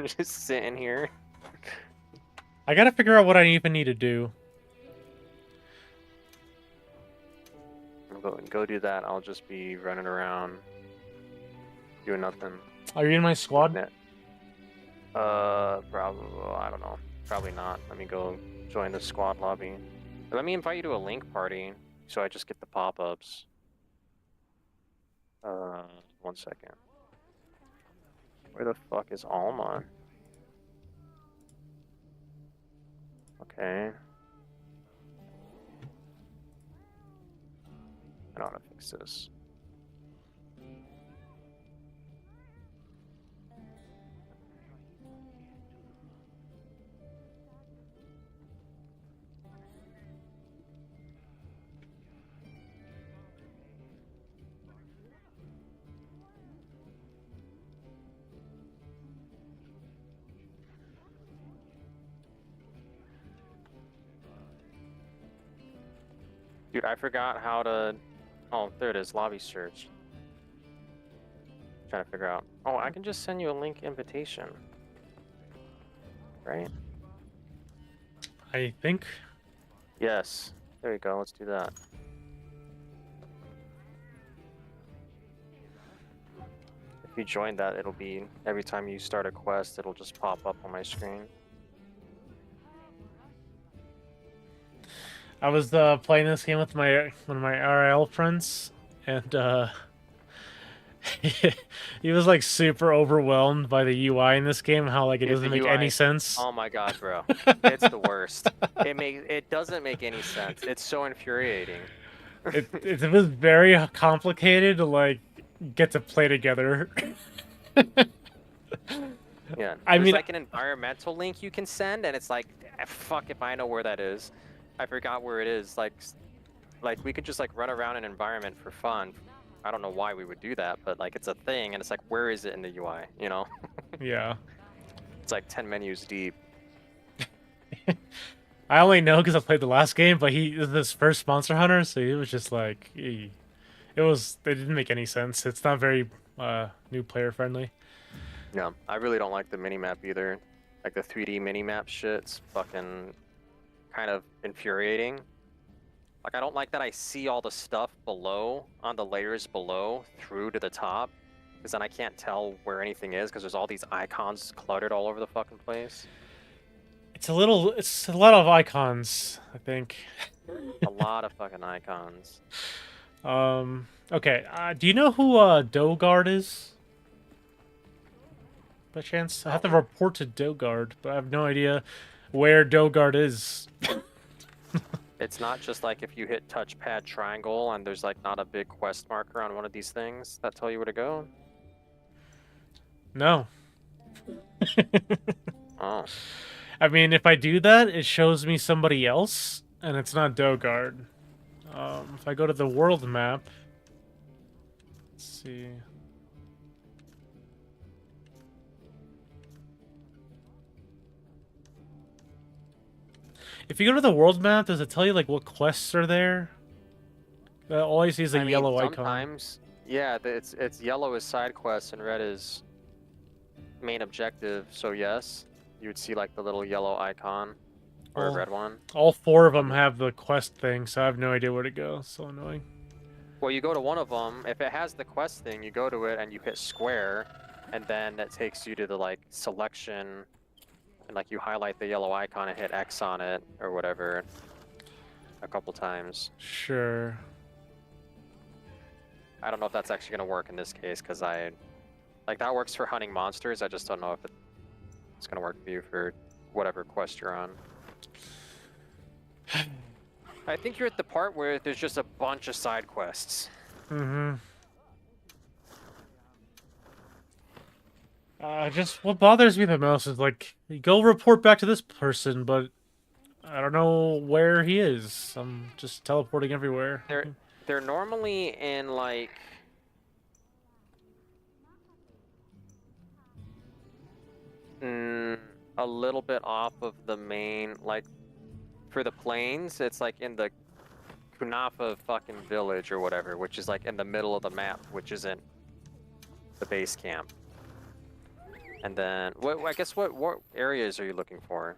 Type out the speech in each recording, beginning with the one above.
Just sitting here. I gotta figure out what I even need to do. Go do that. I'll just be running around doing nothing. Are you in my squad? Probably. I don't know. Probably not. Let me go join the squad lobby. Let me invite you to a link party, so I just get the pop-ups. 1 second. Where the fuck is Alma? Okay. I don't know how to fix this. Dude, I forgot how to... Oh, there it is, lobby search. Trying to figure out... Oh, I can just send you a link invitation. Right? I think. Yes. There you go, let's do that. If you join that, it'll be... Every time you start a quest, it'll just pop up on my screen. I was playing this game with one of my RL friends, and he was like super overwhelmed by the UI in this game. How like it Dude, doesn't the make any UI... sense. Oh my god, bro. It's the worst. It doesn't make any sense. It's so infuriating. It was very complicated to like get to play together. Yeah, I there's mean, like an environmental link you can send, and it's like, fuck if I know where that is. I forgot where it is. Like we could just like run around an environment for fun. I don't know why we would do that, but like it's a thing, and it's like, where is it in the UI? You know? yeah. It's like 10 menus deep. I only know because I played the last game, but he is this first Monster Hunter, so he was just like, it didn't make any sense. It's not very new player friendly. No, I really don't like the minimap either. Like the 3D minimap shit's fucking kind of infuriating. Like I don't like that I see all the stuff below, on the layers below, through to the top. Because then I can't tell where anything is, because there's all these icons cluttered all over the fucking place. It's a lot of icons, I think. A lot of fucking icons. Okay, do you know who Dogard is? By chance? I have to report to Dogard, but I have no idea where Dogard is. It's not just like if you hit touchpad triangle and there's like not a big quest marker on one of these things that tell you where to go. No. Oh. I mean, if I do that, it shows me somebody else, and it's not Dogard. If I go to the world map, let's see. If you go to the world map, does it tell you like what quests are there? All I see is a yellow icon. Sometimes, yeah, it's yellow is side quests and red is main objective. So yes, you would see like the little yellow icon or a red one. All four of them have the quest thing, so I have no idea where to go. So annoying. Well, you go to one of them. If it has the quest thing, you go to it and you hit square, and then it takes you to the like selection, and like you highlight the yellow icon and hit X on it or whatever a couple times. Sure. I don't know if that's actually going to work in this case, because like that works for hunting monsters. I just don't know if it's going to work for you for whatever quest you're on. I think you're at the part where there's just a bunch of side quests. Mm-hmm. Just what bothers me the most is like, you go report back to this person, but I don't know where he is. I'm just teleporting everywhere. They're normally in like a little bit off of the main, like for the plains, it's like in the Kunafa fucking village or whatever, which is like in the middle of the map, which isn't the base camp. And then, I guess what areas are you looking for?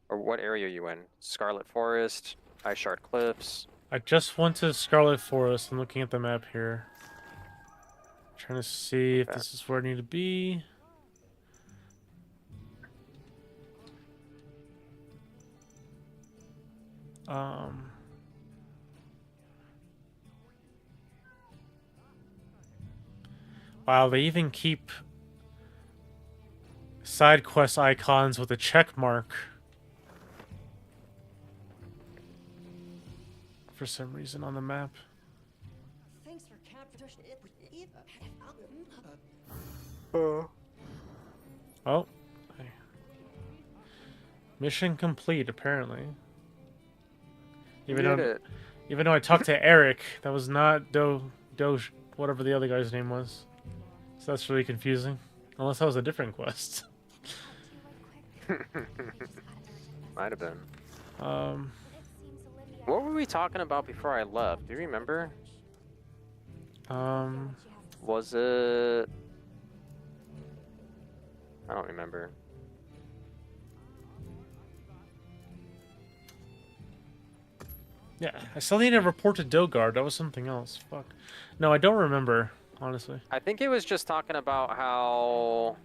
Or what area are you in? Scarlet Forest, Ice Shard Cliffs. I just went to Scarlet Forest. I'm looking at the map here. Trying to see if Okay. this is where I need to be. Wow, they even keep side quest icons with a check mark. For some reason on the map. Thanks for Oh. Hey. Mission complete, apparently. Even though I talked to Eric, that was not Doge, whatever the other guy's name was. So that's really confusing. Unless that was a different quest. Might have been. Um, What were we talking about before I left? Do you remember? Was it... I don't remember. yeah, I still need to report to Dogard. That was something else. Fuck. No, I don't remember, honestly. I think it was just talking about how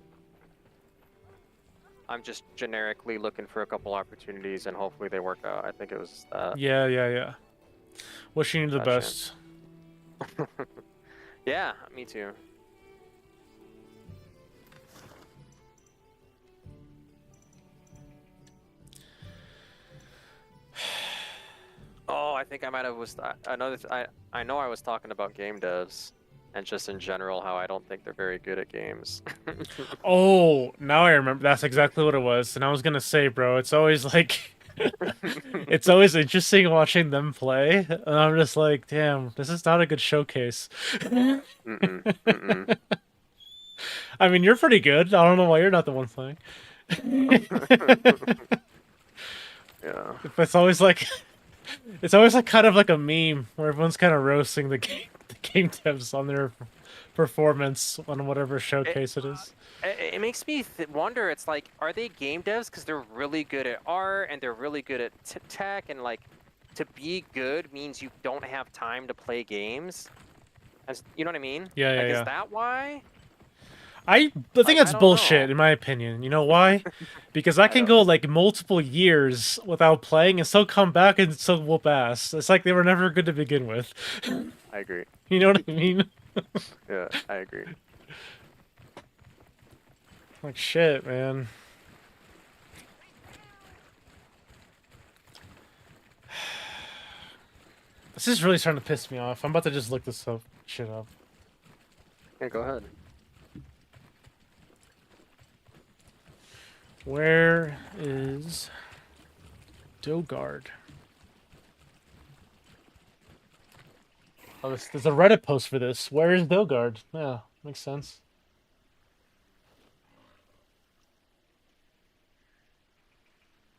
I'm just generically looking for a couple opportunities and hopefully they work out. I think it was that. Yeah. Wishing you the Gotcha. best. Yeah, me too. Oh, I think I might have I know I was talking about game devs and just in general how I don't think they're very good at games. Oh, now I remember. That's exactly what it was. And I was gonna say, bro, it's always like... it's always interesting watching them play. And I'm just like, damn, this is not a good showcase. I mean, you're pretty good. I don't know why you're not the one playing. Yeah. It's always like... It's always like kind of like a meme where everyone's kind of roasting the game devs on their performance on whatever showcase it is. It makes me wonder. It's like, are they game devs because they're really good at art and they're really good at tech, and like, to be good means you don't have time to play games? You know what I mean? Yeah, like, yeah. Is that why? I think that's bullshit, in my opinion. You know why? Because I can go like multiple years without playing and still come back and still whoop ass. It's like they were never good to begin with. I agree. You know what I mean? Yeah, I agree. Like shit, man. This is really starting to piss me off. I'm about to just look this shit up. Yeah, go ahead. Where is Dogard? Oh, there's a Reddit post for this. Where is Dogard? Yeah, makes sense.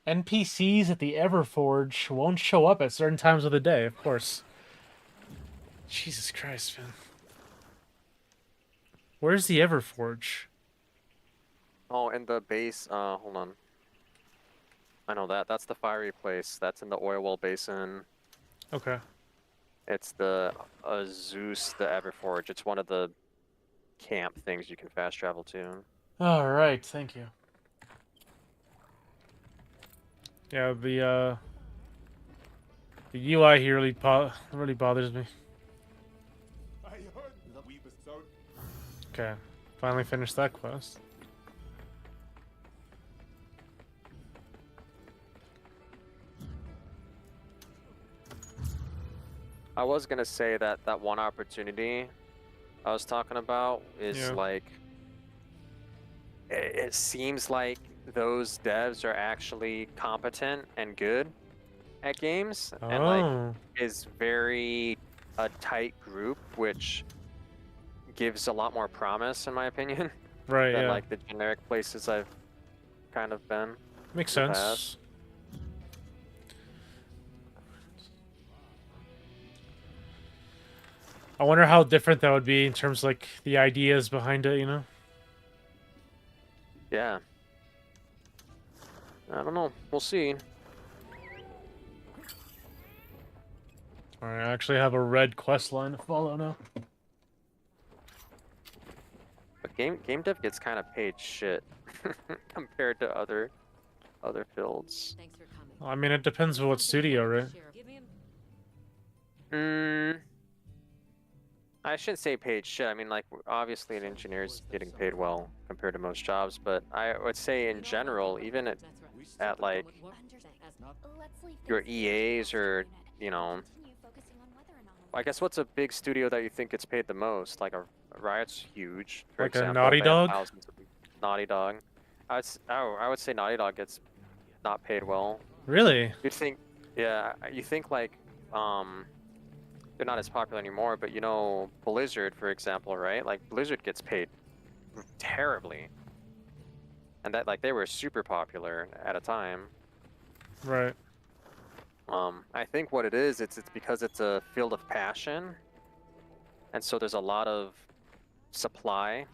NPCs at the Everforge won't show up at certain times of the day, of course. Jesus Christ, man. Where's the Everforge? Oh, and the base, hold on. I know that. That's the fiery place. That's in the oil well basin. Okay. It's the Zeus, the Everforge. It's one of the camp things you can fast travel to. Alright, thank you. Yeah, the UI here really bothers me. Okay, finally finished that quest. I was gonna say that that one opportunity I was talking about is like, it seems like those devs are actually competent and good at games, and like is very a tight group, which gives a lot more promise, in my opinion, right? Than like the generic places I've kind of been. Makes sense. I wonder how different that would be in terms of, like, the ideas behind it, you know? Yeah. I don't know. We'll see. Alright, I actually have a red quest line to follow now. But game dev gets kind of paid shit compared to other fields. Thanks for coming. I mean, it depends on what studio, right? Give me I shouldn't say paid shit. I mean, like, obviously an engineer's getting paid well compared to most jobs, but I would say in general, even at like your EAs or, you know, I guess what's a big studio that you think gets paid the most? Like a Riot's huge, for Like a example. Naughty They have Dog? thousands of Naughty Dog. I would say Naughty Dog gets not paid well. Really? You'd think, yeah, you think like, they're not as popular anymore, but you know, Blizzard, for example, right? Like Blizzard gets paid terribly, and that like they were super popular at a time. Right. I think what it is, it's because it's a field of passion, and so there's a lot of supply,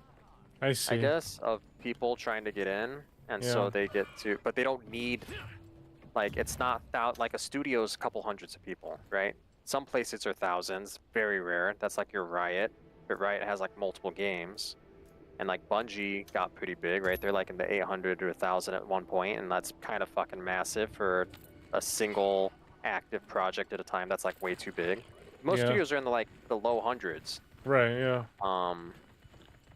I see. I guess, of people trying to get in, and Yeah. so they get to, but they don't need, like, it's not like a studio's a couple hundreds of people, right? Some places are thousands, very rare. That's like your Riot, but Riot has like multiple games, and like Bungie got pretty big, right? They're like in the 800 or 1,000 at one point, and that's kind of fucking massive for a single active project at a time. That's like way too big. Most Yeah. studios are in the low hundreds. Right, yeah.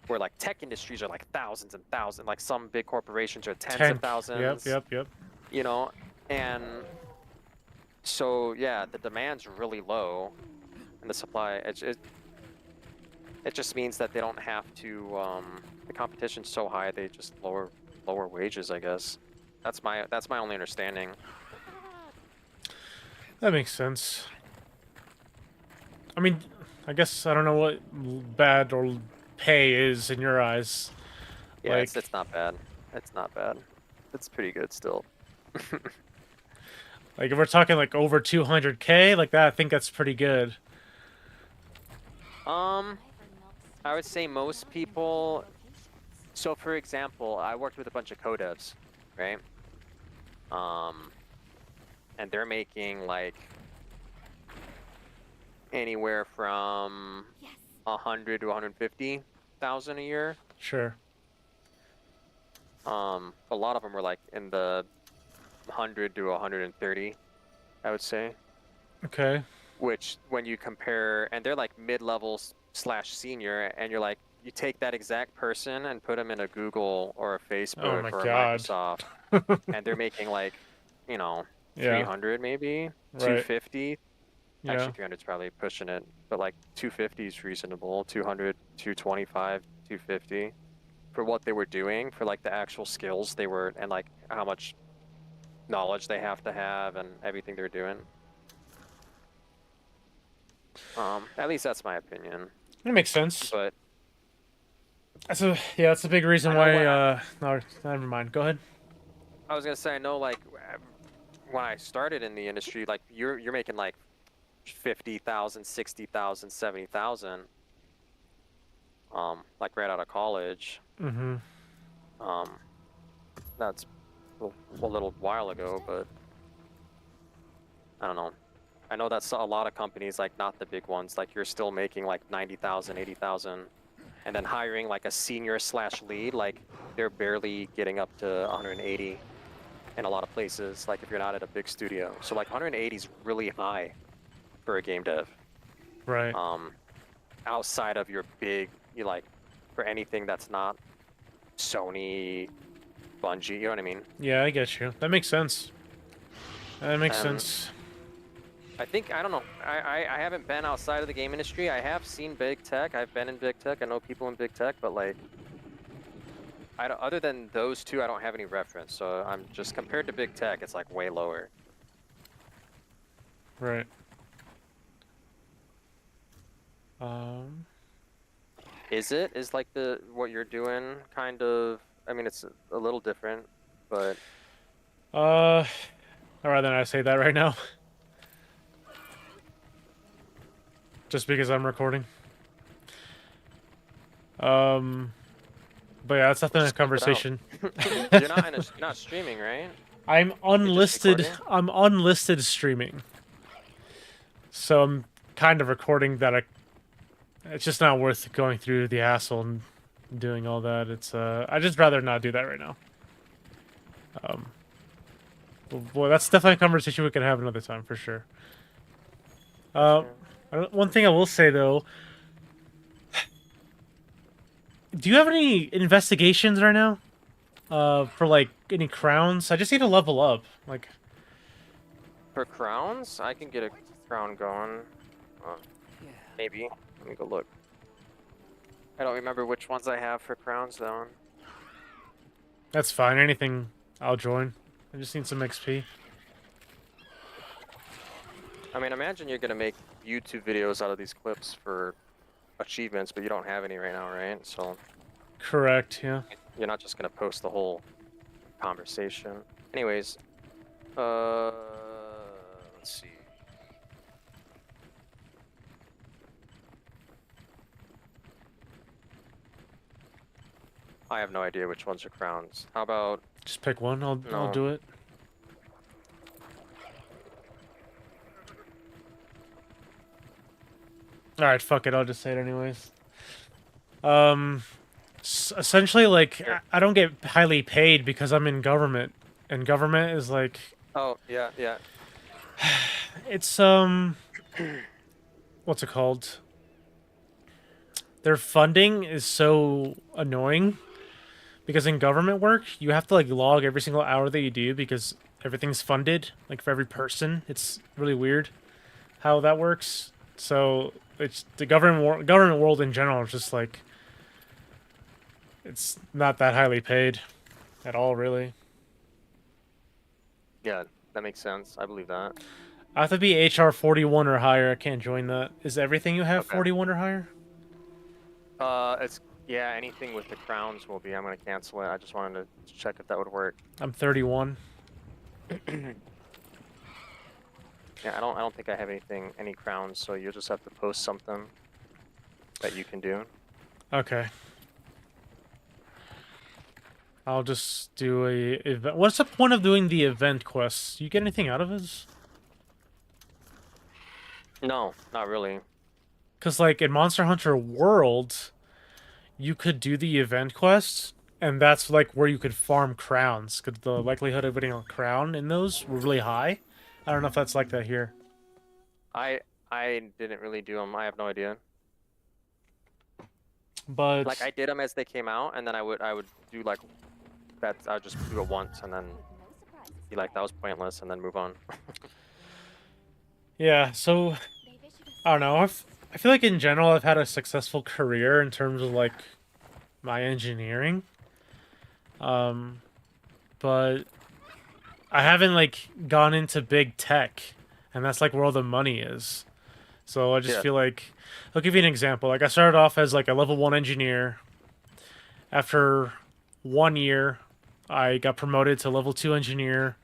Where like tech industries are like thousands and thousands. Like some big corporations are tens of Tank. thousands. Yep. You know, and so yeah, the demand's really low, and the supply it just means that they don't have to. The competition's so high, they just lower wages, I guess. That's my only understanding. That makes sense. I mean, I guess I don't know what bad or pay is in your eyes. Yeah, like, it's not bad. It's not bad. It's pretty good still. like if we're talking like over 200K, like that, I think that's pretty good. I would say most people. So, for example, I worked with a bunch of co-devs, right? And they're making like anywhere from 100 to 150,000 a year. Sure. A lot of them were like in the 100 to 130, I would say. Okay. Which, when you compare, and they're like mid-level / senior, and you're like, you take that exact person and put them in a Google or a Facebook my or a God. Microsoft, and they're making like, you know, Yeah. 300 maybe, Right. 250. Yeah. Actually, 300 is probably pushing it, but like 250 is reasonable. 200, 225, 250 for what they were doing, for like the actual skills they were, and like how much knowledge they have to have and everything they're doing. At least that's my opinion. That makes sense. But That's a big reason why. No, never mind. Go ahead. I was gonna say, I know, like, when I started in the industry, like you're making like 50,000, 60,000, 70,000. Like right out of college. Mm-hmm. That's a little while ago, but I don't know. I know that's a lot of companies, like not the big ones, like you're still making like 90,000, 80,000, and then hiring like a senior / lead, like they're barely getting up to 180 in a lot of places, like if you're not at a big studio. So like 180 is really high for a game dev. Right. Outside of your big, like for anything that's not Sony, Bungie, you know what I mean? Yeah, I get you. That makes sense. That makes sense. I think, I don't know, I haven't been outside of the game industry. I have seen big tech. I've been in big tech. I know people in big tech, but like, other than those two, I don't have any reference. So I'm just, compared to big tech, it's like way lower. Right. Is like what you're doing kind of, I mean, it's a little different, but I'd rather not say that right now. Just because I'm recording. But yeah, that's definitely a Just clip it out. conversation. You're not streaming, right? I'm unlisted. recording? I'm unlisted streaming. So I'm kind of recording that. It's just not worth going through the hassle and doing all that. It's I just rather not do that right now. Boy, that's definitely a conversation we can have another time for sure. One thing I will say though, do you have any investigations right now? For like any crowns? I just need to level up. Like, For crowns, I can get a crown going. Maybe. Let me go look. I don't remember which ones I have for crowns though. that's fine. Anything, I'll join. I just need some XP. I mean, imagine you're gonna make YouTube videos out of these clips for achievements, but you don't have any right now, right? So Correct. Yeah. you're not just gonna post the whole conversation. Anyways, let's see. I have no idea which ones are crowns. How about Just pick one. I'll No. do it. All right, fuck it. I'll just say it anyways. Essentially, like, I don't get highly paid because I'm in government, and government is like, Oh, yeah, yeah. it's what's it called? Their funding is so annoying because in government work, you have to like log every single hour that you do because everything's funded, like for every person. It's really weird how that works. So it's the government world in general is just like it's not that highly paid at all, really. Yeah, that makes sense. I believe that. I have to be HR 41 or higher. I can't join that. Is everything you have Okay. 41 or higher? It's yeah, anything with the crowns will be. I'm gonna cancel it. I just wanted to check if that would work. I'm 31. Yeah, I don't think I have any crowns, so you'll just have to post something that you can do. Okay. I'll just do a event. What's the point of doing the event quests? You get anything out of this? No, not really. Because, like, in Monster Hunter World, you could do the event quests, and that's, like, where you could farm crowns, because the likelihood of getting a crown in those were really high. I don't know if that's like that here. I didn't really do them. I have no idea. But... Like I did them as they came out, and then I would do like that. I would just do it once, and then be like that was pointless, and then move on. yeah, so... I don't know. I feel like in general I've had a successful career in terms of, like, my engineering. But I haven't, like, gone into big tech, and that's, like, where all the money is. So I just feel like... I'll give you an example. Like, I started off as, like, a level 1 engineer. After 1 year, I got promoted to level 2 engineer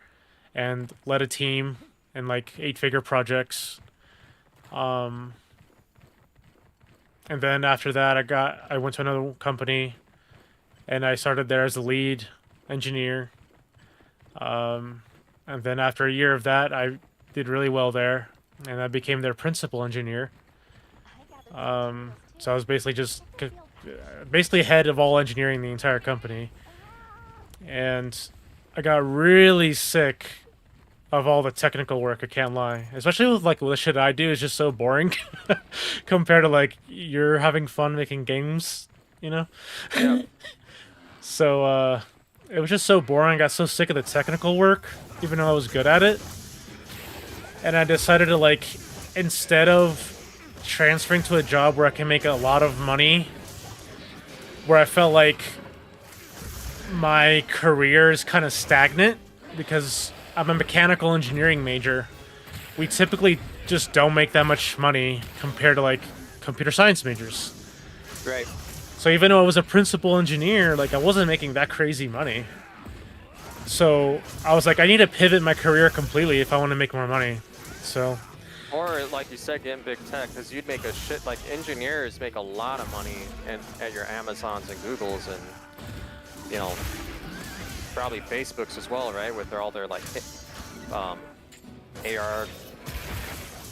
and led a team in, like, 8-figure projects. And then after that, I went to another company, and I started there as the lead engineer. And then after a year of that, I did really well there, and I became their principal engineer. So I was basically head of all engineering in the entire company. And I got really sick of all the technical work, I can't lie. Especially with, like, the shit I do is just so boring compared to, like, you're having fun making games, you know? Yeah. So, it was just so boring. I got so sick of the technical work, even though I was good at it. And I decided to, like, instead of transferring to a job where I can make a lot of money, where I felt like my career is kind of stagnant, because I'm a mechanical engineering major. We typically just don't make that much money compared to, like, computer science majors. Right. So even though I was a principal engineer, like, I wasn't making that crazy money. So I was like, I need to pivot my career completely if I want to make more money. So... Or, like you said, get in big tech, because you'd make a shit, like, engineers make a lot of money at your Amazons and Googles, and you know, probably Facebook's as well, right? With all their like AR,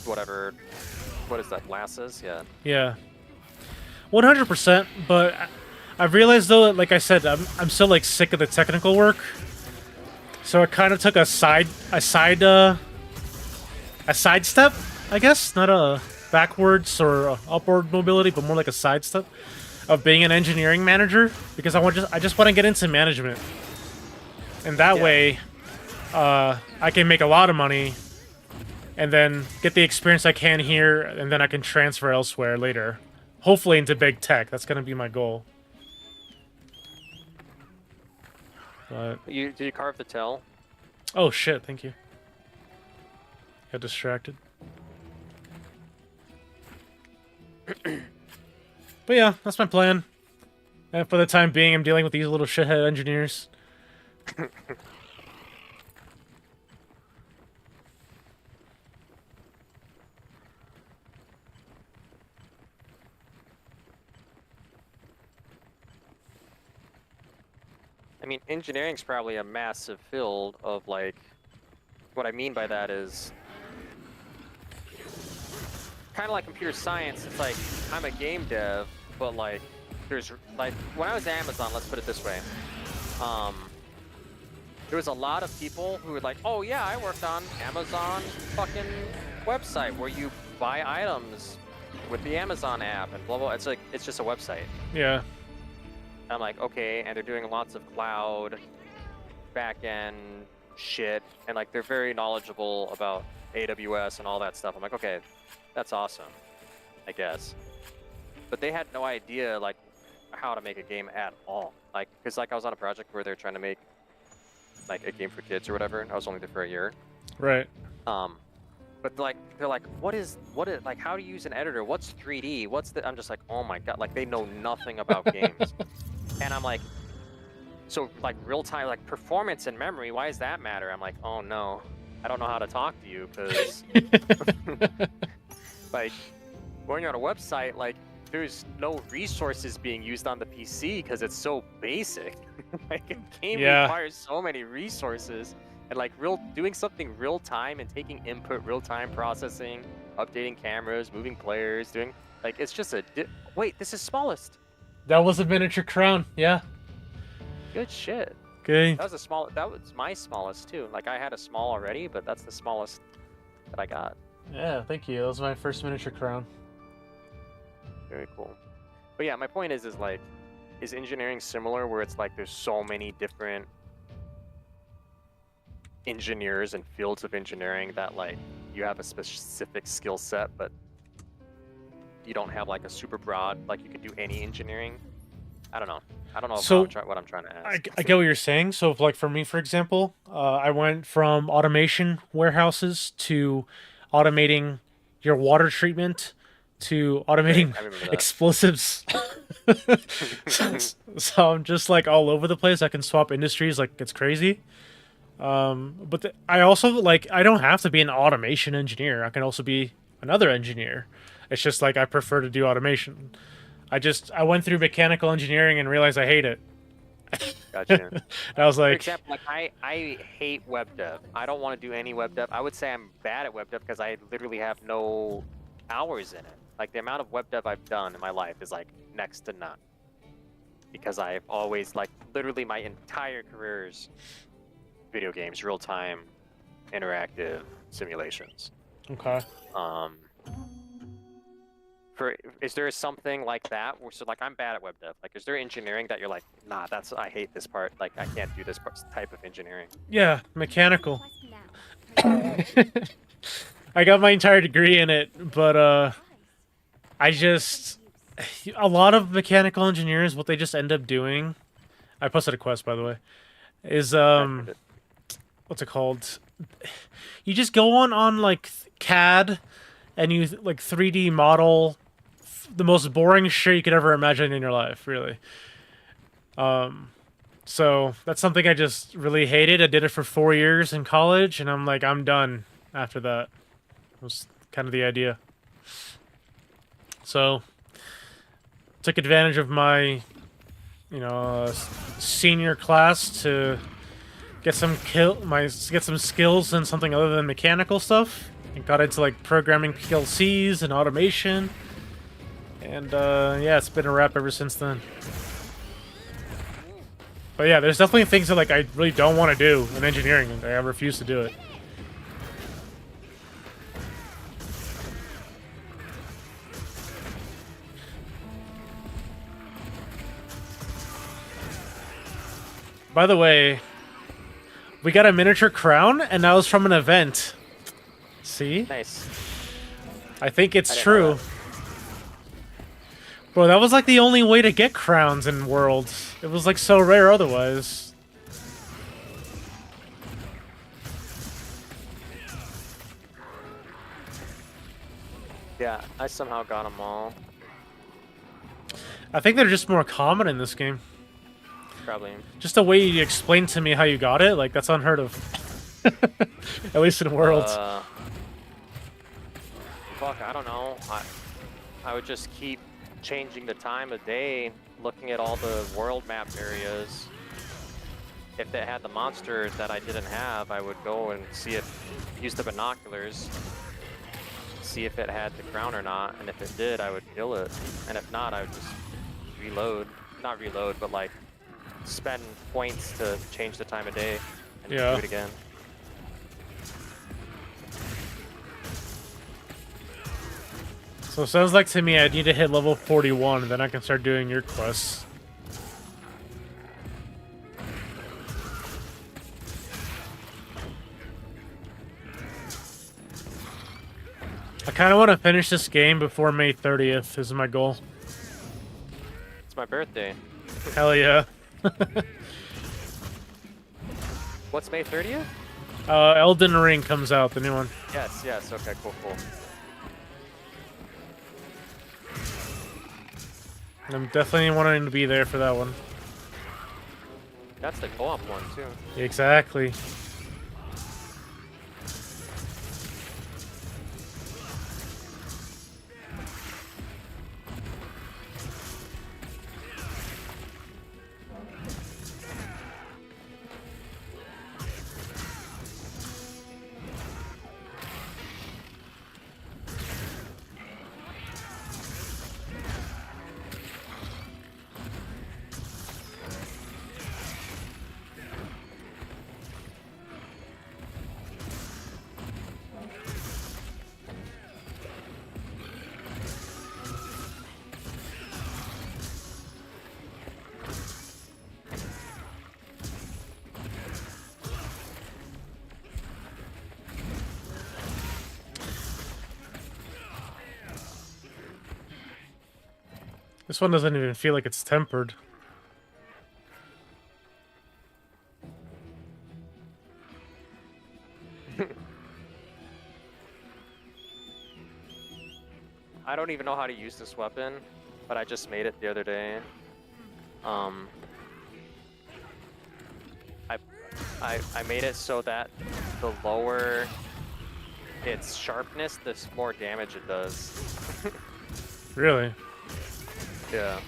whatever. What is that? Glasses? Yeah. Yeah. 100%. But I've realized though, that, like I said, I'm still like sick of the technical work. So I kind of took a sidestep, I guess, not a backwards or a upward mobility, but more like a sidestep of being an engineering manager because I just want to get into management, and that way, I can make a lot of money, and then get the experience I can here, and then I can transfer elsewhere later, hopefully into big tech. That's gonna be my goal. But Did you carve the tail? oh shit! Thank you. Got distracted. But yeah, that's my plan. And for the time being, I'm dealing with these little shithead engineers. I mean, engineering's probably a massive field of like. What I mean by that is kind of like computer science. It's like I'm a game dev, but like there's like when I was at Amazon, let's put it this way. There was a lot of people who were like, "Oh yeah, I worked on Amazon fucking website where you buy items with the Amazon app and blah blah." It's like it's just a website. Yeah. I'm like, okay, and they're doing lots of cloud, back-end shit, and like they're very knowledgeable about AWS and all that stuff. I'm like, okay, that's awesome, I guess. But they had no idea like how to make a game at all. Like, because like I was on a project where they're trying to make like a game for kids or whatever. I was only there for a year. Right. But like they're like, what is like how do you use an editor? What's 3D? What's the? I'm just like, oh my god, like they know nothing about games. And I'm like, so like real time, like performance and memory, why does that matter? I'm like, oh no, I don't know how to talk to you because like when you're on a website, like there's no resources being used on the PC because it's so basic. Like a game requires so many resources, and like doing something real time and taking input real time processing, updating cameras, moving players, doing like it's just a wait. This is smallest. That was a miniature crown, yeah. Good shit. Okay. That was my smallest too. Like I had a small already, but that's the smallest that I got. Yeah, thank you. That was my first miniature crown. Very cool. But yeah, my point is like, is engineering similar where it's like there's so many different engineers and fields of engineering that like you have a specific skill set, but you don't have like a super broad, like you could do any engineering. I don't know. I don't know what I'm trying to ask. I get what you're saying. So, like for me, for example, I went from automation warehouses to automating your water treatment to automating explosives. So I'm just like all over the place. I can swap industries like it's crazy. But I also like I don't have to be an automation engineer. I can also be another engineer. It's just like I prefer to do automation. I went through mechanical engineering and realized I hate it. Gotcha. I was like, for example, like I hate web dev. I don't want to do any web dev. I would say I'm bad at web dev because I literally have no hours in it. Like the amount of web dev I've done in my life is like next to none. Because I've always like literally my entire career's video games, real time, interactive simulations. okay. Is there something like that? So like I'm bad at web dev. Like, is there engineering that you're like, nah, I hate this part. Like, I can't do this type of engineering. Yeah, mechanical. I got my entire degree in it, but a lot of mechanical engineers, what they just end up doing. I posted a quest, by the way. Is what's it called? You just go on like CAD, and you like 3D model the most boring shit you could ever imagine in your life, really. So that's something I just really hated. I did it for 4 years in college, and I'm like, I'm done after that. Was kind of the idea. So took advantage of my you know, senior class to get some skills in something other than mechanical stuff. And got into like programming PLCs and automation. And yeah, it's been a wrap ever since then. But yeah, there's definitely things that like I really don't want to do in engineering, and I refuse to do it. By the way, we got a miniature crown, and that was from an event. See? Nice. I think it's true. Bro, that was like the only way to get crowns in Worlds. It was like so rare otherwise. Yeah, I somehow got them all. I think they're just more common in this game. Probably. Just the way you explained to me how you got it, like, that's unheard of. At least in Worlds. Fuck, I don't know. I would just keep changing the time of day, looking at all the world map areas. If they had the monster that I didn't have, I would go and see if, use the binoculars, see if it had the crown or not, and if it did, I would kill it. And if not, I would just reload. Not reload, but like spend points to change the time of day and do it again. So it sounds like to me I need to hit level 41, and then I can start doing your quests. I kind of want to finish this game before May 30th is my goal. It's my birthday. Hell yeah. What's May 30th? Elden Ring comes out, the new one. Yes, yes, okay, cool, cool. I'm definitely wanting to be there for that one. That's the co-op one, too. Exactly. This one doesn't even feel like it's tempered. I don't even know how to use this weapon, but I just made it the other day. I made it so that the lower its sharpness, the more damage it does. Really? Yeah.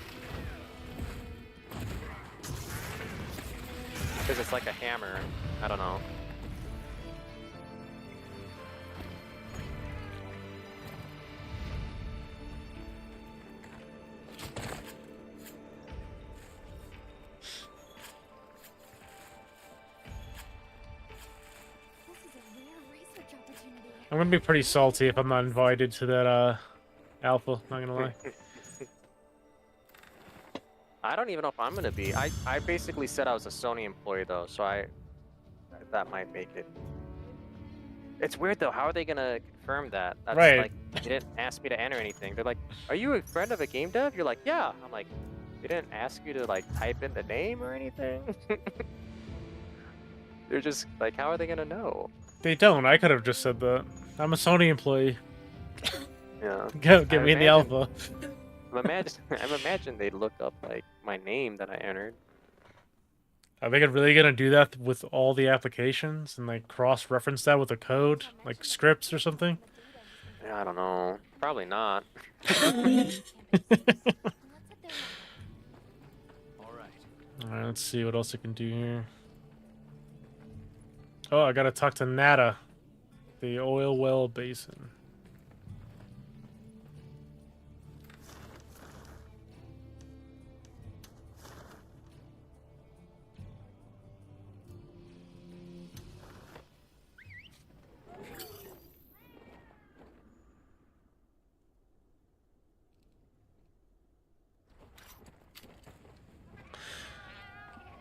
Because it's like a hammer. I don't know. I'm gonna be pretty salty if I'm not invited to that alpha, not gonna lie. I don't even know if I'm gonna be. I basically said I was a Sony employee though, so that might make it. It's weird though. How are they gonna confirm that? That's right. Like they didn't ask me to enter anything. They're like, "Are you a friend of a game dev?" You're like, "Yeah." I'm like, "They didn't ask you to like type in the name or anything." They're just like, how are they gonna know? They don't. I could have just said that. I'm a Sony employee. Yeah. Get me in the alpha. I'm imagine they'd look up like my name that I entered. Are they really gonna do that with all the applications and like cross-reference that with a code, like scripts or something? Yeah, I don't know. Probably not. All right. Alright, let's see what else I can do here. Oh, I gotta talk to Nada, the oil well basin.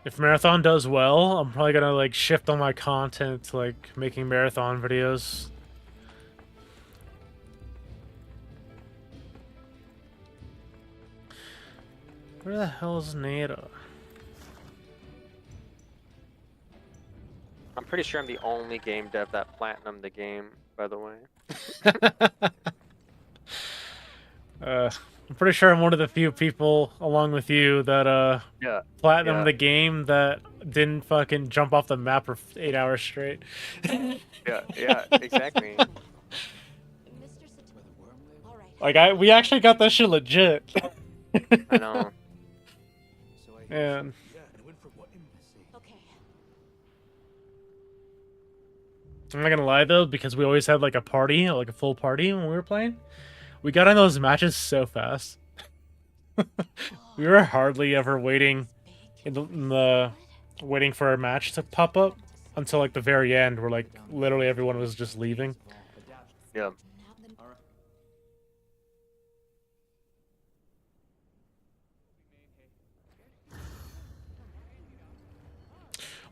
If Marathon does well, I'm probably gonna like shift all my content to like making Marathon videos. Where the hell is Nada? I'm pretty sure I'm the only game dev that platinumed the game, by the way. I'm pretty sure I'm one of the few people, along with you, that Yeah. platinumed the game that didn't fucking jump off the map for 8 hours straight. Yeah, exactly. Mr. All right. Like we actually got that shit legit. I know. And Okay. I'm not gonna lie though, because we always had like a party, like a full party when we were playing. We got in those matches so fast. We were hardly ever waiting in the waiting for a match to pop up until like the very end, where like literally everyone was just leaving. Yeah.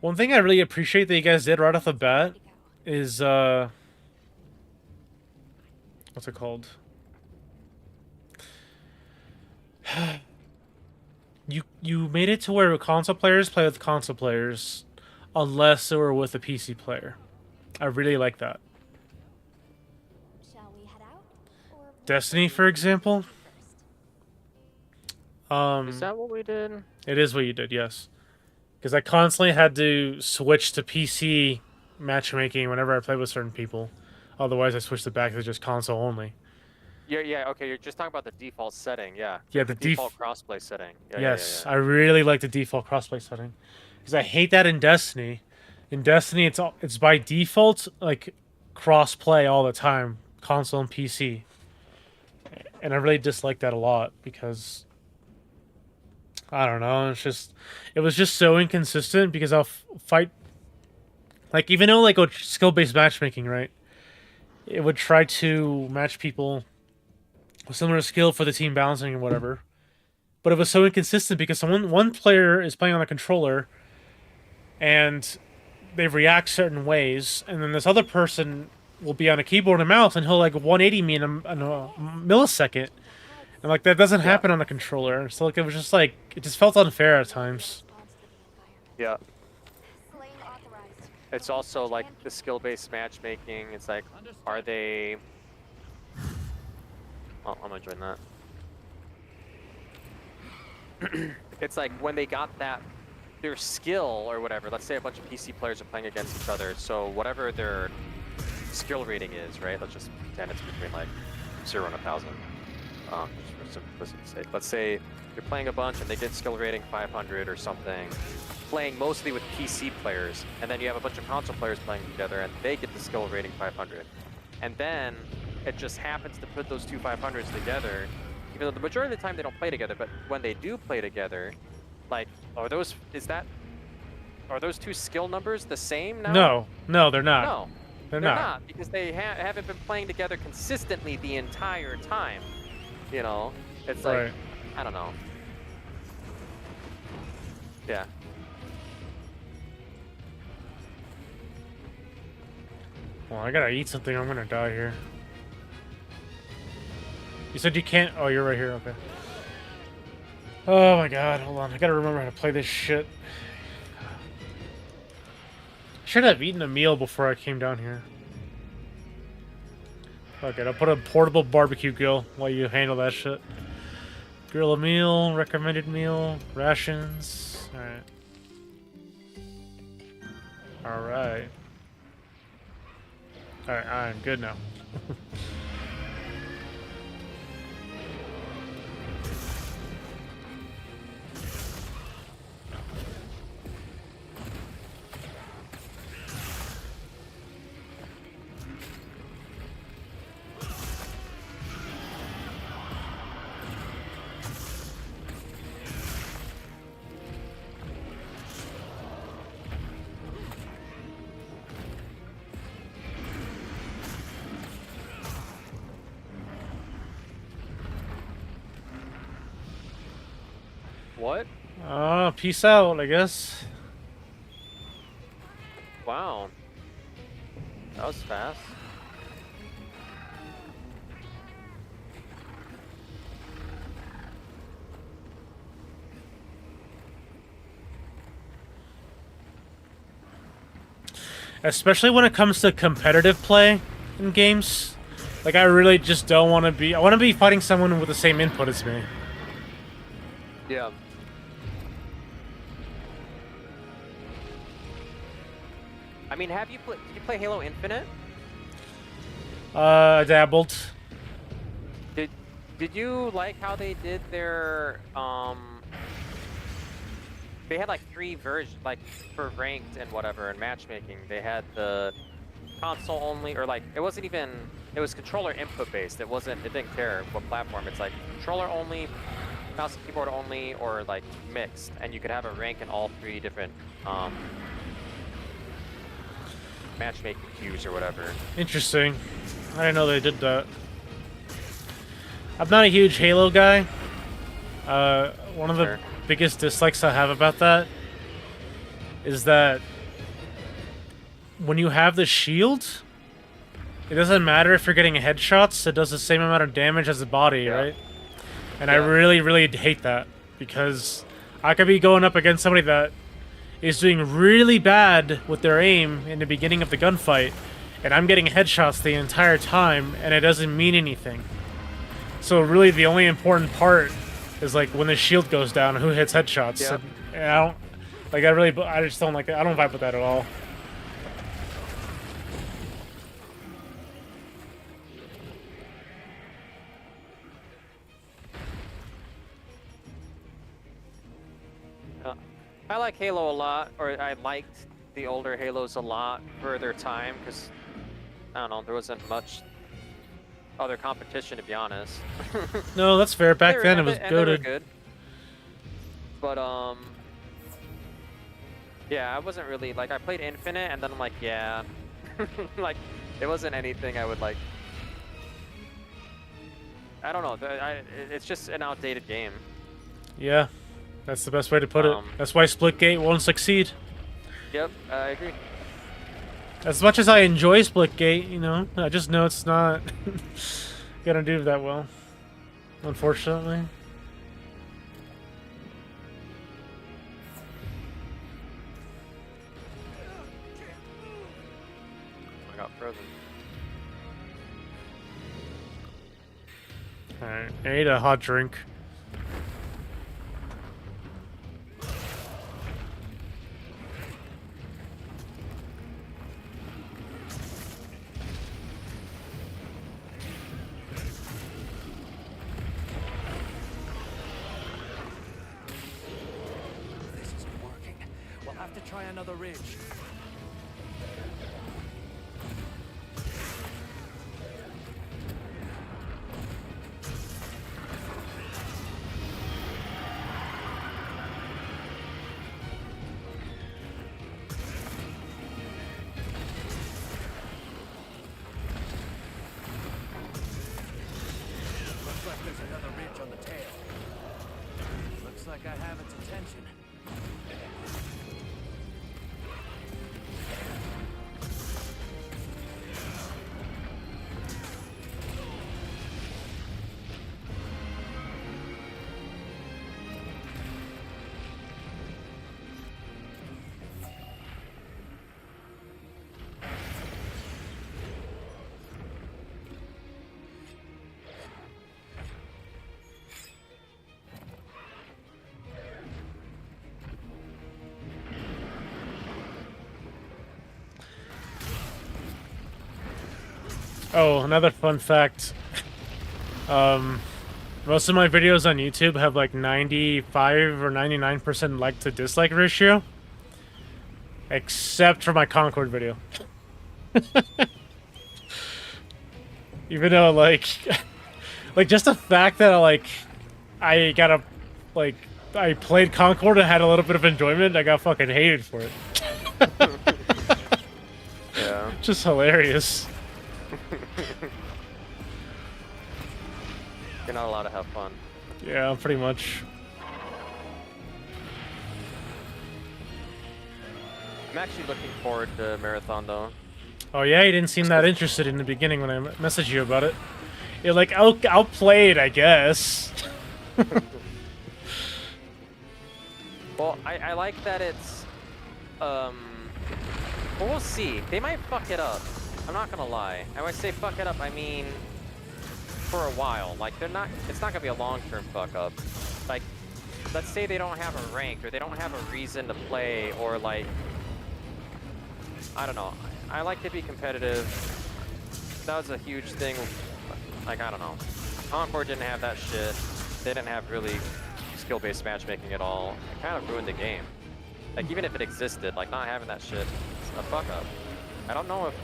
One thing I really appreciate that you guys did right off the bat is what's it called? You made it to where console players play with console players unless they were with a PC player. I really like that. Shall we head out? Or Destiny, for example. Is that what we did? It is what you did, yes. Because I constantly had to switch to PC matchmaking whenever I played with certain people. Otherwise, I switched it back to just console only. Yeah, okay, you're just talking about the default setting, yeah. Yeah, the Default crossplay setting. Yes, Yeah. I really like the default crossplay setting. Because I hate that in Destiny. In Destiny, it's by default, like, crossplay all the time. Console and PC. And I really dislike that a lot, because I don't know, it was just so inconsistent, because I'll fight, like, even though, like, with skill-based matchmaking, right, it would try to match people with similar skill for the team balancing and whatever, but it was so inconsistent, because one player is playing on a controller, and they react certain ways, and then this other person will be on a keyboard and mouse, and he'll, like, 180 me in a millisecond. And, like, that doesn't happen on a controller. So, like, it was just, like, it just felt unfair at times. Yeah. Slaying authorized. It's also, like, the skill-based matchmaking. It's like, are they... Oh, I'm gonna join that. It's like, when they got their skill or whatever, let's say a bunch of PC players are playing against each other, so whatever their skill rating is, right? Let's just pretend it's between, like, 0 and 1,000. Just for simplicity's sake. Let's say you're playing a bunch and they did skill rating 500 or something, playing mostly with PC players, and then you have a bunch of console players playing together and they get the skill rating 500. And then it just happens to put those two 500s together, even though the majority of the time they don't play together, but when they do play together, like, are those two skill numbers the same now? No, they're not. No, they're not. because they haven't been playing together consistently the entire time. You know, it's like, Right. I don't know. Yeah. Well, I gotta eat something. I'm gonna die here. You said you can't... Oh, you're right here. Okay. Oh my god, hold on. I gotta remember how to play this shit. Should have eaten a meal before I came down here. Okay, I'll put a portable barbecue grill while you handle that shit. Grill a meal, recommended meal, rations. Alright. Alright. Alright, I'm good now. What? Peace out, I guess. Wow. That was fast. Especially when it comes to competitive play in games. Like, I really just don't want to be... I want to be fighting someone with the same input as me. Yeah. I mean, did you play Halo Infinite? I dabbled. Did you like how they did their they had like 3 versions, like for ranked and whatever and matchmaking. They had the console only, or like it wasn't even, it was controller input based. It didn't care what platform. It's like controller only, mouse and keyboard only, or like mixed, and you could have a rank in all 3 different matchmaking queues or whatever. Interesting. I didn't know they did that. I'm not a huge Halo guy. One of the biggest dislikes I have about that is that when you have the shield, it doesn't matter if you're getting headshots, it does the same amount of damage as the body, right? And I really, really hate that, because I could be going up against somebody that is doing really bad with their aim in the beginning of the gunfight, and I'm getting headshots the entire time, and it doesn't mean anything. So really the only important part is like when the shield goes down, who hits headshots. Yeah. And I don't, like, I just don't like that. I don't vibe with that at all. I like Halo a lot, or I liked the older Halos a lot for their time, because, I don't know, there wasn't much other competition, to be honest. No, that's fair. Back then it was good. good. But, yeah, I wasn't really, like, I played Infinite, and then I'm like, yeah. Like, it wasn't anything I would, like... I don't know, it's just an outdated game. Yeah. That's the best way to put it. That's why Splitgate won't succeed. Yep, I agree. As much as I enjoy Splitgate, you know, I just know it's not gonna do that well, unfortunately. I got frozen. Alright, I need a hot drink. Try another ridge. Looks like there's another ridge on the tail. Looks like I have its attention. Oh, another fun fact. Most of my videos on YouTube have like 95 or 99% like to dislike ratio. Except for my Concord video. Even though, like, like just the fact that, I played Concord and had a little bit of enjoyment, I got fucking hated for it. Yeah. Just hilarious. You're not allowed to have fun. Yeah, pretty much. I'm actually looking forward to Marathon though. Oh yeah, you didn't seem that interested in the beginning when I messaged you about it. You're like, I'll play it, I guess. Well, I like that it's, well, we'll see. They might fuck it up. I'm not gonna lie. And when I say fuck it up, I mean for a while. Like, it's not gonna be a long-term fuck up. Like, let's say they don't have a rank, or they don't have a reason to play, or like, I don't know. I like to be competitive. That was a huge thing. Like, I don't know. Concord didn't have that shit. They didn't have really skill-based matchmaking at all. It kind of ruined the game. Like, even if it existed, like, not having that shit, it's a fuck-up. I don't know if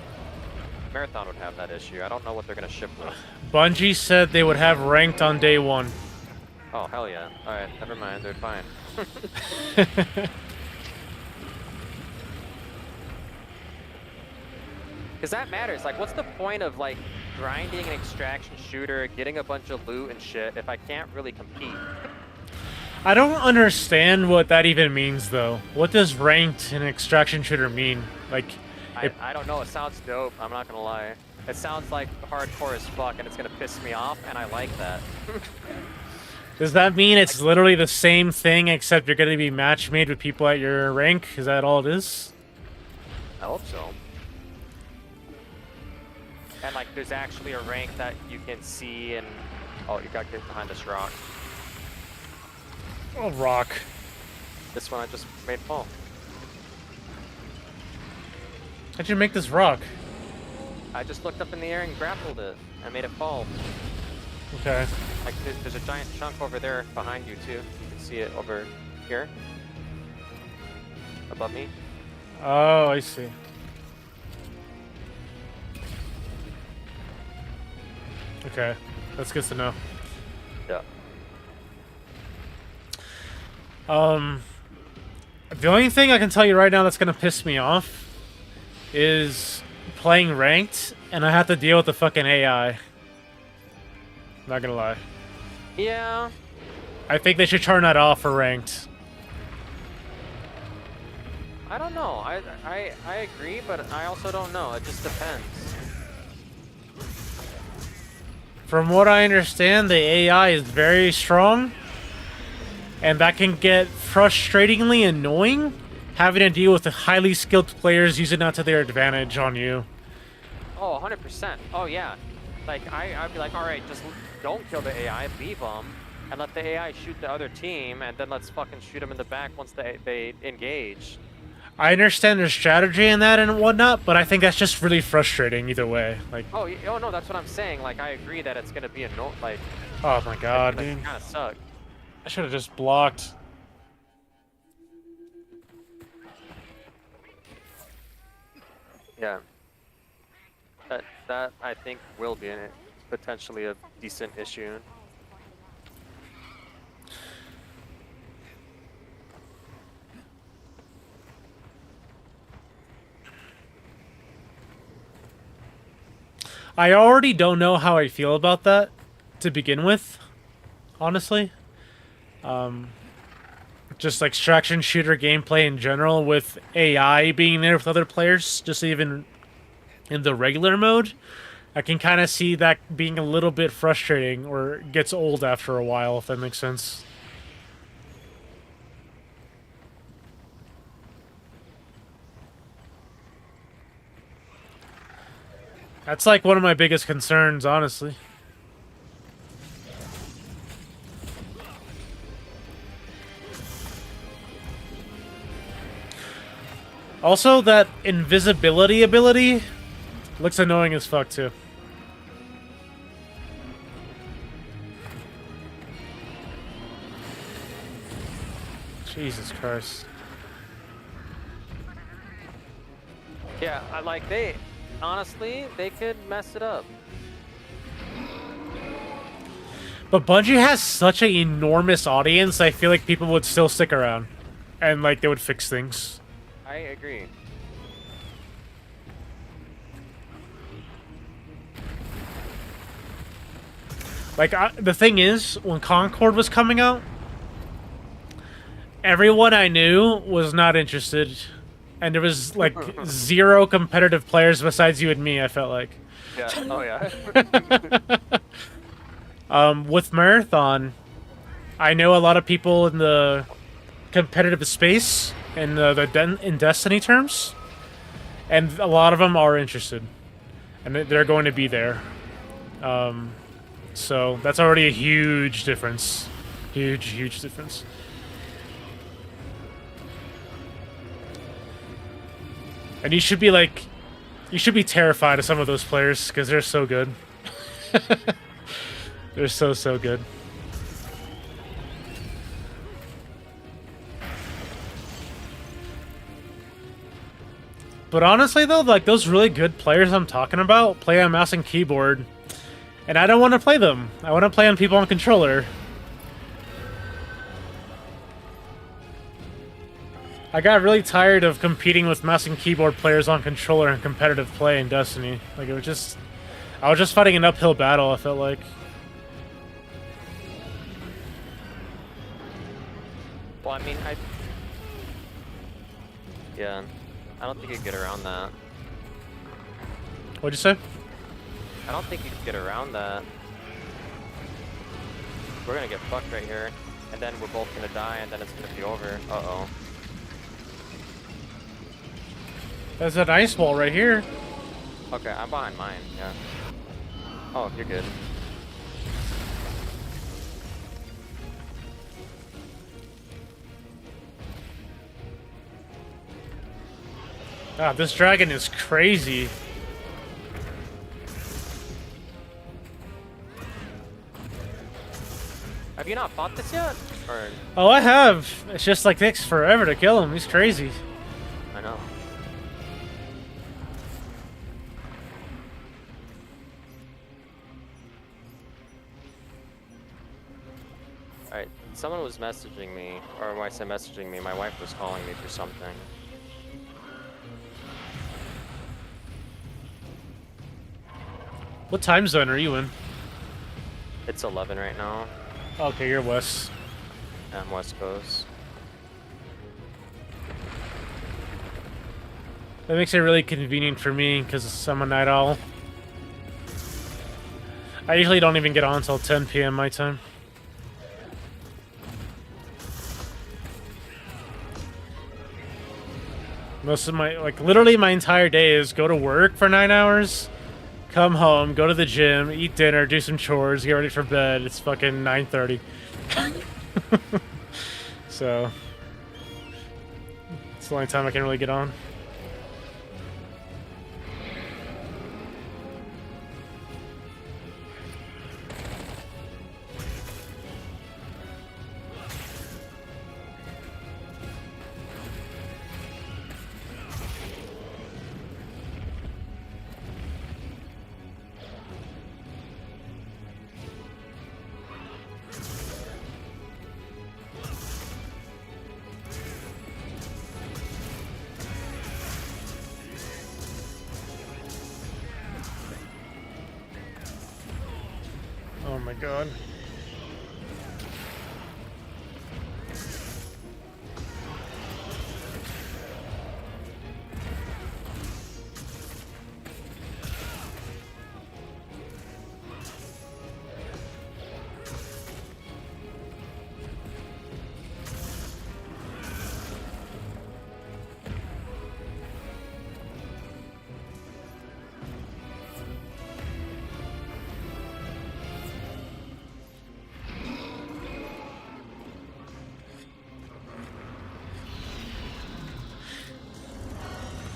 Marathon would have that issue. I don't know what they're gonna ship with. Bungie said they would have ranked on day 1. Oh, hell yeah. Alright, never mind. They're fine. Because that matters. Like, what's the point of, like, grinding an extraction shooter, getting a bunch of loot and shit, if I can't really compete? I don't understand what that even means, though. What does ranked in extraction shooter mean? Like, I don't know. It sounds dope. I'm not gonna lie. It sounds like hardcore as fuck, and it's gonna piss me off, and I like that. does that mean it's literally the same thing, except you're going to be match made with people at your rank? Is that all it is? I hope so. And, like, there's actually a rank that you can see, and... Oh, you got get behind this rock. Oh, rock. This one I just made fall. How'd you make this rock? I just looked up in the air and grappled it. I made it fall. Okay. Like, there's a giant chunk over there behind you, too. You can see it over here. Above me. Oh, I see. Okay. That's good to know. Yeah. The only thing I can tell you right now that's gonna piss me off is playing ranked, and I have to deal with the fucking AI. Not gonna lie. Yeah. I think they should turn that off for ranked. I don't know. I agree, but I also don't know. It just depends. From what I understand, the AI is very strong, and that can get frustratingly annoying, having to deal with the highly skilled players using that to their advantage on you. Oh, 100%. Oh, yeah. Like, I'd be like, alright, just don't kill the AI, leave them, and let the AI shoot the other team, and then let's fucking shoot them in the back once they engage. I understand their strategy in that and whatnot, but I think that's just really frustrating either way. Like, oh no, that's what I'm saying. Like, I agree that it's gonna be a no, like. Oh my god, like, dude. It kind of suck. I should have just blocked. Yeah. That I think will be potentially a decent issue. I already don't know how I feel about that to begin with, honestly. Just like extraction shooter gameplay in general with AI being there with other players, just even in the regular mode. I can kind of see that being a little bit frustrating or gets old after a while, if that makes sense. That's like one of my biggest concerns, honestly. Also, that invisibility ability looks annoying as fuck, too. Jesus Christ. Yeah, honestly, they could mess it up. But Bungie has such an enormous audience, I feel like people would still stick around. And, like, they would fix things. I agree. Like, the thing is, when Concord was coming out, everyone I knew was not interested and there was like 0 competitive players besides you and me. I felt like. Yeah. Oh yeah. With Marathon, I know a lot of people in the competitive space in in Destiny terms, and a lot of them are interested, and they're going to be there. So that's already a huge difference. Huge difference. And you should be like, you should be terrified of some of those players because they're so good. They're so good. But honestly though, like those really good players I'm talking about play on mouse and keyboard, and I don't want to play them. I want to play on people on controller. I got really tired of competing with mouse and keyboard players on controller in competitive play in Destiny. Like, it was just... I was just fighting an uphill battle, I felt like. Well, I mean, yeah, I don't think you can get around that. What'd you say? I don't think you can get around that. We're gonna get fucked right here, and then we're both gonna die, and then it's gonna be over. Uh-oh. There's an ice wall right here. Okay, I'm behind mine, yeah. Oh, you're good. Ah, this dragon is crazy. Have you not fought this yet? Or... Oh, I have. It's just like takes forever to kill him. He's crazy. I know. Alright, someone was messaging me, or when I say messaging me, my wife was calling me for something. What time zone are you in? It's 11 right now. Okay, you're west. I'm West Coast. That makes it really convenient for me because I'm a night owl. I usually don't even get on until 10 p.m. my time. Most of my, like, literally my entire day is go to work for 9 hours, come home, go to the gym, eat dinner, do some chores, get ready for bed. It's fucking 9:30. So, it's the only time I can really get on. Oh my god.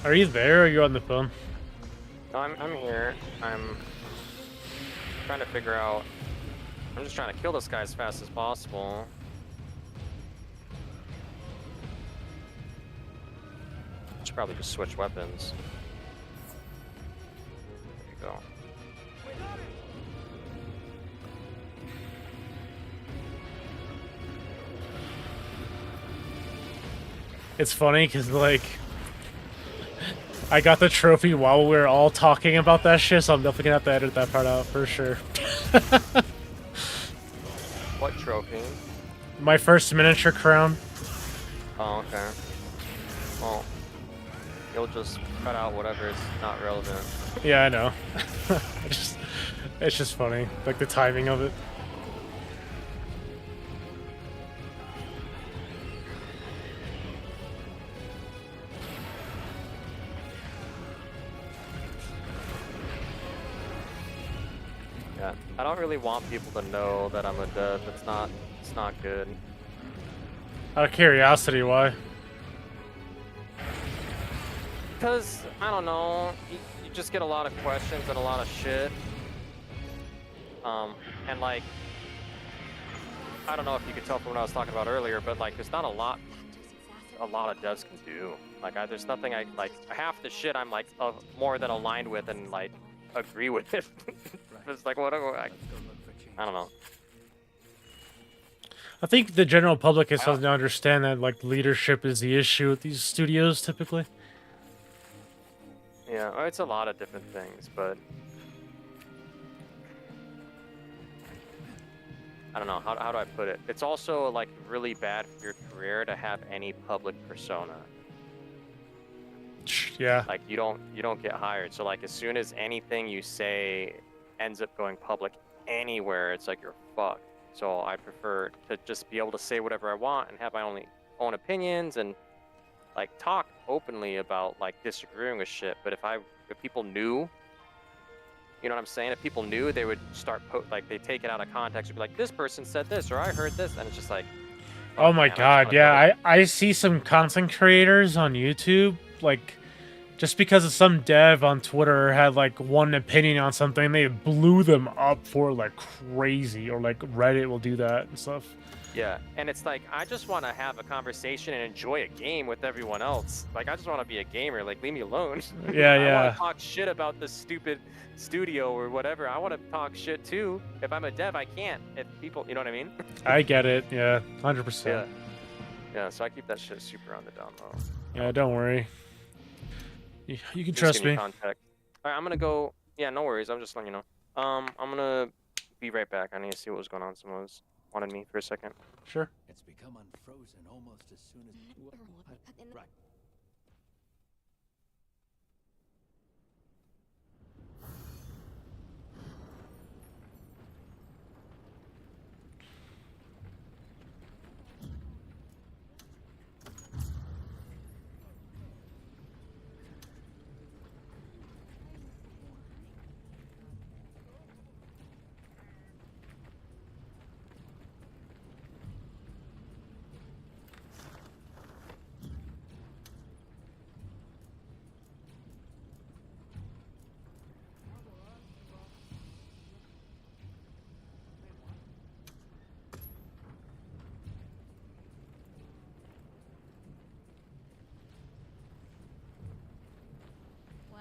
Are you there or are you on the phone? No, I'm here. I'm trying to figure out... I'm just trying to kill this guy as fast as possible. Should probably just switch weapons. There you go. It's funny because, like, I got the trophy while we were all talking about that shit, so I'm definitely gonna have to edit that part out for sure. What trophy? My first miniature crown. Oh, okay. Well, You'll just cut out whatever is not relevant. Yeah, I know. It's just funny, like the timing of it. Yeah, I don't really want people to know that I'm a dev. It's not good. Out of curiosity, why? Because, I don't know, you just get a lot of questions and a lot of shit. And like, I don't know if you could tell from what I was talking about earlier, but like, there's not a lot of devs can do. Like, there's nothing like, half the shit I'm like more than aligned with and like agree with it. It's like, what, I don't know. I think the general public is starting to understand that like leadership is the issue with these studios typically. Yeah, it's a lot of different things, but I don't know, how do I put it? It's also like really bad for your career to have any public persona. Yeah. Like you don't get hired. So like as soon as anything you say ends up going public anywhere, it's like you're fucked. So I prefer to just be able to say whatever I want and have my own opinions and like talk openly about like disagreeing with shit. But if people knew, you know what I'm saying? If people knew, they would start like they take it out of context and be like, this person said this or I heard this, and it's just like, oh my god, yeah, I see some content creators on YouTube like just because of some dev on Twitter had like one opinion on something, they blew them up for like crazy, or like Reddit will do that and stuff. Yeah, and it's like, I just want to have a conversation and enjoy a game with everyone else. Like, I just want to be a gamer. Like, leave me alone. Yeah, I yeah. want to talk shit about this stupid studio or whatever. I want to talk shit too. If I'm a dev, I can't. If people, you know what I mean? I get it. Yeah, 100%. Yeah. Yeah, so I keep that shit super on the down low. Yeah, don't worry. You can trust me. Context. All right, I'm gonna go. Yeah, no worries. I'm just letting you know. I'm gonna be right back. I need to see what was going on. Someone wanted me for a second. Sure. It's become unfrozen almost as soon as... Right.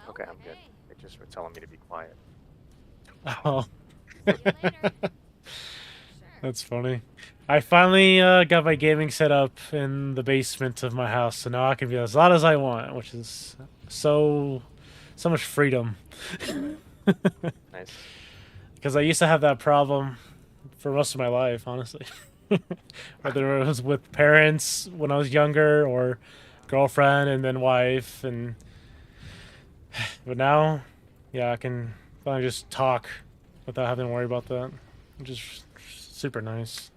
Okay, I'm good. They just were telling me to be quiet. Oh. That's funny. I finally got my gaming set up in the basement of my house, so now I can be as loud as I want, which is so much freedom. Nice. Because I used to have that problem for most of my life, honestly. Whether it was with parents when I was younger, or girlfriend and then wife, and but now, yeah, I can finally just talk without having to worry about that, which is super nice.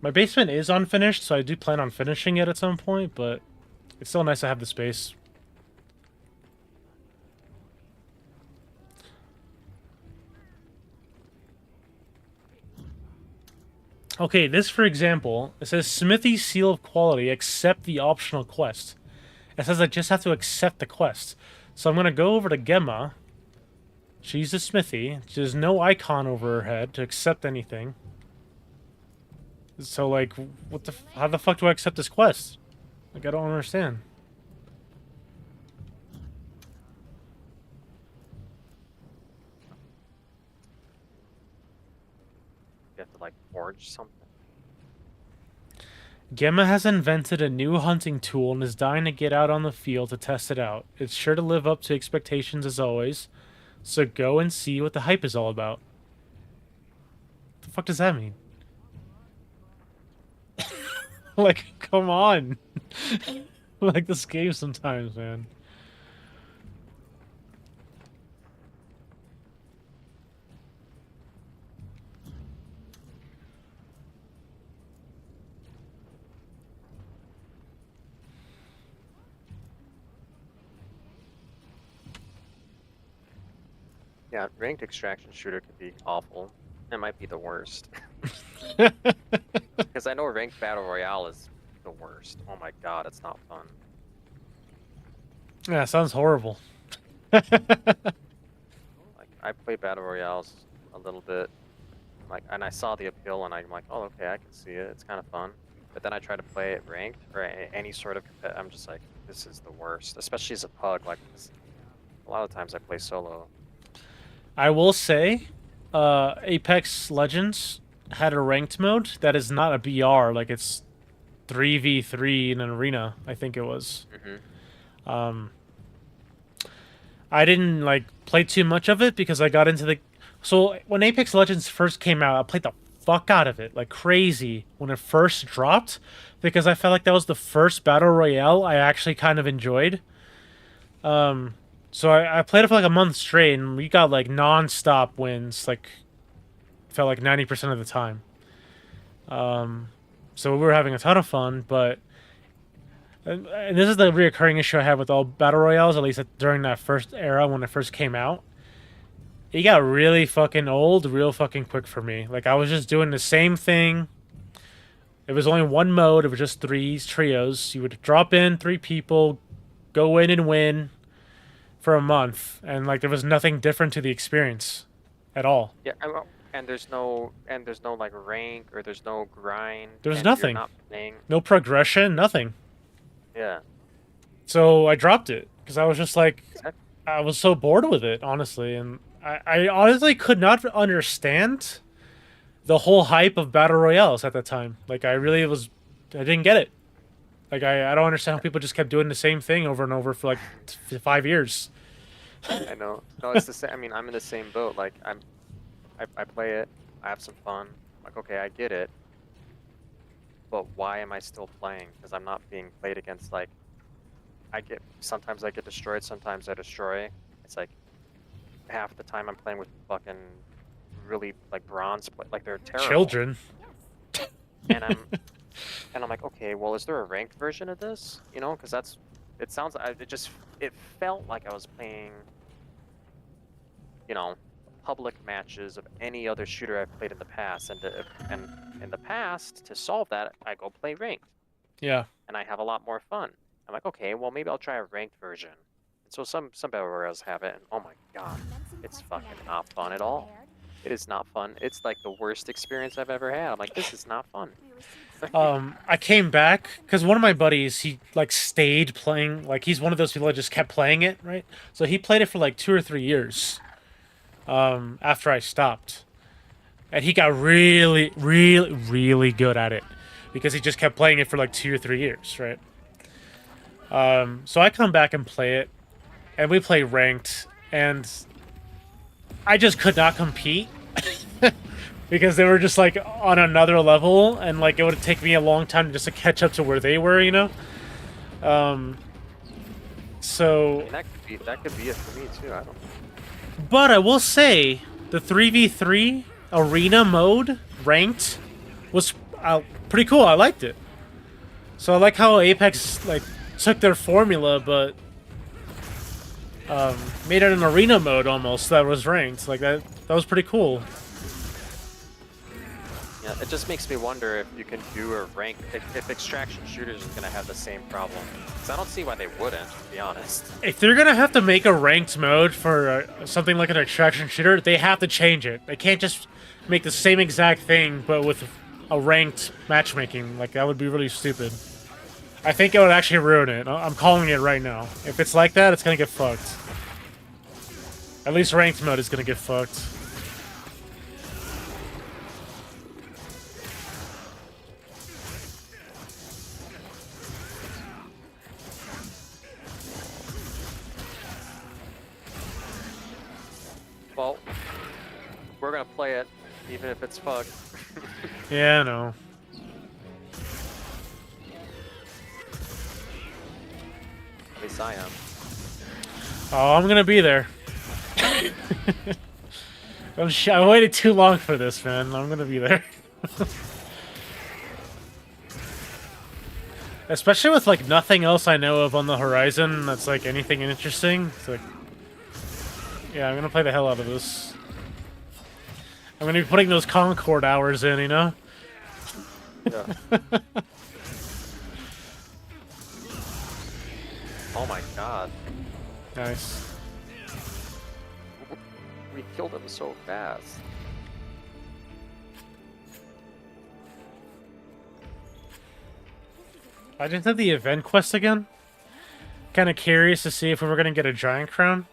My basement is unfinished, so I do plan on finishing it at some point, but it's still nice to have the space. Okay, this, for example, it says Smithy Seal of Quality, accept the optional quest. It says I just have to accept the quest. So I'm going to go over to Gemma. She's a smithy. There's no icon over her head to accept anything. So, like, how the fuck do I accept this quest? Like, I don't understand. You have to, like, forge something. Gemma has invented a new hunting tool and is dying to get out on the field to test it out. It's sure to live up to expectations as always, so go and see what the hype is all about. What the fuck does that mean? Like, come on. like this game sometimes, man. Yeah, ranked extraction shooter could be awful. It might be the worst. Because I know ranked battle royale is the worst. Oh my god, it's not fun. Yeah, sounds horrible. Like I play battle royales a little bit, like, and I saw the appeal, and I'm like, oh, okay, I can see it. It's kind of fun. But then I try to play it ranked or any sort of. I'm just like, this is the worst. Especially as a pug. Like, a lot of times I play solo. I will say, Apex Legends had a ranked mode that is not a BR. Like it's 3v3 in an arena. I think it was. Mm-hmm. I didn't like play too much of it because I got into the. So when Apex Legends first came out, I played the fuck out of it like crazy when it first dropped, because I felt like that was the first battle royale I actually kind of enjoyed. So I played it for like a month straight, and we got like non-stop wins, like felt like 90% of the time. So we were having a ton of fun, but and this is the reoccurring issue I have with all battle royales, at least during that first era when it first came out. It got really fucking old real fucking quick for me. Like I was just doing the same thing. It was only one mode. It was just trios. You would drop in 3 people, go in and win for a month, and like there was nothing different to the experience at all. Yeah, and there's no like rank, or there's no grind. There's and nothing. You're not playing. No progression, nothing. Yeah. So I dropped it because I was just like, Exactly. I was so bored with it, honestly, and I honestly could not understand the whole hype of battle royales at that time. Like I didn't get it. Like I don't understand how people just kept doing the same thing over and over for like 5 years. I know. No, it's the same. I mean, I'm in the same boat. Like I play it. I have some fun. Like, okay, I get it. But why am I still playing? Because I'm not being played against. Like, sometimes I get destroyed. Sometimes I destroy. It's like half the time I'm playing with fucking really like bronze. Like they're terrible. Children. And I'm like, okay, well, is there a ranked version of this? You know, because it felt like I was playing, you know, public matches of any other shooter I've played in the past, and in the past, to solve that, I go play ranked. Yeah. And I have a lot more fun. I'm like, okay, well, maybe I'll try a ranked version. And so some battle royales have it, and oh my god, it's fucking not fun at all. It is not fun. It's like the worst experience I've ever had. I'm like, this is not fun. I came back because one of my buddies, he like stayed playing. Like he's one of those people that just kept playing it, right? So he played it for like 2 or 3 years after I stopped, and he got really, really, really good at it because he just kept playing it for like 2 or 3 years, right? So I come back and play it, and we play ranked, and I just could not compete. Because they were just like on another level, and like it would take me a long time just to catch up to where they were, you know. So And that could be it for me too. I don't. But I will say the 3v3 arena mode ranked was pretty cool. I liked it. So I like how Apex like took their formula, but made it an arena mode almost that was ranked. Like that was pretty cool. Yeah, it just makes me wonder if you can do a rank, if extraction shooters are gonna have the same problem. Because I don't see why they wouldn't, to be honest. If they're gonna have to make a ranked mode for something like an extraction shooter, they have to change it. They can't just make the same exact thing, but with a ranked matchmaking. Like, that would be really stupid. I think it would actually ruin it. I'm calling it right now. If it's like that, it's gonna get fucked. At least ranked mode is gonna get fucked. Well, we're gonna play it, even if it's fucked. Yeah, I know. least I am. Oh, I'm gonna be there. I waited too long for this, man. I'm gonna be there. Especially with like nothing else I know of on the horizon that's like anything interesting. It's like, yeah, I'm gonna play the hell out of this. I'm gonna be putting those Concord hours in, you know? Yeah. Oh my god. Nice. We killed him so fast. I just did the event quest again. Kind of curious to see if we were gonna get a giant crown.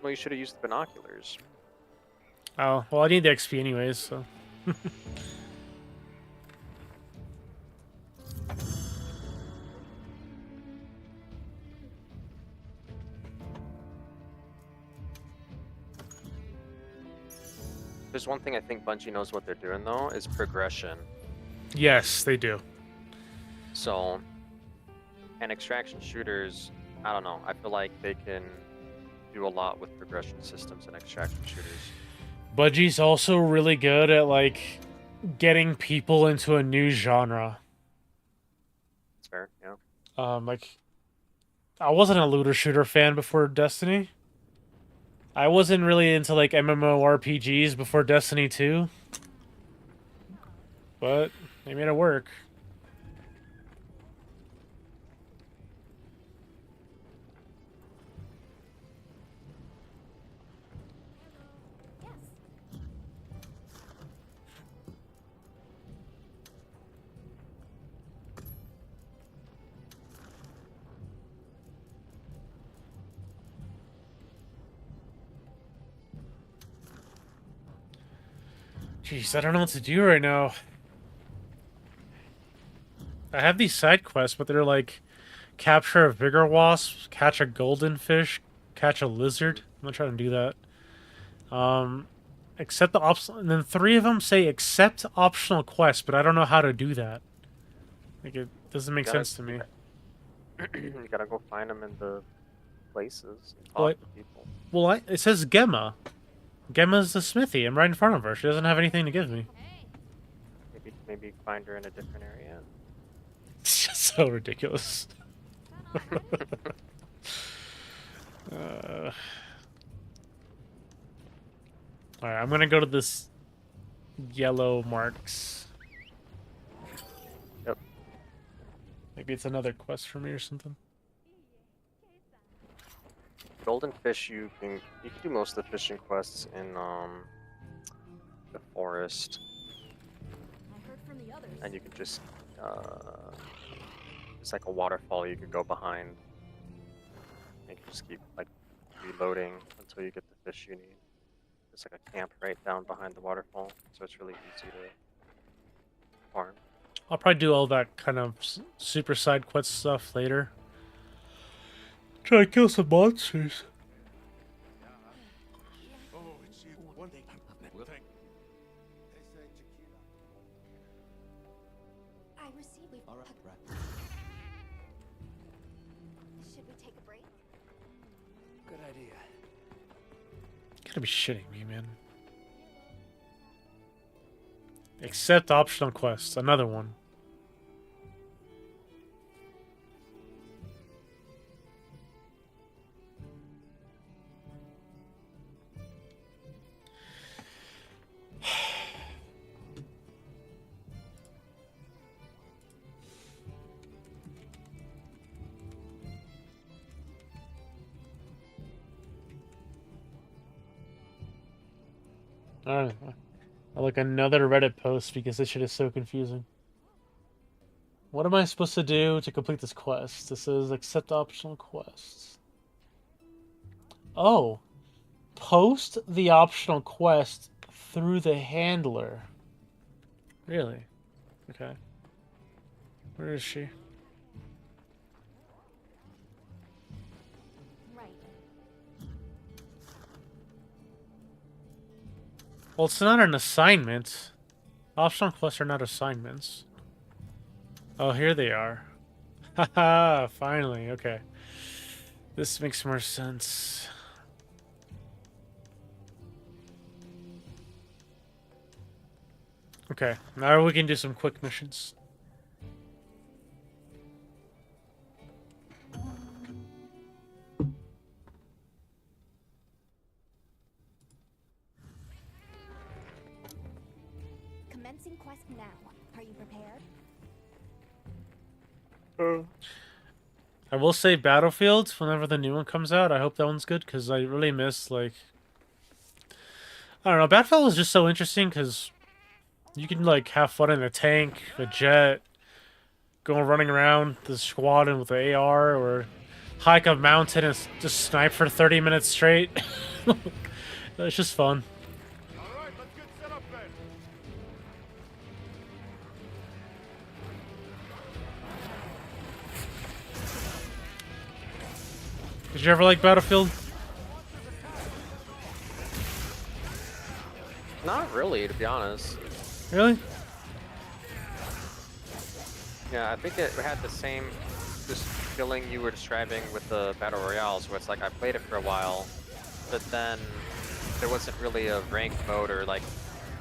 Well, you should have used the binoculars. Oh, well, I need the XP anyways, so. There's one thing I think Bungie knows what they're doing though, is progression. Yes, they do. So, and extraction shooters, I don't know. I feel like they can do a lot with progression systems and extraction shooters. Bungie's also really good at, like, getting people into a new genre. That's fair, yeah. Like, I wasn't a looter shooter fan before Destiny. I wasn't really into, like, MMORPGs before Destiny 2. But they made it work. Jeez, I don't know what to do right now. I have these side quests, but they're like capture a vigor wasp, catch a golden fish, catch a lizard. I'm not trying to do that. Accept the optional, and then 3 of them say accept optional quest, but I don't know how to do that. Like, it doesn't make sense to me. You gotta go find them in the places and talk Well, to people. Well, it says Gemma. Gemma's the smithy. I'm right in front of her. She doesn't have anything to give me. Maybe find her in a different area. It's just so ridiculous. Alright, I'm gonna go to this yellow marks. Yep. Maybe it's another quest for me or something. Golden fish, you can do most of the fishing quests in the forest, I heard from the others. and you can just it's like a waterfall you can go behind. And you can just keep like reloading until you get the fish you need. There's like a camp right down behind the waterfall, so it's really easy to farm. I'll probably do all that kind of super side quest stuff later. Try to kill some monsters. I received. All right. Should we take a break? Good idea. You gotta be shitting me, man. Accept optional quests. Another one. Alright. I like another Reddit post because this shit is so confusing. What am I supposed to do to complete this quest? This is accept optional quests. Oh. Post the optional quest through the handler. Really? Okay. Where is she? Right. Well, it's not an assignment. Optional quests are not assignments. Oh, here they are. Haha, finally. Okay. This makes more sense. Okay, now we can do some quick missions. Commencing quest now. Are you prepared? I will say Battlefield, whenever the new one comes out, I hope that one's good, because I really miss, like... I don't know, Battlefield is just so interesting, because you can, like, have fun in a tank, a jet, go running around the squadron with the AR, or hike a mountain and just snipe for 30 minutes straight. It's just fun. Alright, let's get set up then. Did you ever like Battlefield? Not really, to be honest. Really? Yeah, I think it had the same just feeling you were describing with the Battle Royales, where it's like I played it for a while, but then there wasn't really a ranked mode, or like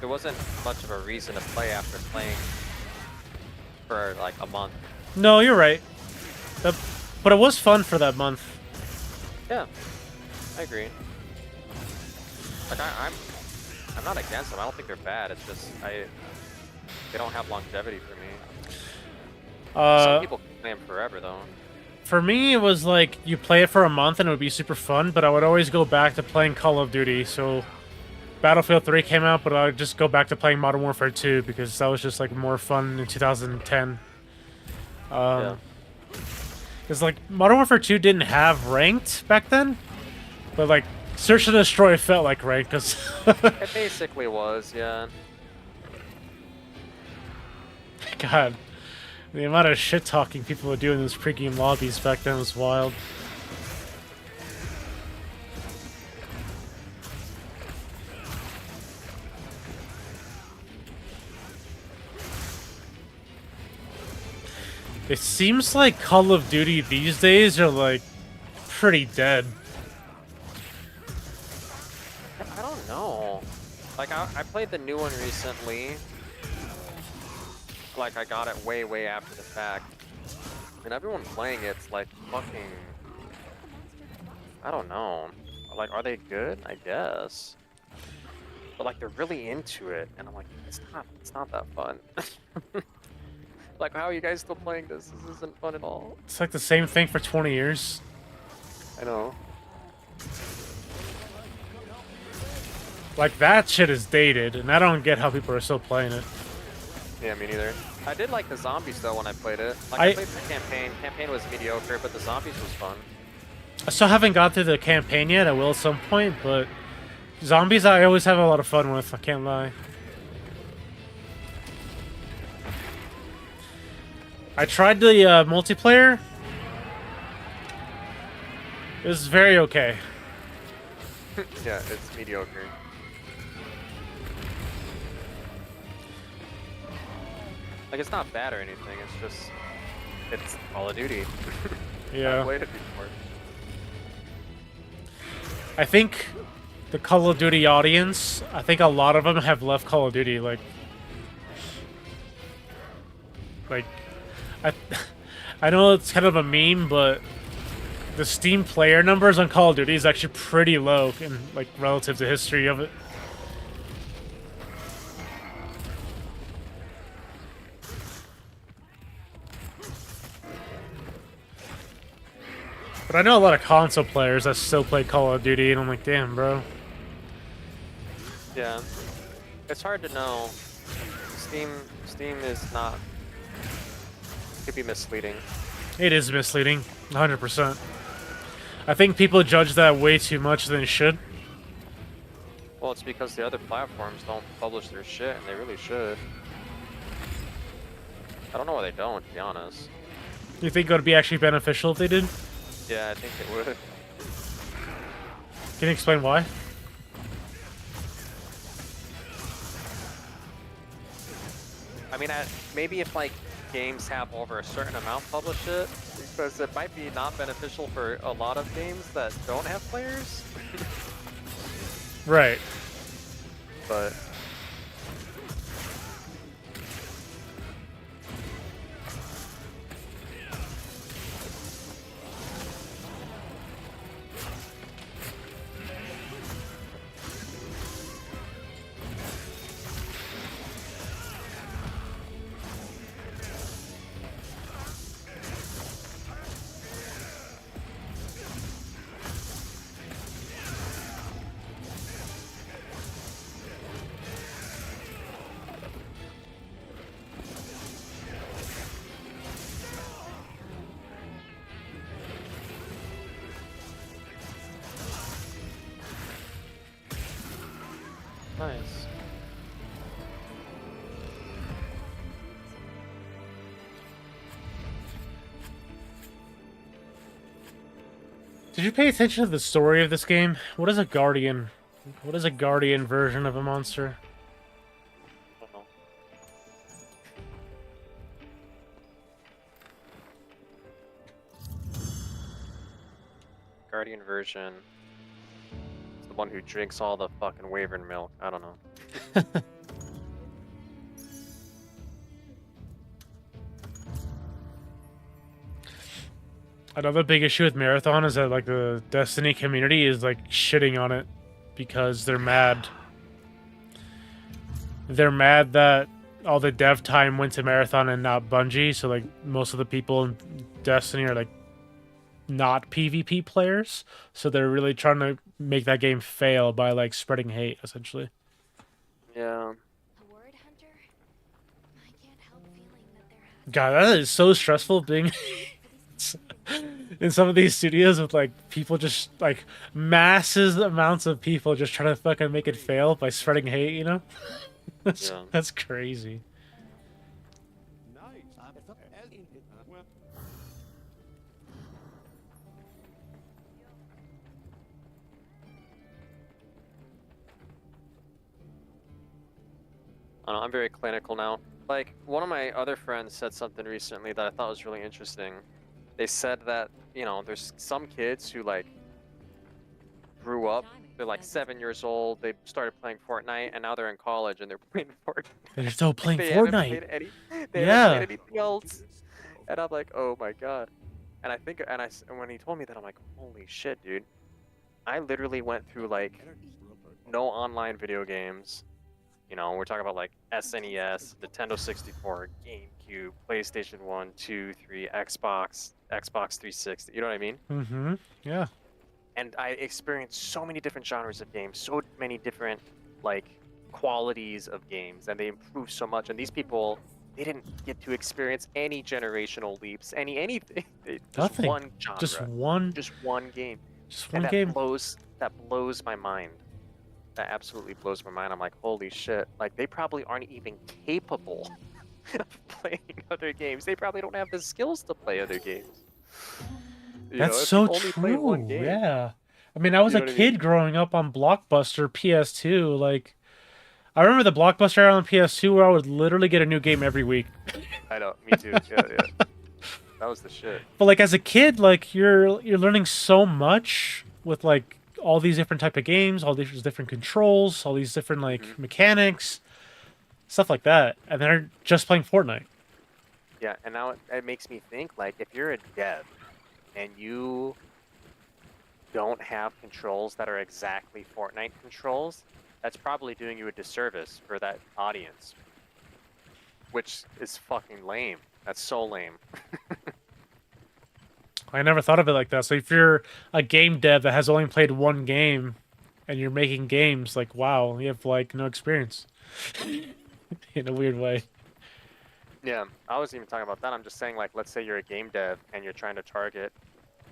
there wasn't much of a reason to play after playing for like a month. No, you're right. But it was fun for that month. Yeah, I agree. Like I'm not against them. I don't think they're bad. It's just they don't have longevity for me. Some people can play them forever though. For me, it was like you play it for a month and it would be super fun, but I would always go back to playing Call of Duty. So Battlefield 3 came out, but I would just go back to playing Modern Warfare 2 because that was just like more fun in 2010. Yeah. Because like Modern Warfare 2 didn't have ranked back then, but like Search and Destroy felt like ranked because It basically was, yeah. God, the amount of shit talking people would do in those pre-game lobbies back then was wild. It seems like Call of Duty these days are like pretty dead. I don't know. Like I played the new one recently. Like I got it way after the fact, and everyone playing it's like fucking. I don't know. Like, are they good? I guess. But like they're really into it, and I'm like, it's not that fun. Like, how are you guys still playing this? This isn't fun at all. It's like the same thing for 20 years. I know. Like, that shit is dated, and I don't get how people are still playing it. Yeah, me neither. I did like the zombies though when I played it. Like I played the campaign. Campaign was mediocre, but the zombies was fun. I still haven't got through the campaign yet. I will at some point, but zombies I always have a lot of fun with. I can't lie. I tried the multiplayer. It was very okay. Yeah, it's mediocre. Like, it's not bad or anything, it's just... It's Call of Duty. Yeah. I played it before. I think the Call of Duty audience, I think a lot of them have left Call of Duty, like... I know it's kind of a meme, but the Steam player numbers on Call of Duty is actually pretty low in, like, relative to history of it. But I know a lot of console players that still play Call of Duty, and I'm like, damn, bro. Yeah. It's hard to know. Steam is not... It could be misleading. It is misleading, 100%. I think people judge that way too much than they should. Well, it's because the other platforms don't publish their shit, and they really should. I don't know why they don't, to be honest. You think it would be actually beneficial if they did? Yeah, I think it would. Can you explain why? I mean, maybe if, like, games have over a certain amount publish it, because it might be not beneficial for a lot of games that don't have players. Right. But nice. Did you pay attention to the story of this game? What is a guardian? What is a guardian version of a monster? I don't know. Guardian version. It's the one who drinks all the fucking Wyvern milk. I don't know. Another big issue with Marathon is that like the Destiny community is like shitting on it because they're mad. They're mad that all the dev time went to Marathon and not Bungie, so like most of the people in Destiny are like not PvP players, so they're really trying to make that game fail by like spreading hate essentially. Yeah. A word hunter? I can't help feeling that there has God, that is so stressful being in some of these studios with like people just like massive amounts of people just trying to fucking make it fail by spreading hate, you know? That's, Yeah. that's crazy. I don't know, I'm very clinical now. Like, one of my other friends said something recently that I thought was really interesting. They said that, you know, there's some kids who, like, grew up, they're like 7 years old, they started playing Fortnite, and now they're in college and they're playing Fortnite. They're still playing They haven't Fortnite. played any, Yeah. they haven't played anything else. And I'm like, oh my god. And I think, and when he told me that, I'm like, holy shit, dude. I literally went through, like, no online video games. You know, we're talking about like SNES, Nintendo 64, GameCube, PlayStation 1, 2, 3, Xbox 360. You know what I mean? Mm-hmm. Yeah. And I experienced so many different genres of games, so many different like qualities of games, and they improved so much. And these people, they didn't get to experience any generational leaps, anything. Just Nothing. one genre, Just one game. Just And one game. that blows my mind. That absolutely blows my mind. I'm like, holy shit. Like, they probably aren't even capable of playing other games. They probably don't have the skills to play other games. You That's know, if so you only play one true. game, Yeah. I mean, I was You a know what I kid mean? growing up on Blockbuster PS2. Like, I remember the Blockbuster era on PS2 where I would literally get a new game every week. I know, me too. Yeah. That was the shit. But like as a kid, like you're learning so much with like all these different type of games, all these different controls, all these different like mechanics, stuff like that, and they're just playing Fortnite. Yeah, and now it makes me think, like, if you're a dev and you don't have controls that are exactly Fortnite controls, that's probably doing you a disservice for that audience. Which is fucking lame. That's so lame. I never thought of it like that. So if you're a game dev that has only played one game and you're making games, like, wow, you have like no experience in a weird way. Yeah, I wasn't even talking about that. I'm just saying, like, let's say you're a game dev and you're trying to target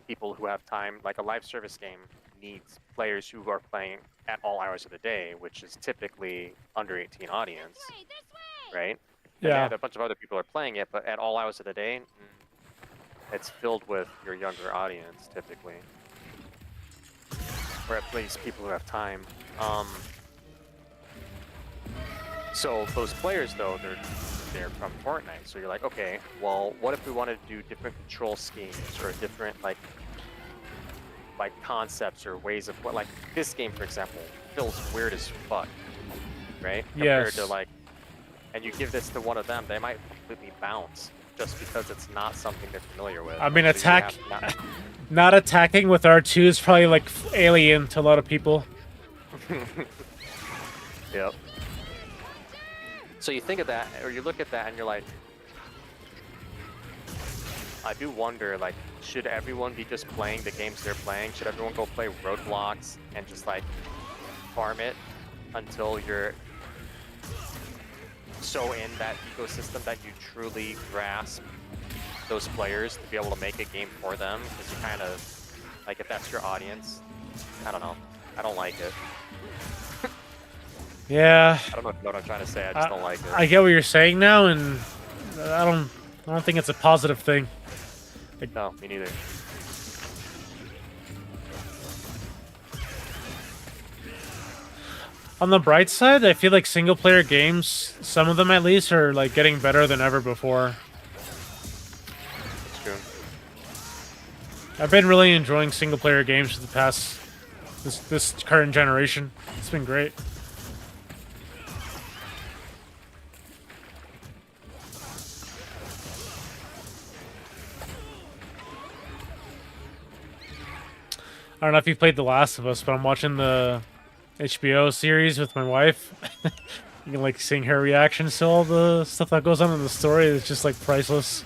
people who have time. Like, a live service game needs players who are playing at all hours of the day, which is typically under 18 audience, right? And Yeah. a bunch of other people are playing it, but at all hours of the day, it's filled with your younger audience, typically. Or at least people who have time. So those players, though, there from Fortnite. So you're like, okay, well, what if we wanted to do different control schemes or different like concepts or ways of what, like this game, for example, feels weird as fuck, right? Compared Yes. to like, and you give this to one of them, they might completely bounce just because it's not something they're familiar with. I mean, So you have not attacking with R2 is probably like alien to a lot of people. Yep. So you think of that, or you look at that, and you're like, I do wonder, like, should everyone be just playing the games they're playing? Should everyone go play Roadblocks and just like farm it until you're so in that ecosystem that you truly grasp those players to be able to make a game for them? Because you kind of, like, if that's your audience, I don't know. I don't like it. Yeah. I don't know if you know what I'm trying to say. I just don't like it. I get what you're saying now, and I don't think it's a positive thing. No, me neither. On the bright side, I feel like single-player games, some of them at least, are like getting better than ever before. It's true. I've been really enjoying single-player games for the past this current generation. It's been great. I don't know if you played The Last of Us, but I'm watching the HBO series with my wife. You can like seeing her reactions to all the stuff that goes on in the story. It's just like priceless.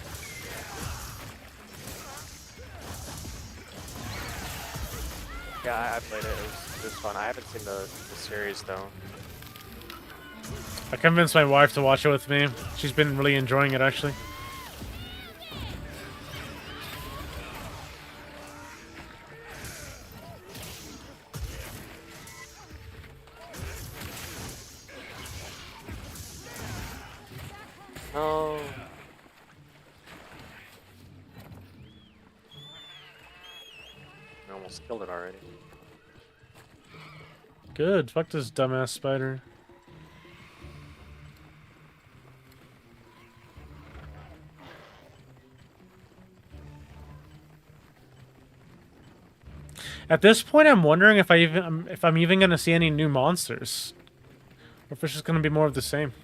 Yeah, I played it. It was fun. I haven't seen the series though. I convinced my wife to watch it with me. She's been really enjoying it actually. Oh. I almost killed it already. Good. Fuck this dumbass spider. At this point, I'm wondering if I'm even gonna see any new monsters, or if it's just gonna be more of the same.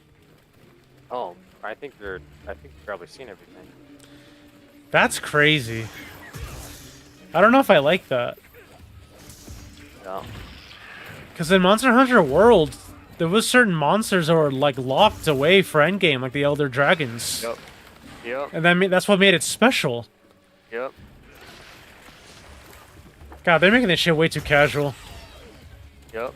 Oh, I think you've probably seen everything. That's crazy. I don't know if I like that. Yeah. Because in Monster Hunter World, there was certain monsters that were like locked away for endgame, like the Elder Dragons. Yep. Yep. And that's what made it special. Yep. God, they're making this shit way too casual. Yep.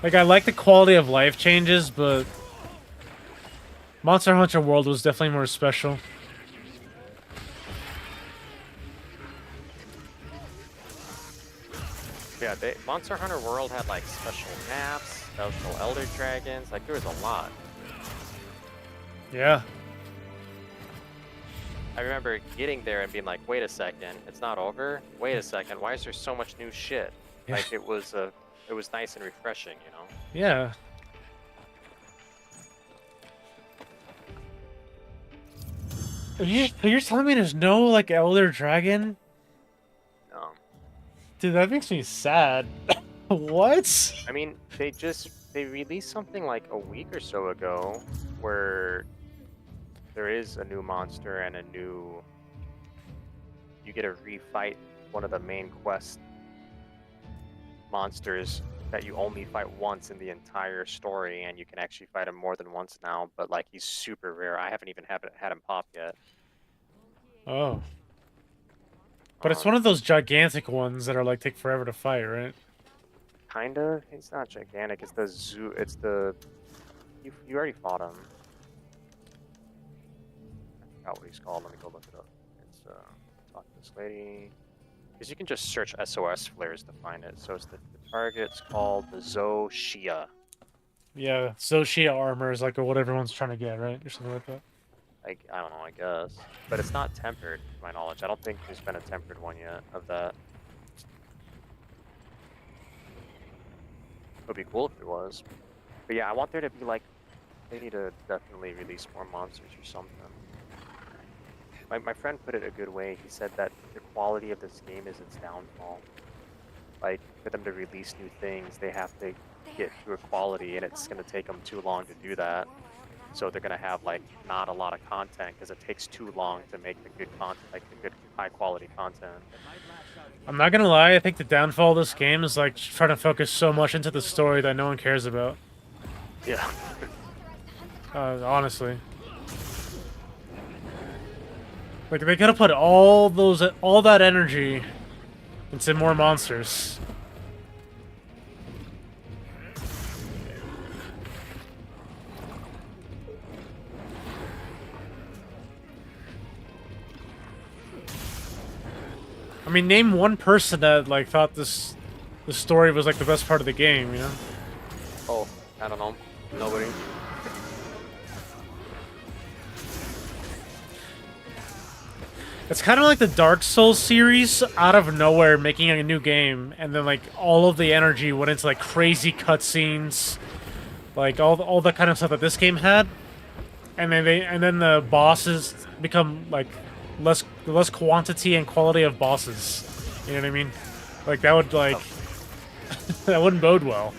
Like, I like the quality of life changes, but Monster Hunter World was definitely more special. Yeah, Monster Hunter World had like special maps, special Elder Dragons, like there was a lot. Yeah. I remember getting there and being like, wait a second, it's not over? Wait a second, why is there so much new shit? Yeah. Like it was nice and refreshing, you know? Yeah. You're telling me there's no, like, Elder Dragon? No. Dude, that makes me sad. What? I mean, they released something like a week or so ago where there is a new monster and you get to refight one of the main quest monsters that you only fight once in the entire story, and you can actually fight him more than once now, but like he's super rare. I haven't even had him pop yet. Oh. But it's one of those gigantic ones that are like take forever to fight, right? Kind of. It's not gigantic. It's the zoo. It's the. You already fought him. I forgot what he's called. Let me go look it up. It's talk to this lady. Because you can just search SOS flares to find it. So it's the target's called the Zoshia. Yeah, Zoshia armor is like what everyone's trying to get, right? Or something like that. Like, I don't know, I guess. But it's not tempered, to my knowledge. I don't think there's been a tempered one yet of that. would be cool if there was. But yeah, I want there to be like, they need to definitely release more monsters or something. My friend put it a good way. He said that the quality of this game is its downfall. Like, for them to release new things, they have to get to a quality, and it's going to take them too long to do that. So they're going to have, like, not a lot of content, because it takes too long to make the good content, like, the good, high-quality content. I'm not gonna lie, I think the downfall of this game is, like, trying to focus so much into the story that no one cares about. Yeah. Honestly. Like, they could have put all that energy into more monsters. I mean, name one person that, like, thought the story was, like, the best part of the game, you know? Oh, I don't know. Nobody. It's kind of like the Dark Souls series, out of nowhere making a new game, and then like all of the energy went into like crazy cutscenes, like all the kind of stuff that this game had, and then the bosses become like less quantity and quality of bosses. You know what I mean? Like that would like that wouldn't bode well.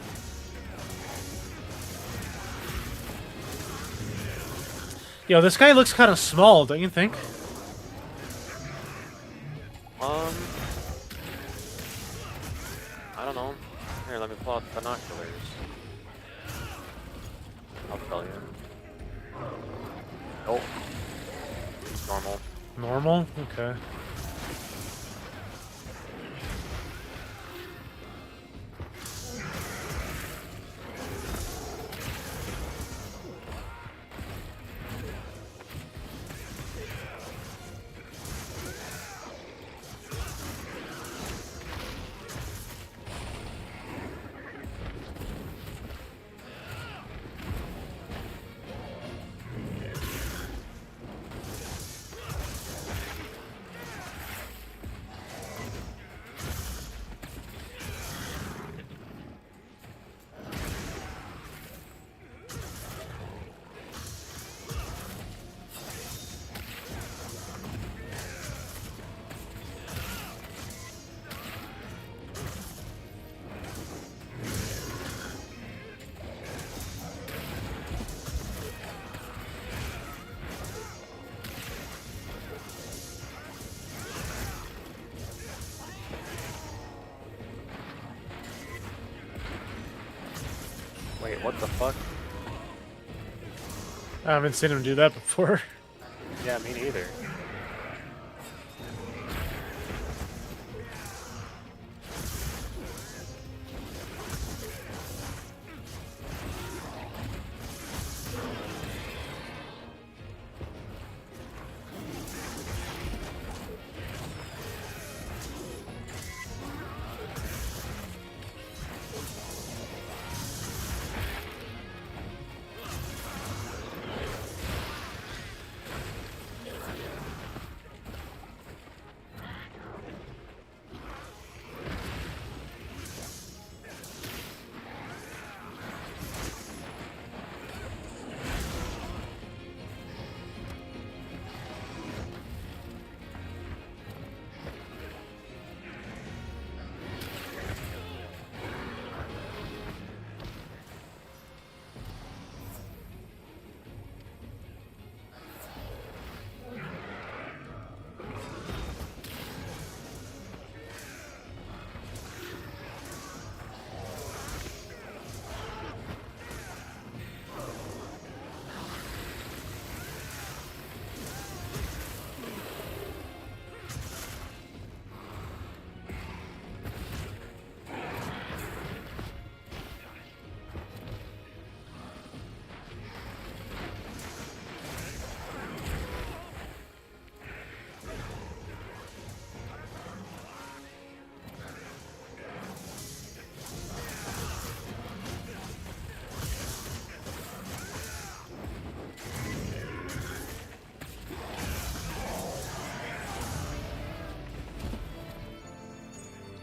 Yo, this guy looks kind of small, don't you think? I don't know. Here, let me pull out the binoculars. I'll tell you. Oh. Normal. Normal? Okay. Wait, what the fuck? I haven't seen him do that before. Yeah, me neither.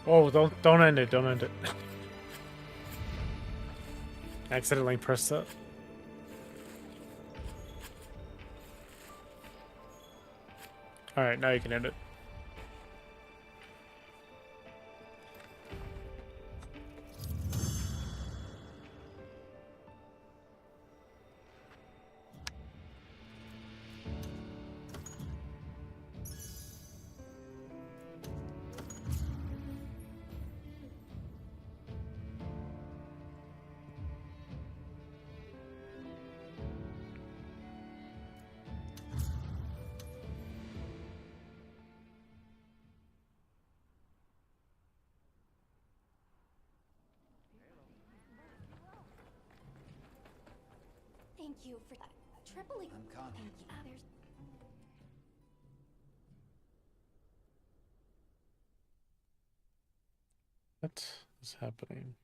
Oh, don't end it, don't end it. Accidentally pressed that. Alright, now you can end it. Thank you for that. Tripoli. I'm coming. Thank you. There's What is happening?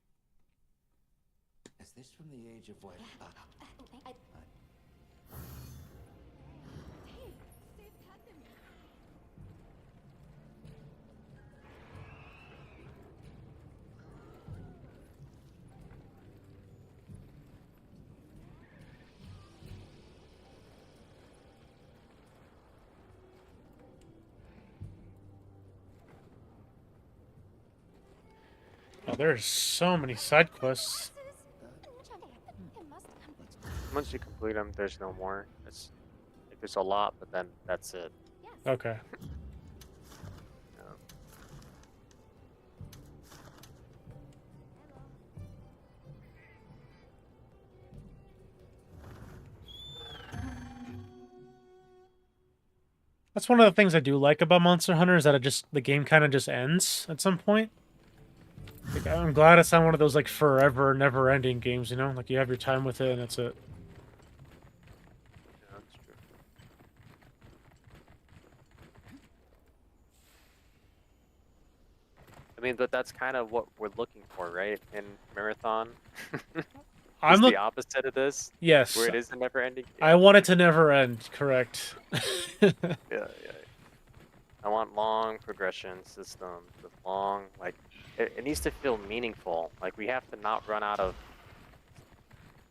Is this from the age of what? Hey, they've cut them. Oh, there's so many side quests. It must come. Once you complete them, there's no more. It's like, there's a lot, but then that's it. Yes. Okay. Yeah. That's one of the things I do like about Monster Hunter is that the game kind of just ends at some point. Like, I'm glad it's not one of those like forever, never-ending games, you know? Like you have your time with it and that's it. Yeah, that's true. I mean, but that's kind of what we're looking for, right? In Marathon. I'm It's the opposite of this, Yes. where it is a never-ending game. I want it to never end, correct. Yeah. I want long progression systems with long, like, it needs to feel meaningful. Like, we have to not run out of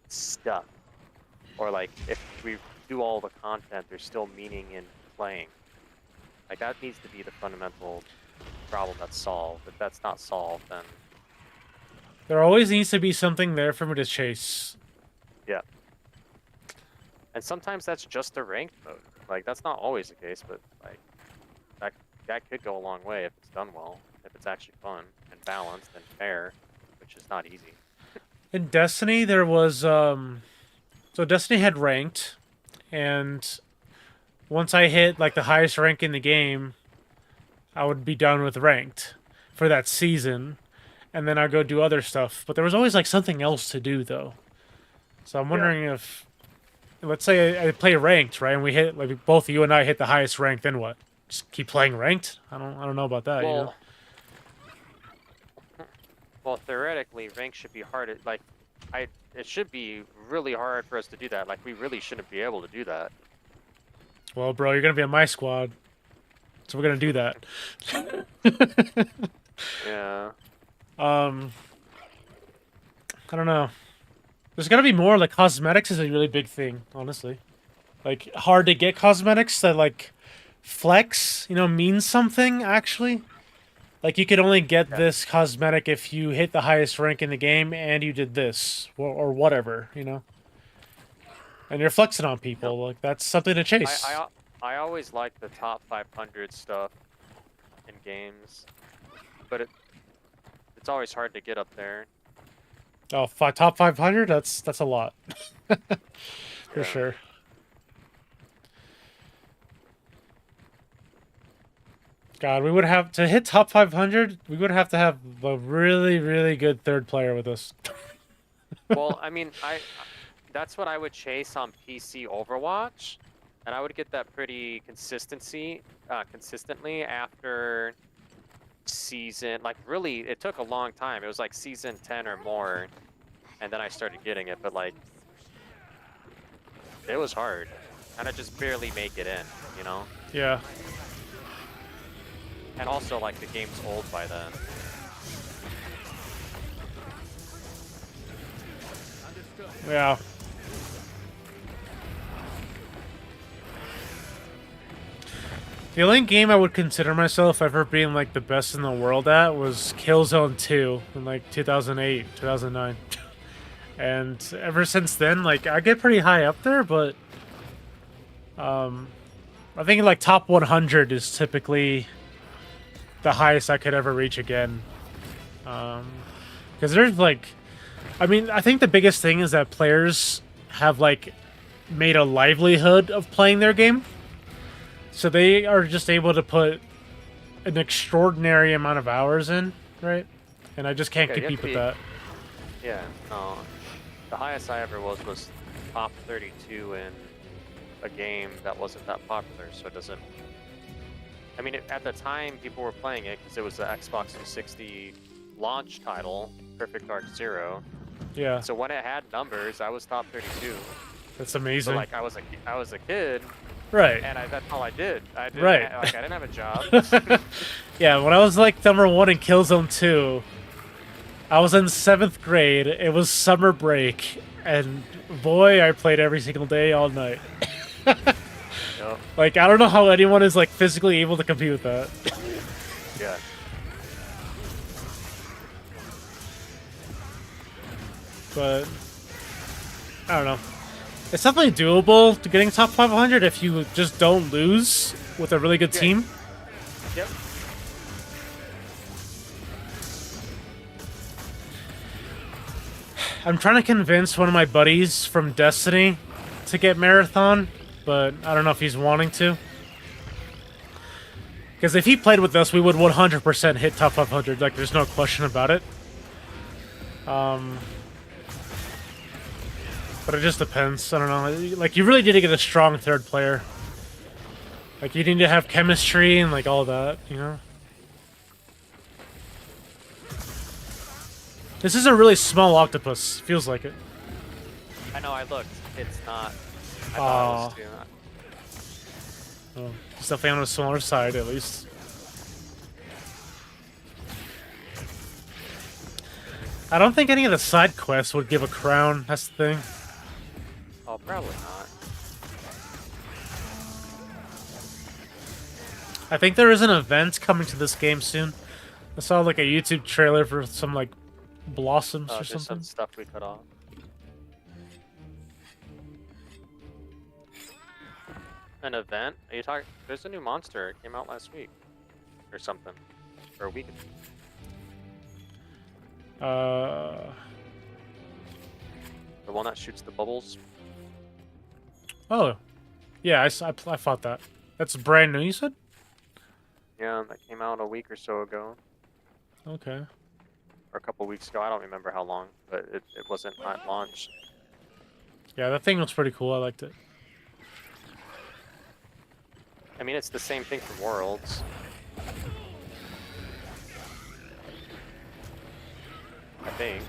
stuff. Or, like, if we do all the content, there's still meaning in playing. Like, that needs to be the fundamental problem that's solved. If that's not solved, then There always needs to be something there for me to chase. yeah. And sometimes that's just a ranked mode. Like, that's not always the case, but, like, that could go a long way if it's done well. If it's actually fun and balanced and fair, which is not easy. In Destiny, there was, so Destiny had ranked, and once I hit, like, the highest rank in the game, I would be done with ranked for that season, and then I'd go do other stuff. But there was always, like, something else to do, though. So I'm wondering if, let's say I play ranked, right, and we hit, like, both you and I hit the highest rank, then what? Just keep playing ranked? I don't know about that, you know? Well, theoretically, rank should be hard. Like, it should be really hard for us to do that. Like, we really shouldn't be able to do that. Well, bro, you're gonna be on my squad, so we're gonna do that. Yeah. I don't know. There's gotta be more. Like, cosmetics is a really big thing, honestly. Like, hard to get cosmetics that, like, flex, you know, means something, actually. Like, you could only get this cosmetic if you hit the highest rank in the game and you did this, or whatever, you know? And you're flexing on people. Like, that's something to chase. I always like the top 500 stuff in games, but it's always hard to get up there. Oh, top 500? That's a lot. For sure. God, we would have to hit top 500. We would have to have a really, really good third player with us. Well, I mean, that's what I would chase on PC Overwatch, and I would get that pretty consistently after season. Like, really, it took a long time. It was like season 10 or more, and then I started getting it. But like, it was hard, and I just barely make it in, you know. Yeah. And also, like, the game's old by then. Yeah. The only game I would consider myself ever being like the best in the world at was Killzone 2 in like 2008, 2009. And ever since then, like I get pretty high up there, but I think like top 100 is typically the highest I could ever reach again. Because there's like, I mean, I think the biggest thing is that players have like made a livelihood of playing their game. So they are just able to put an extraordinary amount of hours in, right? And I just can't Yeah, you have compete to with be- that. Yeah, no. The highest I ever was top 32 in a game that wasn't that popular, so it doesn't... I mean, at the time, people were playing it because it was the Xbox 360 launch title, Perfect Dark Zero. Yeah, So when it had numbers, I was top 32. that's So amazing. like, I was a kid, Right. and that's all I did. I didn't Right. like, I didn't have a job. Yeah, when I was like number 1 in Killzone 2, I was in 7th grade. It was summer break, and boy, I played every single day, all night. No. Like, I don't know how anyone is like physically able to compete with that. Yeah. But I don't know. It's definitely doable to getting top 500 if you just don't lose with a really good Yeah. team. Yep. I'm trying to convince one of my buddies from Destiny to get Marathon, but I don't know if he's wanting to. Because if he played with us, we would 100% hit top 500. Like, there's no question about it. But it just depends. I don't know. Like, you really need to get a strong third player. Like, you need to have chemistry and, like, all that, you know? This is a really small octopus. Feels like it. I know, I looked. It's not. I thought it Aw. was too. Oh, it's definitely on the smaller side, at least. I don't think any of the side quests would give a crown. That's the thing. Oh, probably not. I think there is an event coming to this game soon. I saw like a YouTube trailer for some like blossoms or There's something. some stuff we cut off. An event? Are you talking? There's a new monster. It came out last week, or something, or a week ago. The one that shoots the bubbles. Oh, yeah, I fought that. That's brand new, you said? Yeah, that came out a week or so ago, Okay. or a couple weeks ago. I don't remember how long, but it wasn't at launch. Yeah, that thing was pretty cool. I liked it. I mean, it's the same thing from Worlds. I think.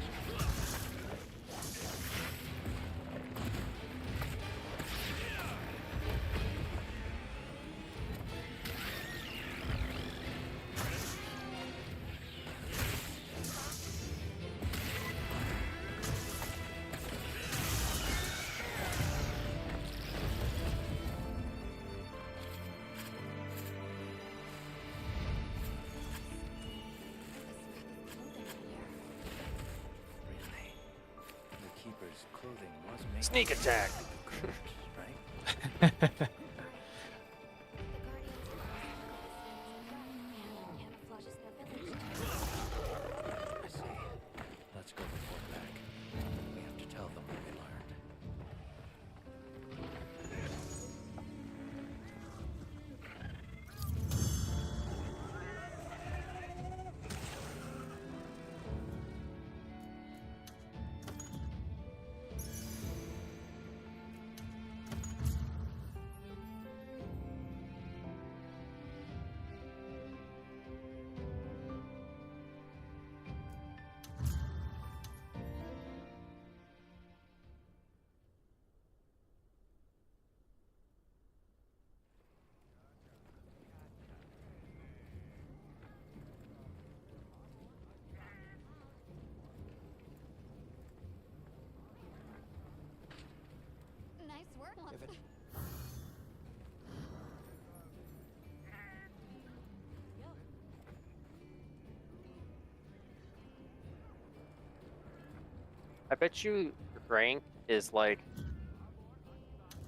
Really? The keeper's clothing was made Sneak attack. right? The Guardians camouflages their village. I see. Let's go report back. We have to tell them what we learned. If it... I bet you rank is like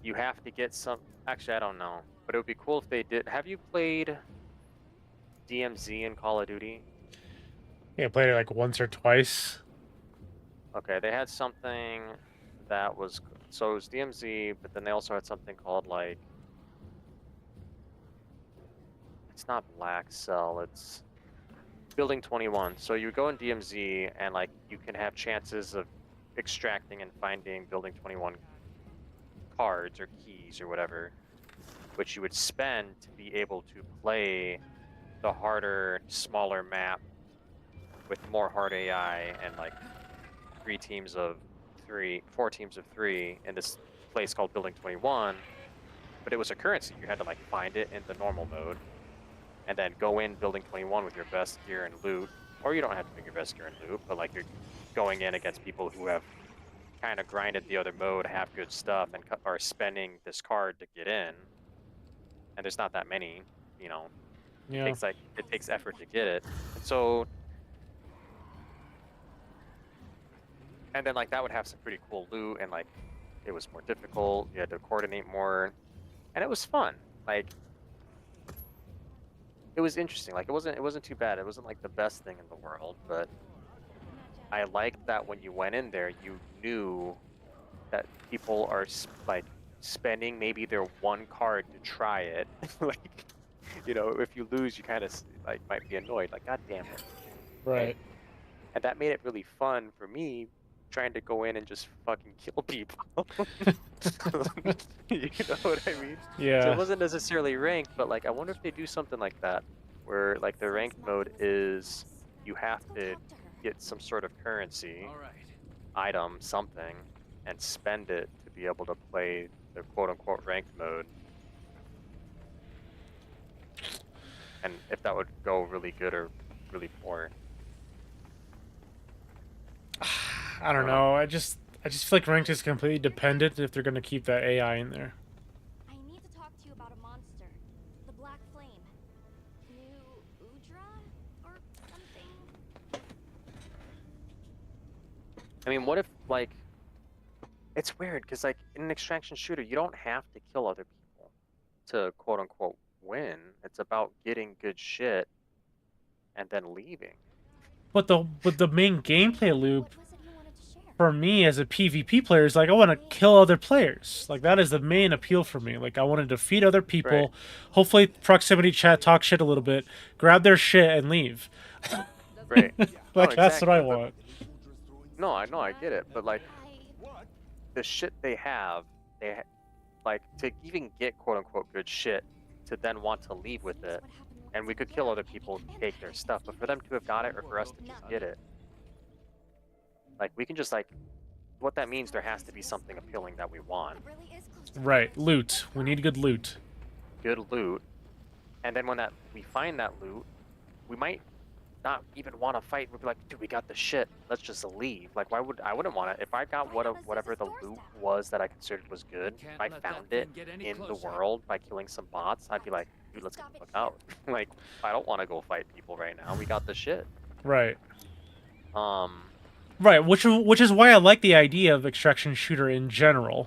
you have to get some. Actually, I don't know, but it would be cool if they did. Have you played DMZ in Call of Duty? Yeah, I played it like once or twice. Okay, they had something that was so it was DMZ, but then they also had something called like it's not Black Cell, it's Building 21. So you go in DMZ and like you can have chances of extracting and finding Building 21 cards or keys or whatever, which you would spend to be able to play the harder, smaller map with more hard AI and like 4 teams of 3 in this place called Building 21. But it was a currency. You had to like find it in the normal mode and then go in Building 21 with your best gear and loot. Or you don't have to bring your best gear and loot, but like you're going in against people who have kind of grinded the other mode, have good stuff, and are spending this card to get in. And there's not that many, you know. Yeah. It takes effort to get it. And so and then like that would have some pretty cool loot and like it was more difficult. You had to coordinate more. And it was fun. Like it was interesting. Like it wasn't too bad. It wasn't like the best thing in the world, but I liked that when you went in there, you knew that people are like spending maybe their one card to try it. Like, you know, if you lose, you kind of like might be annoyed. Like, God damn it. Right. And that made it really fun for me, trying to go in and just fucking kill people. You know what I mean? Yeah. So it wasn't necessarily ranked, but like I wonder if they do something like that, where like the ranked mode is you have to get some sort of currency, All right. item, something, and spend it to be able to play the quote-unquote ranked mode. And if that would go really good or really poor. I don't know. I just feel like ranked is completely dependent if they're gonna keep that AI in there. I need to talk to you about a monster. The Black Flame. New Udra? Or something? I mean, what if, like... It's weird, because, like, in an extraction shooter, you don't have to kill other people to, quote-unquote, win. It's about getting good shit and then leaving. But the main gameplay loop What was it you wanted to share? for me as a PvP player is like I want to kill other players. Like that is the main appeal for me. Like I want to defeat other people, Right. hopefully proximity chat, talk shit a little bit, grab their shit and leave. Right. Like that's what I exactly, but- want. No, I know, I get it, but, like, the shit they have, like, to even get quote-unquote good shit, to then want to leave with it, and we could kill other people and take their stuff, but for them to have got it or for us to just get it, like, we can just, like, what that means, there has to be something appealing that we want. Right, loot. We need good loot. Good loot, and then when we find that loot, we might not even want to fight. We'd be like, dude, we got the shit. Let's just leave. Like, I wouldn't want to. If I got whatever the loot was that I considered was good, if I found it in the world by killing some bots, I'd be like, dude, let's get the fuck out. Like, I don't want to go fight people right now. We got the shit. Right. Right, which is why I like the idea of extraction shooter in general.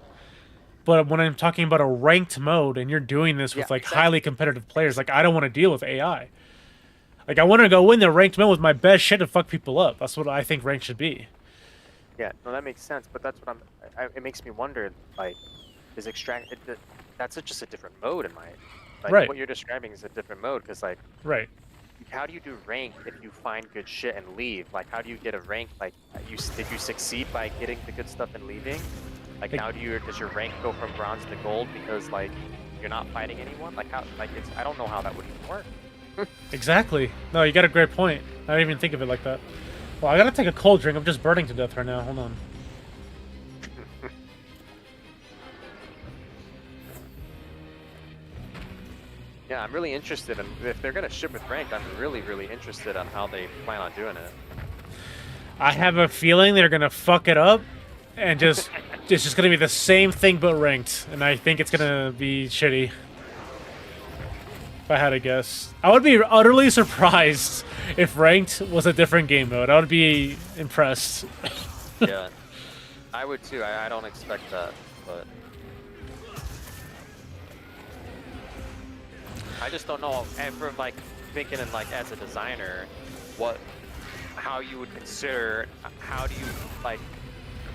But when I'm talking about a ranked mode and you're doing this with Yeah, like exactly. highly competitive players, like I don't want to deal with AI. Like I want to go in the ranked mode with my best shit and fuck people up. That's what I think ranked should be. Yeah, no, that makes sense. But that's what it makes me wonder, like, is that's just a different mode in my, like, Right. what you're describing is a different mode, because, like, Right. how do you do rank if you find good shit and leave? Like, how do you get a rank? Like, did you succeed by getting the good stuff and leaving? Like, Like- how does your rank go from bronze to gold because, like, you're not fighting anyone? Like, how, like, I don't know how that would even work. Exactly. No, you got a great point. I didn't even think of it like that. Well, I gotta take a cold drink. I'm just burning to death right now. Hold on. Yeah, I'm really interested in, if they're gonna ship with rank, I'm really, really interested on how they plan on doing it. I have a feeling they're gonna fuck it up and just it's just gonna be the same thing but ranked, and I think it's gonna be shitty. If I had to guess, I would be utterly surprised if ranked was a different game mode. I would be impressed. Yeah, I would too. I don't expect that, but I just don't know. And from like thinking in like as a designer, how you would consider, how do you like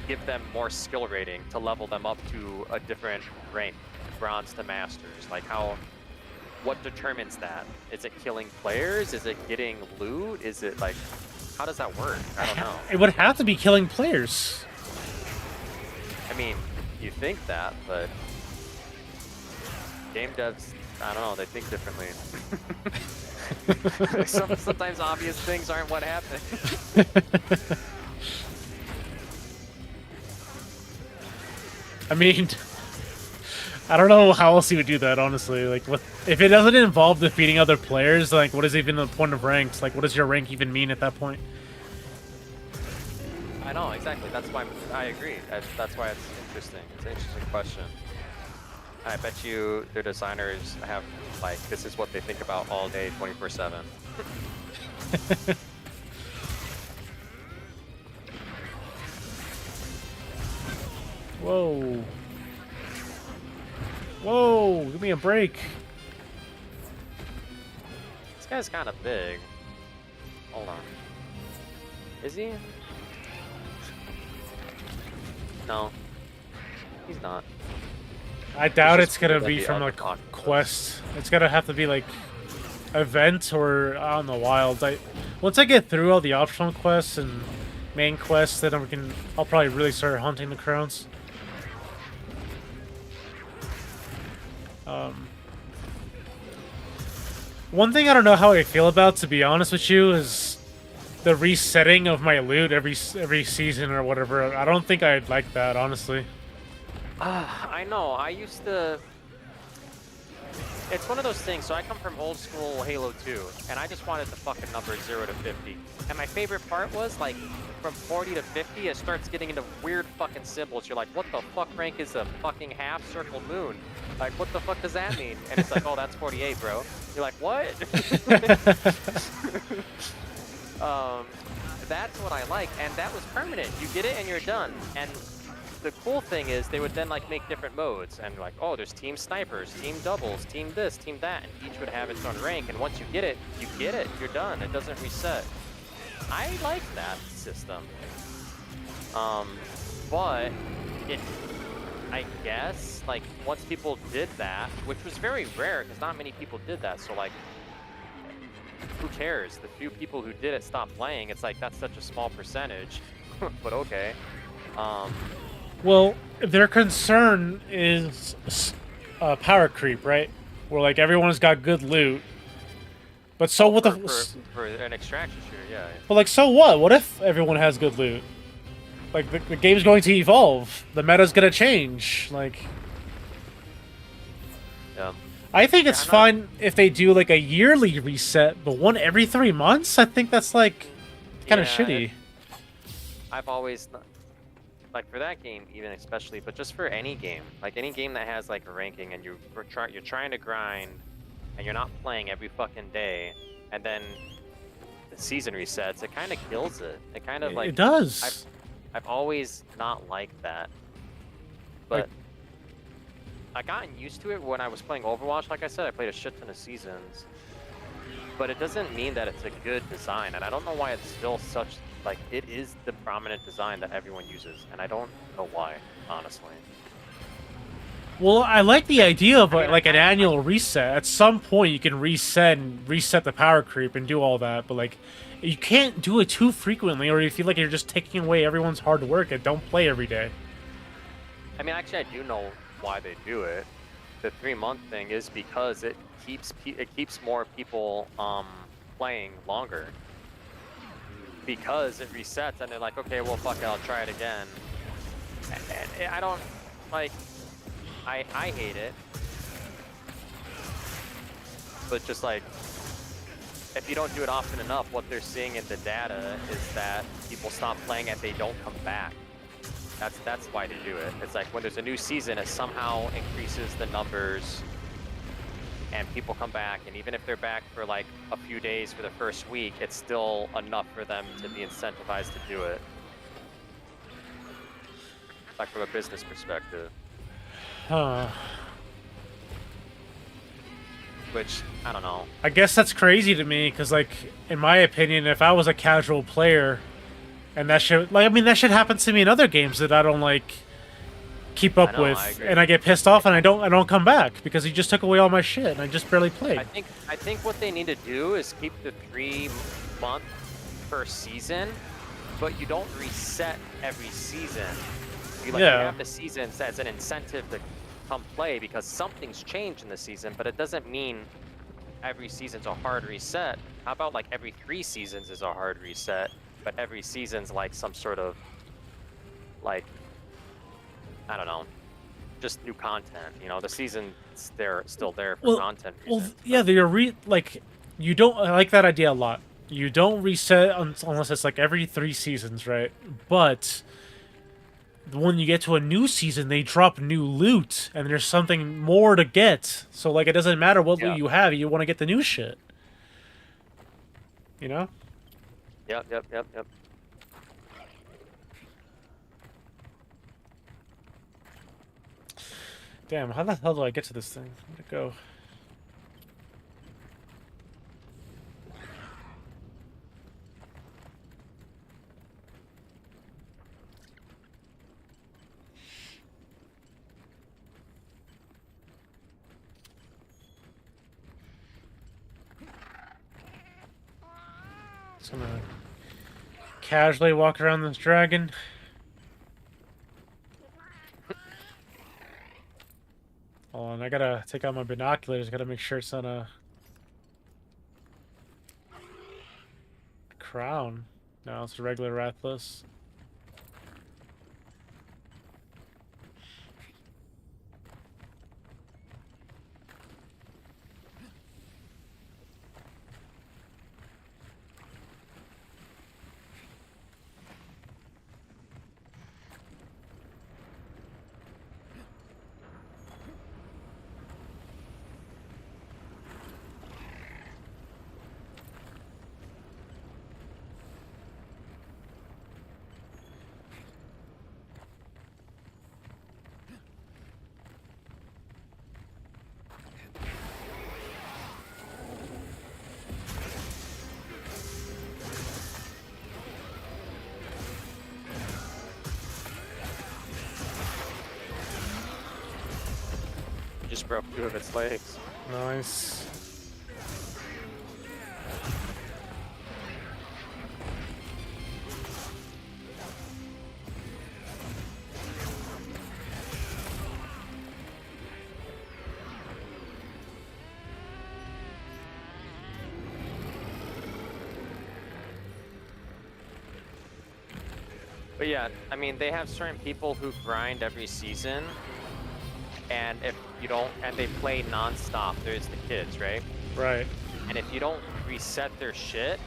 give them more skill rating to level them up to a different rank, bronze to masters? Like what determines that? Is it killing players? Is it getting loot? Is it like, how does that work? I don't know. It would have to be killing players. I mean, you think that, but game devs, I don't know, they think differently. Sometimes obvious things aren't what happen. I mean, I don't know how else you would do that, honestly. Like, if it doesn't involve defeating other players, like, what is even the point of ranks? Like, what does your rank even mean at that point? I know, exactly. That's why I agree. That's why it's interesting. It's an interesting question. I bet you their designers have, like, this is what they think about all day, 24/7. Whoa. Whoa, give me a break. This guy's kind of big. Hold on. Is he? No. He's not. I doubt It's it's just gonna cool be that from the like other quest. It's gonna have to be like event or out in the wild. Once I get through all the optional quests and main quests, then I'll probably really start hunting the crowns. One thing I don't know how I feel about, to be honest with you, is the resetting of my loot every season or whatever. I don't think I'd like that, honestly. I know. I used to. It's one of those things. So I come from old school Halo 2, and I just wanted the fucking number 0 to 50. And my favorite part was like from 40 to 50, it starts getting into weird fucking symbols. You're like, what the fuck rank is a fucking half circle moon? Like, what the fuck does that mean? And it's like, oh, that's 48, bro. You're like, what? That's what I like, and that was permanent. You get it and you're done. And the cool thing is they would then like make different modes and like, oh, there's team snipers, team doubles, team this, team that, and each would have its own rank. And once you get it, you're done. It doesn't reset. I like that system. But I guess like once people did that, which was very rare because not many people did that, so like who cares? The few people who did it stopped playing. It's like that's such a small percentage. But okay. Well, their concern is power creep, right? Where like everyone's got good loot, but so what for an extraction shooter, yeah. Well, like so what? What if everyone has good loot? Like the game's going to evolve. The meta's gonna change. Like, yeah. I think it's fine if they do like a yearly reset, but one every 3 months. I think that's like kind of shitty. I've always. Like for that game, even especially, but just for any game, like any game that has like a ranking and you're trying to grind, and you're not playing every fucking day, and then the season resets, it kind of kills it. It kind of like it does. I've always not liked that, but I gotten used to it when I was playing Overwatch. Like I said, I played a shit ton of seasons, but it doesn't mean that it's a good design, and I don't know why it's still such. Like, it is the prominent design that everyone uses, and I don't know why, honestly. Well, I like the idea of like an annual reset. At some point, you can reset the power creep and do all that, but like, you can't do it too frequently, or you feel like you're just taking away everyone's hard work and don't play every day. I mean, actually, I do know why they do it. The 3-month thing is because it keeps more people playing longer. Because it resets and they're like, okay, well, fuck it, I'll try it again. And I don't, like, I hate it. But just like, if you don't do it often enough, what they're seeing in the data is that people stop playing and they don't come back. That's why they do it. It's like when there's a new season, it somehow increases the numbers, and people come back. And even if they're back for like a few days for the first week, it's still enough for them to be incentivized to do it. Like from a business perspective. Huh. Which, I don't know. I guess that's crazy to me, because, like, in my opinion, if I was a casual player, and that shit, like, I mean, that shit happens to me in other games that I don't, like, keep up I with, agree. and I get pissed off, and I don't come back, because he just took away all my shit, and I just barely played. I think what they need to do is keep the 3-month per season, but you don't reset every season. You have the seasons as an incentive to come play because something's changed in the season, but it doesn't mean every season's a hard reset. How about like every 3 seasons is a hard reset, but every season's like some sort of like, I don't know, just new content. You know, the season's still there for content reasons. Yeah, you don't. I like that idea a lot. You don't reset unless it's like every 3 seasons, right? But when you get to a new season, they drop new loot, and there's something more to get. So, like, it doesn't matter what loot you have, you want to get the new shit. You know? Yep. Damn, how the hell do I get to this thing? Where'd it go? Just gonna casually walk around this dragon. Hold on, I gotta take out my binoculars. Gotta make sure it's not a crown. No, it's a regular Rathalos. Just broke 2 of its legs. Nice. But yeah, I mean, they have certain people who grind every season, and if you don't, and they play non-stop. There's the kids, right? Right. And if you don't reset their shit,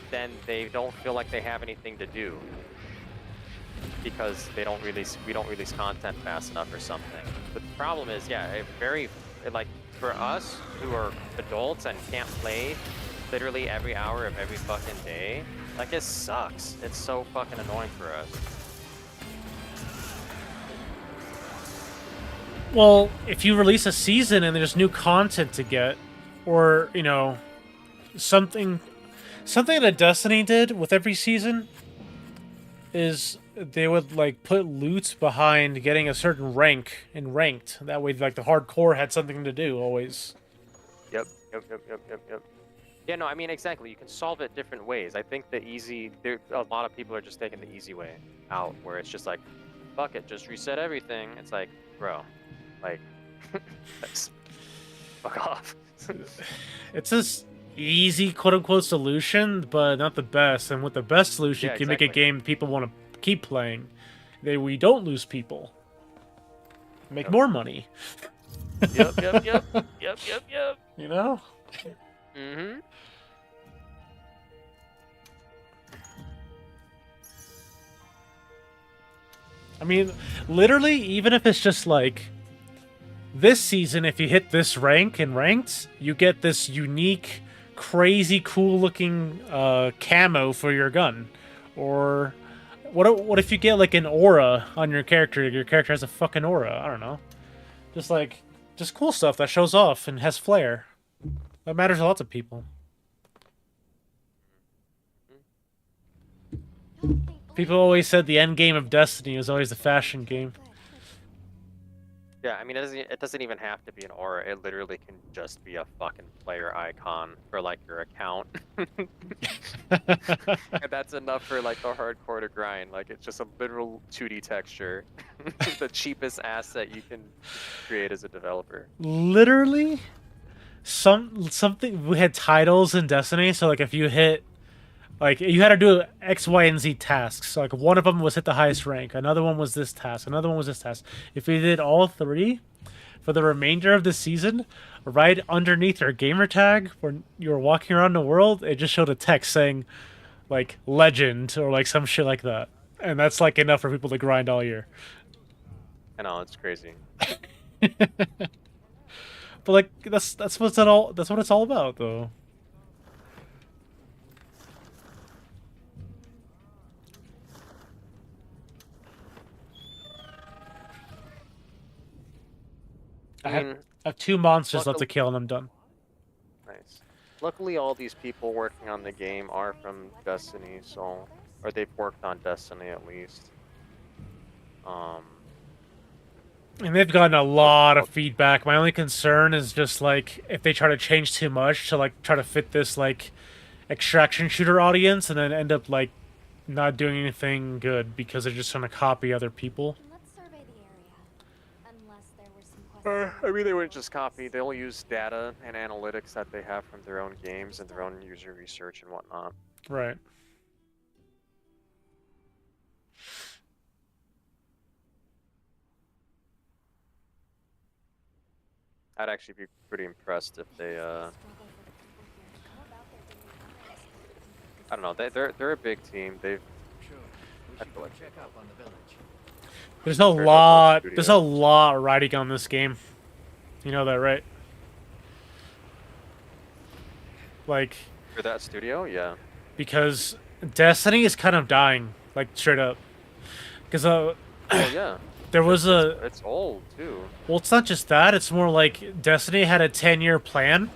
then they don't feel like they have anything to do because we don't release content fast enough or something. But the problem is, yeah, like for us who are adults and can't play literally every hour of every fucking day, like it sucks. It's so fucking annoying for us. Well, if you release a season and there's new content to get, or, you know, something that Destiny did with every season is they would, like, put loot behind getting a certain rank in ranked. That way, like, the hardcore had something to do, always. Yep. Yeah, no, I mean, exactly. You can solve it different ways. I think a lot of people are just taking the easy way out, where it's just like, fuck it, just reset everything. It's like, bro, like, fuck off. It's this easy, quote-unquote, solution, but not the best. And with the best solution, you can make a game people want to keep playing. We don't lose people. Make more money. Yep. You know? Mm-hmm. I mean, literally, even if it's just like this season, if you hit this rank in ranked, you get this unique, crazy, cool-looking camo for your gun. Or what if you get like an aura on your character? Your character has a fucking aura. I don't know. Just cool stuff that shows off and has flair. That matters to lots of people. People always said the end game of Destiny was always the fashion game. Yeah, I mean, it doesn't even have to be an aura. It literally can just be a fucking player icon for, like, your account. And that's enough for, like, the hardcore to grind. Like, it's just a literal 2D texture. The cheapest asset you can create as a developer. Literally, something we had titles in Destiny. So like, if you hit, like, you had to do X, Y, and Z tasks. So, like, one of them was hit the highest rank. Another one was this task. Another one was this task. If you did all three for the remainder of the season, right underneath your gamer tag, when you were walking around the world, it just showed a text saying, like, legend or like some shit like that. And that's like enough for people to grind all year. I know, it's crazy. But like, that's what it's all about, though. I have 2 monsters left to kill and I'm done. Nice. Luckily, all these people working on the game are from Destiny, so... Or they've worked on Destiny, at least. And they've gotten a lot of feedback. My only concern is just, like, if they try to change too much to, like, try to fit this, like, extraction shooter audience and then end up, like, not doing anything good because they're just trying to copy other people. Let's survey the area. Unless there were some questions. I mean, they wouldn't just copy. They'll use data and analytics that they have from their own games and their own user research and whatnot. Right. I'd actually be pretty impressed if they, I don't know. They're a big team. They've. Sure. We I should feel go like check up on the village. There's Compared to a other lot riding on this game. You know that, right? Like, For that studio, yeah. because Destiny is kind of dying, like, straight up. Because Oh yeah. there was a... It's old too. Well, it's not just that. It's more like Destiny had a 10-year plan.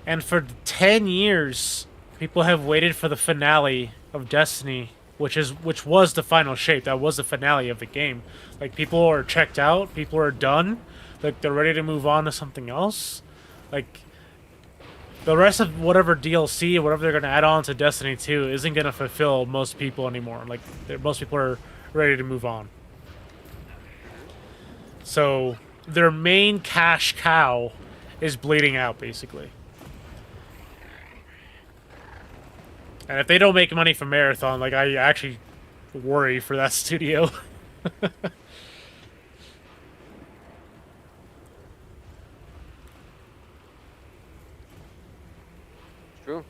And for 10 years, people have waited for the finale of Destiny, which was the final shape. That was the finale of the game. Like, people are checked out. People are done. Like, they're ready to move on to something else. Like, the rest of whatever DLC, whatever they're going to add on to Destiny 2 isn't going to fulfill most people anymore. Like, most people are ready to move on. So, their main cash cow is bleeding out, basically. And if they don't make money from Marathon, like, I actually worry for that studio. True.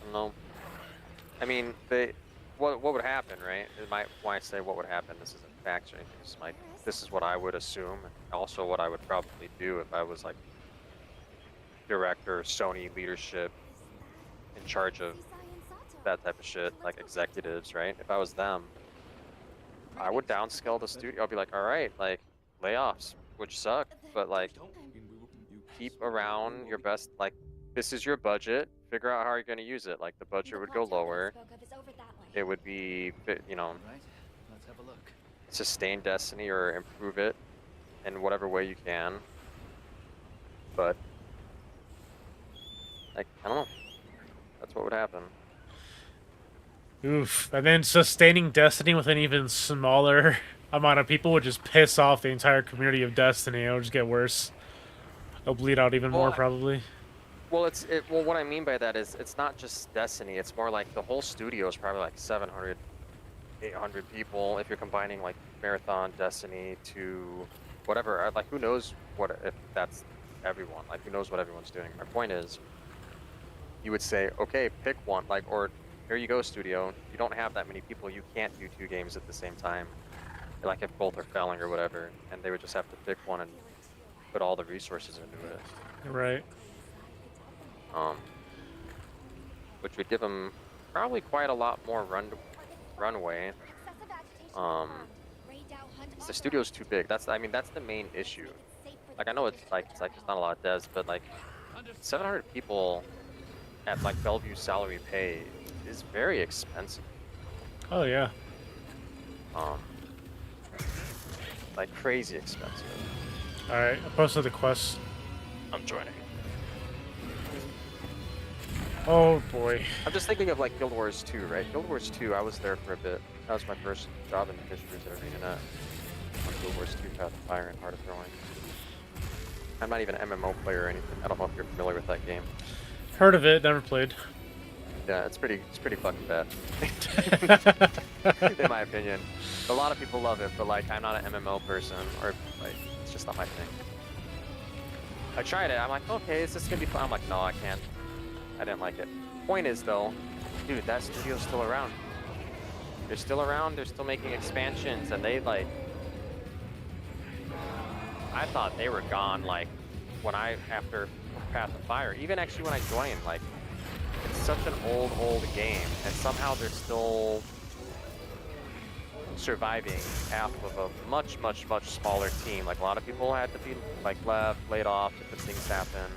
I don't know. I mean, what would happen, right? When I say what would happen, this isn't facts or anything. This is what I would assume. Also, what I would probably do if I was like director, Sony leadership, in charge of that type of shit, like executives, right? If I was them, I would downscale the studio. I'll be like, all right, like layoffs, which suck, but like keep around your best. Like, this is your budget. Figure out how you're going to use it. Like, the budget would go lower. It would be, you know, All right, let's have a look. sustain Destiny or improve it in whatever way you can. But, like, I don't know. That's what would happen. Oof. And then sustaining Destiny with an even smaller amount of people would just piss off the entire community of Destiny. It'll just get worse. It'll bleed out even more, probably. Well, well, what I mean by that is it's not just Destiny. It's more like the whole studio is probably like 700, 800 people if you're combining like Marathon, Destiny to whatever. Like, who knows if that's everyone? Like, who knows what everyone's doing? My point is, you would say, okay, pick one, like, or here you go, studio. You don't have that many people. You can't do 2 games at the same time. Like if both are failing or whatever, and they would just have to pick one and put all the resources into it. Right. Which would give them probably quite a lot more runway. The studio's too big. That's the main issue. Like I know it's like there's not a lot of devs, but like 700 people at like Bellevue salary pay is very expensive. Oh yeah. Like crazy expensive. All right, I posted the quest. I'm joining. Oh boy. I'm just thinking of like Guild Wars 2, right? Guild Wars 2, I was there for a bit. That was my first job in the fisheries at Arena. On Guild Wars 2, Path of Fire and Heart of Throwing. I'm not even an MMO player or anything. I don't know if you're familiar with that game. Heard of it, never played. Yeah, it's pretty fucking bad. In my opinion. A lot of people love it, but like I'm not an MMO person, or like it's just not my thing. I tried it, I'm like, okay, is this gonna be fun? I'm like, no, I can't. I didn't like it. Point is though, dude, that studio's still around. They're still around, they're still making expansions, and they like I thought they were gone like after Path of Fire. Even actually when I joined, like it's such an old game, and somehow they're still surviving half of a much smaller team. Like a lot of people had to be like left, laid off, different things happen.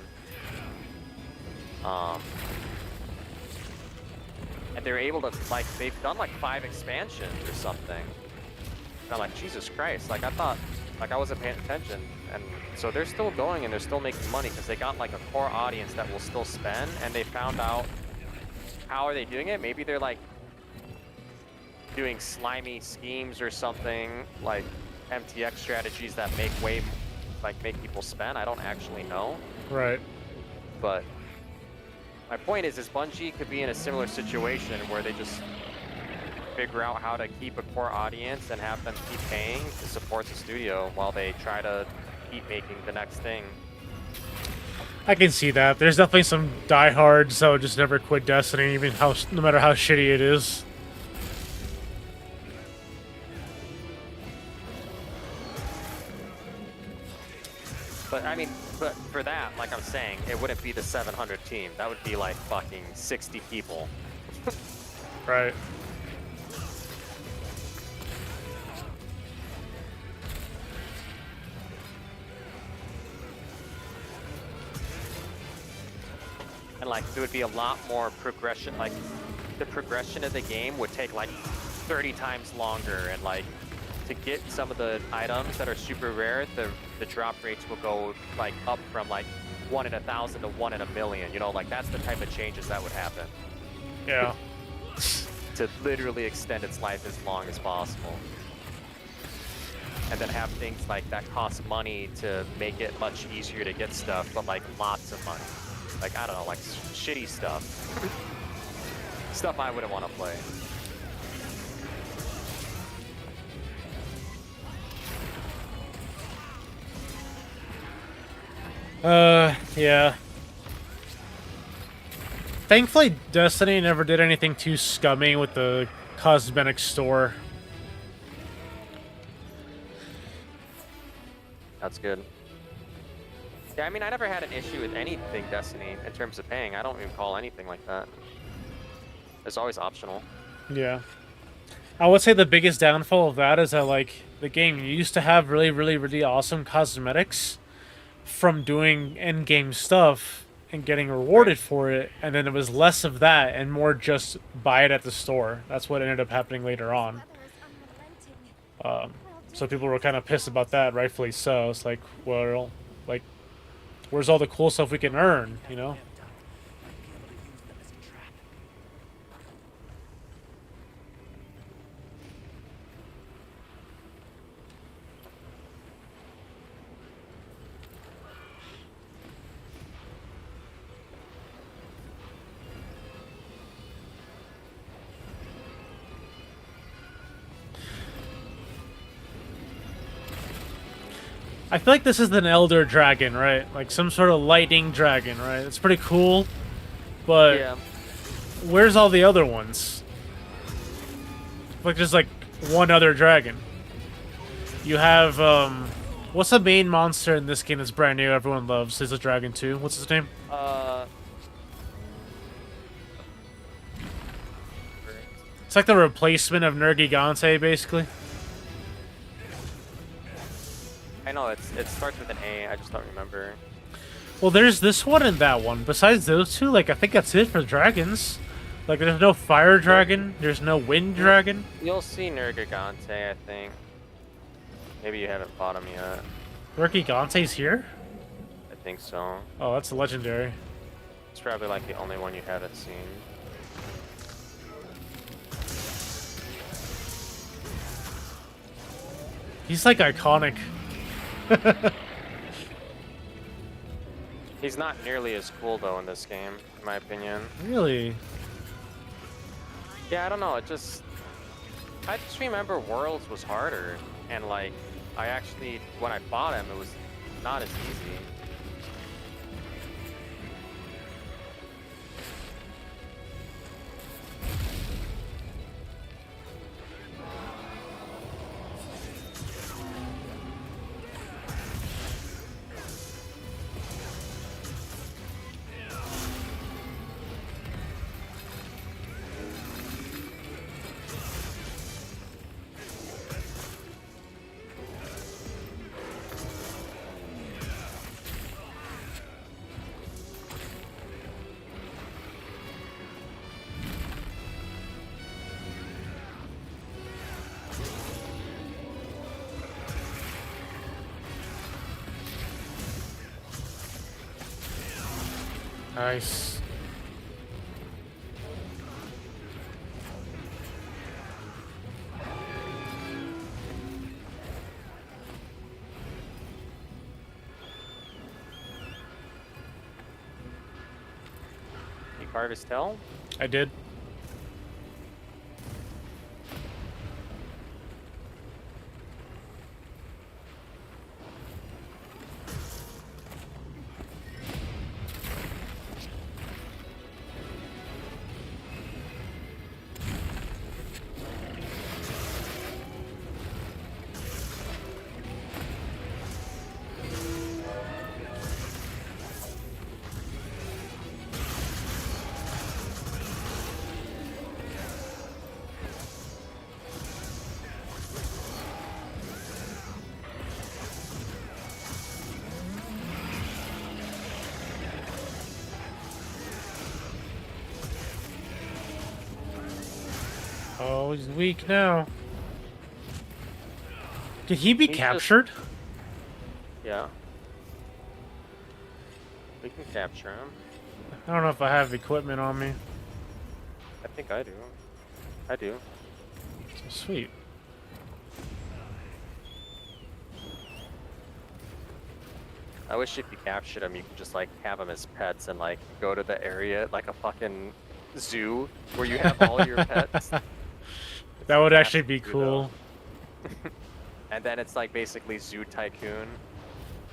And they're able to like they've done like 5 expansions or something. And I'm like, Jesus Christ! Like I thought, like I wasn't paying attention, and so they're still going and they're still making money because they got like a core audience that will still spend, and they found out how are they doing it. Maybe they're like doing slimy schemes or something, like MTX strategies that make people spend. I don't actually know. Right. But my point is Bungie could be in a similar situation where they just figure out how to keep a core audience and have them keep paying to support the studio while they try to keep making the next thing. I can see that. There's definitely some diehards that would just never quit Destiny, even no matter how shitty it is. But I mean, but for that, like I'm saying, it wouldn't be the 700 team. That would be like fucking 60 people. Right. And like, there would be a lot more progression. Like, the progression of the game would take like 30 times longer, and like, to get some of the items that are super rare, the drop rates will go like up from like 1 in 1,000 to 1 in 1,000,000. You know, like that's the type of changes that would happen. Yeah. To literally extend its life as long as possible. And then have things like that cost money to make it much easier to get stuff, but like lots of money. Like, I don't know, like shitty stuff. Stuff I wouldn't want to play. Yeah. Thankfully, Destiny never did anything too scummy with the cosmetic store. That's good. Yeah, I mean, I never had an issue with anything Destiny in terms of paying. I don't even call anything like that. It's always optional. Yeah. I would say the biggest downfall of that is that, like, the game used to have really awesome cosmetics from doing end-game stuff and getting rewarded for it, and then it was less of that and more just buy it at the store. That's what ended up happening later on. So people were kind of pissed about that, rightfully so. It's like, well, like, where's all the cool stuff we can earn, you know? I feel like this is an Elder Dragon, right? Like some sort of lightning dragon, right? It's pretty cool. But Yeah. where's all the other ones? Like, there's like one other dragon. You have, what's the main monster in this game that's brand new, everyone loves? Is a dragon too? What's his name? It's like the replacement of Nergigante, basically. I know it starts with an A. I just don't remember. Well, there's this one and that one. Besides those two, like, I think that's it for dragons. Like, there's no fire dragon, there's no wind dragon. You'll see Nergigante, I think. Maybe you haven't fought him yet. Nergigante's here? I think so. Oh, that's legendary. It's probably like the only one you haven't seen. He's like iconic. He's not nearly as cool though in this game, in my opinion. Really? Yeah, I don't know. I just remember Worlds was harder, and like I actually when I fought him, it was not as easy. Nice. You carve his tail? I did. Oh, he's weak now. Did he be He's captured? Yeah. We can capture him. I don't know if I have equipment on me. I think I do. I do. Sweet. I wish if you captured him, you could just like have them as pets and like go to the area like a fucking zoo where you have all your pets. That would That's actually be zoo, cool. though. And then it's like basically Zoo Tycoon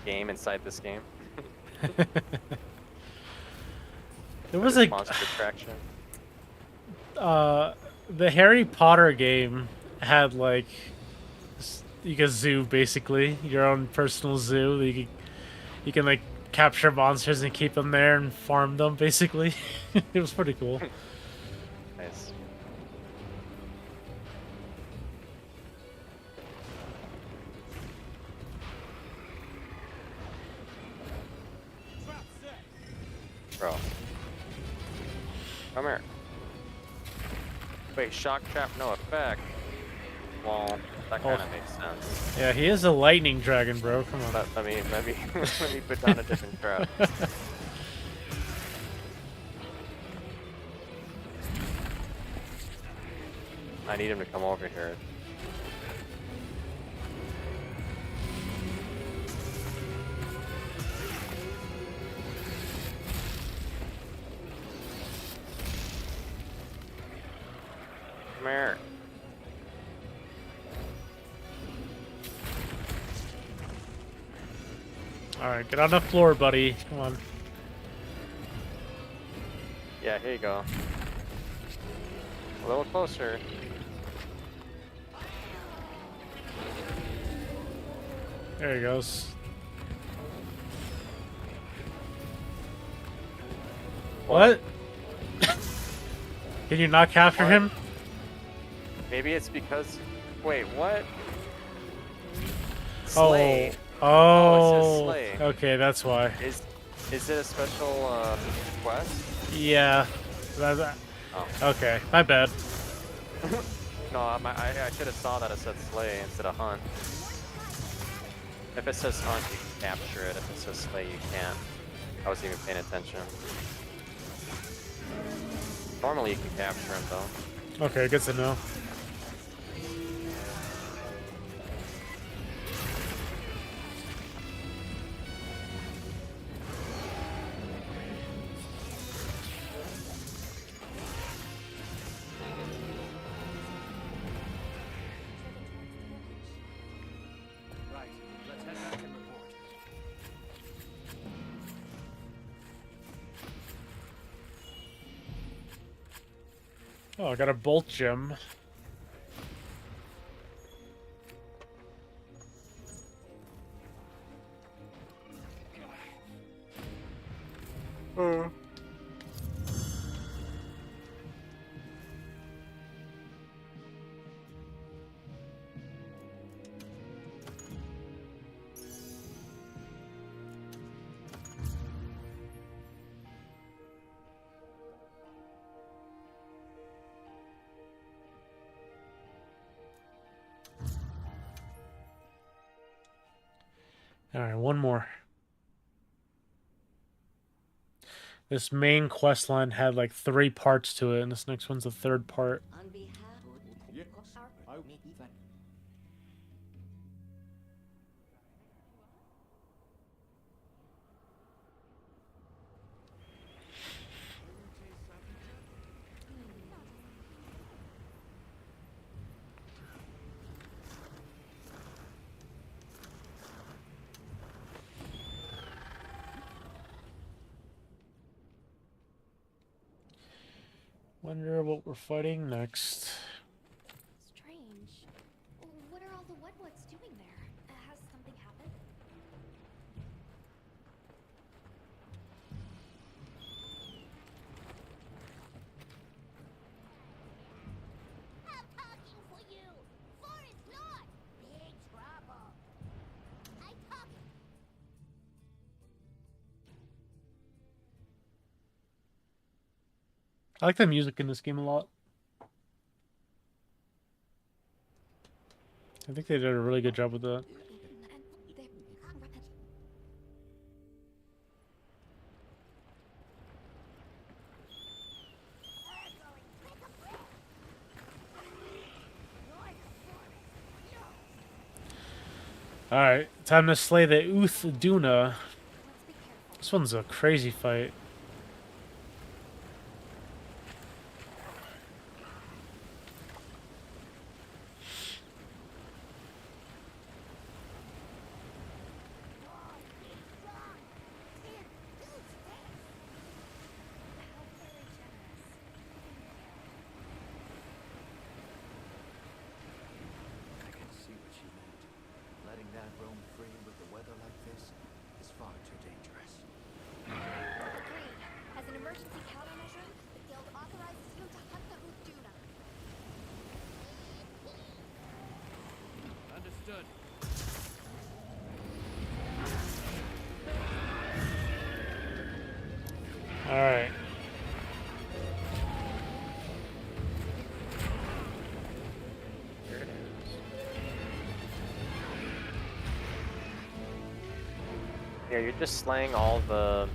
game inside this game. It was like monster attraction. the Harry Potter game had like you can zoo basically your own personal zoo. You can like capture monsters and keep them there and farm them basically. It was pretty cool. Nice. Bro. Come here. Wait, shock trap no effect. Well, that kind of makes sense. Yeah, he is a lightning dragon, bro. Come on. Let me let me put down a different trap. I need him to come over here. Come here. Alright, Get on the floor, buddy. Come on. Yeah, here you go. A little closer. There he goes. What? Can you not capture What? him? Maybe it's because. Wait, what? Slay. Oh. Oh, it says slay. Okay, that's why. Is it a special quest? Yeah. Oh. Okay, my bad. No, I should have saw that it said slay instead of hunt. If it says hunt, you can capture it. If it says slay, you can't. I wasn't even paying attention. Normally, you can capture him though. Okay, good to know. Right. Let's head back and report. Oh, I got a bolt gem. Alright, one more. This main quest line had like 3 parts to it, and this next one's the 3rd part. On behalf Wonder what we're fighting next. Strange. What are all the Wetwoods doing there? Has something happened? I'm talking for you. Forest North. Big trouble. I talk. I like the music in this game a lot. I think they did a really good job with that. Alright, time to slay the Duna. This one's a crazy fight. I can see what she meant. Letting that roam free with the weather like this is far too dangerous. Agreed. As an emergency countermeasure, the guild authorizes you to hunt the Uduna. Understood. Alright. Here it is. Yeah, you're just slaying all the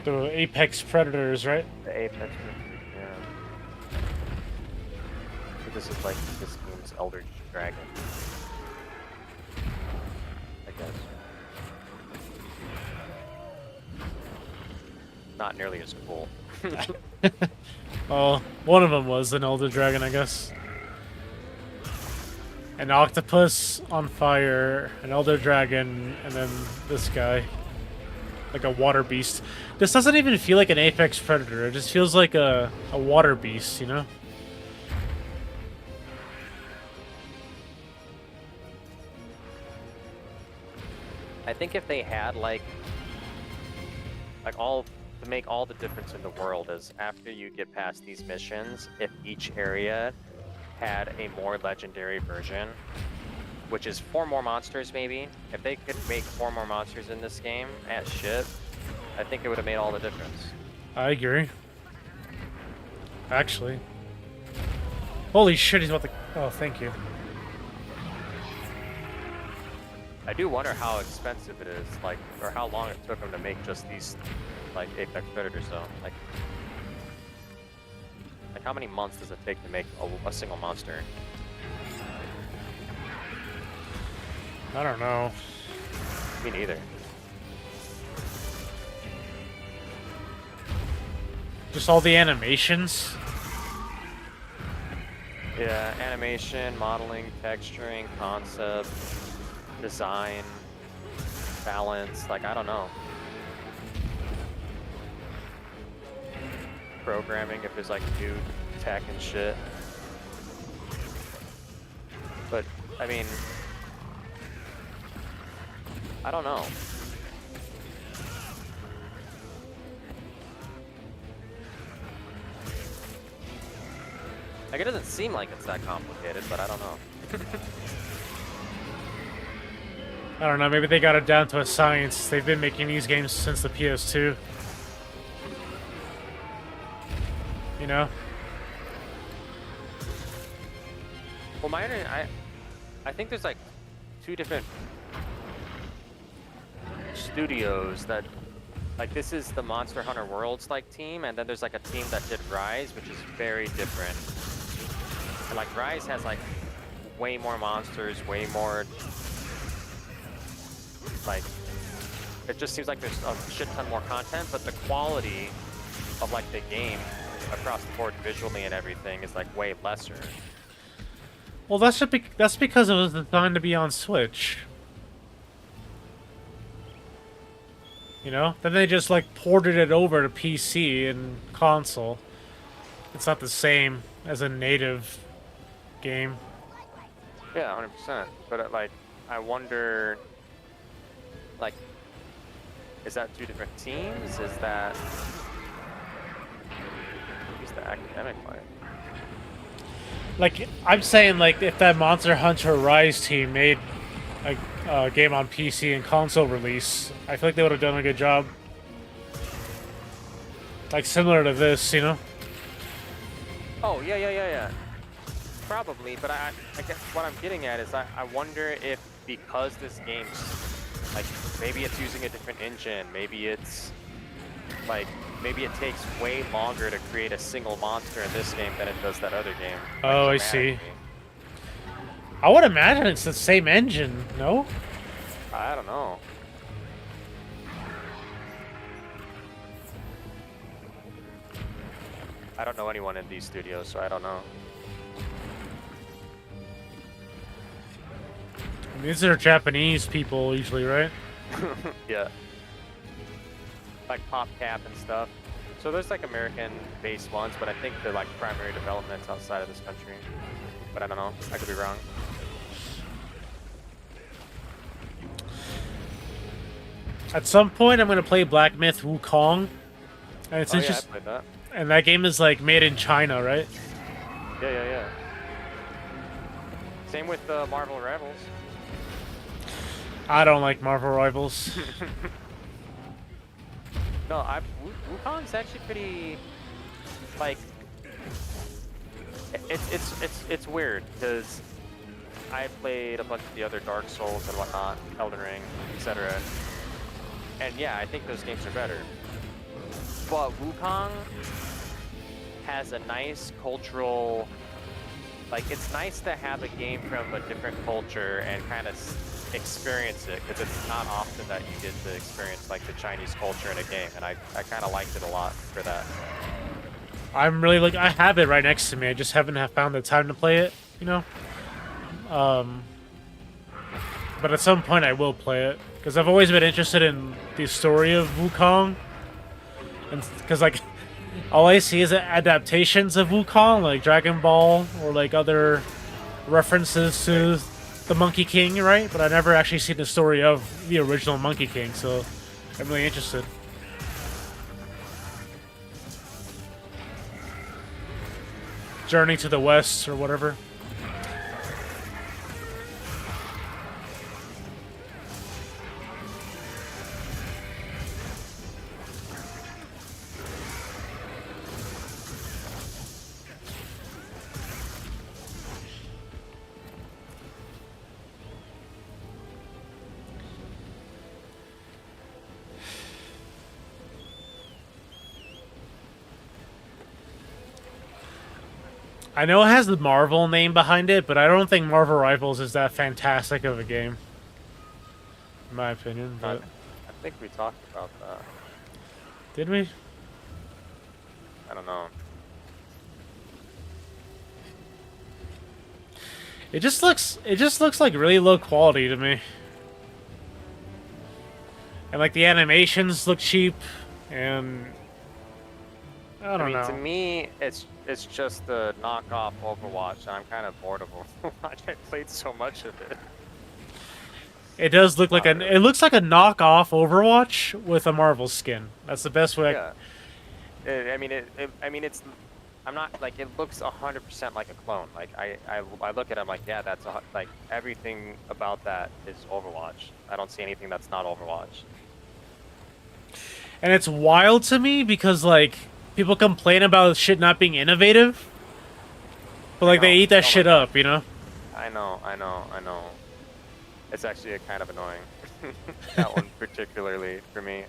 The apex predators, right? apex. Yeah. So this is like this game's Elder Dragon. I guess. Not nearly as cool. Well, one of them was an Elder Dragon, I guess. An octopus on fire, an Elder Dragon, and then this guy. like a water beast. This doesn't even feel like an apex predator. It just feels like a water beast, you know? I think if they had like all to make all the difference in the world is after you get past these missions, if each area had a more legendary version, which is 4 more monsters maybe. If they could make 4 more monsters in this game at shit, I think it would have made all the difference. I agree. Actually. Holy shit, he's about to... Oh, thank you. I do wonder how expensive it is, like, or how long it took them to make just these, like, Apex Predators, though. Like how many months does it take to make a single monster? I don't know. Me neither. Just all the animations. Yeah, animation, modeling, texturing, concept, design, balance, like, I don't know. Programming, if there's like new tech and shit. But, I mean, I don't know. Like, it doesn't seem like it's that complicated, but I don't know. I don't know, maybe they got it down to a science. They've been making these games since the PS2. You know? Well, I think there's like 2 different studios that, like, this is the Monster Hunter Worlds like team, and then there's like a team that did Rise, which is very different. And like Rise has like way more monsters, way more, like, it just seems like there's a shit ton more content, but the quality of like the game across the board visually and everything is like way lesser. Well, that's because it was designed to be on Switch. You know? Then they just like ported it over to PC and console. It's not the same as a native game. Yeah, 100%. But like, I wonder, like, is that 2 different teams? Is that... Use the academic light. Like, I'm saying, like, if that Monster Hunter Rise team made a game on PC and console release, I feel like they would have done a good job. Like, similar to this, you know? Oh, yeah. Probably, but I guess what I'm getting at is I wonder if because this game's, like, maybe it's using a different engine, maybe it's, like, maybe it takes way longer to create a single monster in this game than it does that other game. Like, Oh, I see. I would imagine it's the same engine, no? I don't know. I don't know anyone in these studios, so I don't know. These are Japanese people usually, right? Yeah. Like PopCap and stuff. So there's like American-based ones, but I think they're like primary developments outside of this country. But I don't know. I could be wrong. At some point, I'm gonna play Black Myth Wukong, and it's I interesting. played that. And that game is like made in China, right? Yeah. Same with Marvel Rivals. I don't like Marvel Rivals. No, Wukong's actually pretty, like, it's weird because I played a bunch of the other Dark Souls and whatnot, Elden Ring, etc. And yeah, I think those games are better. But Wukong has a nice cultural, like, it's nice to have a game from a different culture and kind of experience it, because it's not often that you get to experience like the Chinese culture in a game, and I kind of liked it a lot for that. I'm really like, I have it right next to me. I just haven't found the time to play it, you know? but at some point I will play it because I've always been interested in the story of Wukong, and because like all I see is adaptations of Wukong, like Dragon Ball or like other references to the Monkey King, right? But I've never actually seen the story of the original Monkey King, so I'm really interested. Journey to the West or whatever. I know it has the Marvel name behind it, but I don't think Marvel Rivals is that fantastic of a game. In my opinion, but... I think we talked about that. Did we? I don't know. It just looks like really low quality to me. And like the animations look cheap, and I don't know. To me, it's just the knockoff Overwatch, and I'm kind of bored of Overwatch. I played so much of it. It does look like it looks like a knockoff Overwatch with a Marvel skin. That's the best way. Yeah. I mean, it's. I'm not like it looks 100% like a clone. Like I look at it, I'm like, yeah, that's like everything about that is Overwatch. I don't see anything that's not Overwatch. And it's wild to me because like people complain about shit not being innovative, but like they eat that shit up, you know? I know. It's actually kind of annoying. That one particularly for me.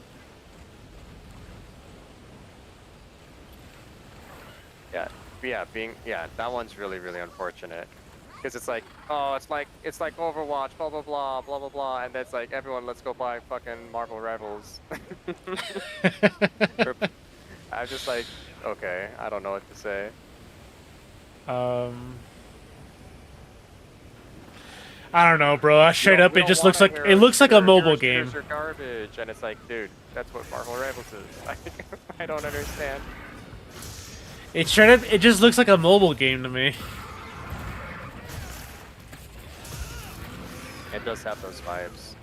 Yeah, that one's really, really unfortunate. Because it's like, oh, it's like Overwatch, blah blah blah, blah blah blah, and it's like everyone, let's go buy fucking Marvel Rivals. I'm just like, okay, I don't know what to say. I don't know, bro. Straight up, it just looks like a mobile game. Are garbage, and it's like, dude, that's what Marvel Rivals is. Like, I don't understand. It just looks like a mobile game to me. It does have those vibes.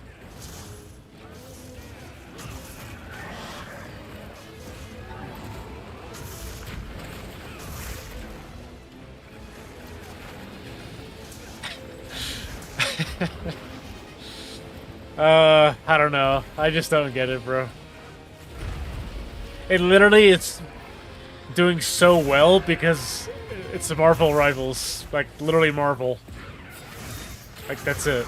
I don't know. I just don't get it, bro. It's doing so well because it's the Marvel Rivals. Like, literally Marvel. Like, that's it.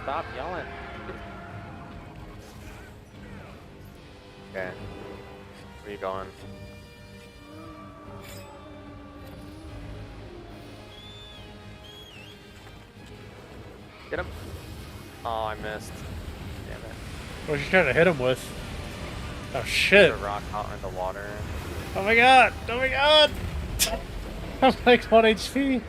Stop yelling. Okay. Where are you going? Get him. Oh, I missed. Damn it. What you trying to hit him with? Oh shit. There's a rock out in the water. Oh my god! Oh my god! I'm like 1 HP.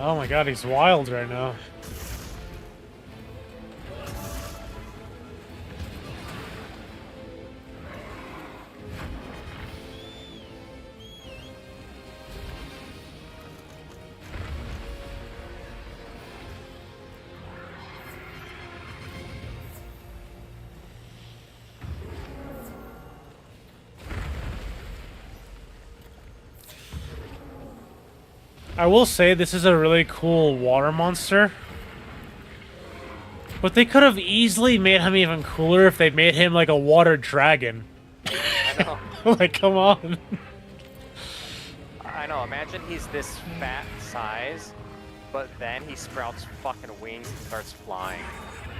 Oh my god, he's wild right now. I will say this is a really cool water monster. But they could have easily made him even cooler if they made him like a water dragon. I know. Like, come on. I know. Imagine he's this fat size, but then he sprouts fucking wings and starts flying.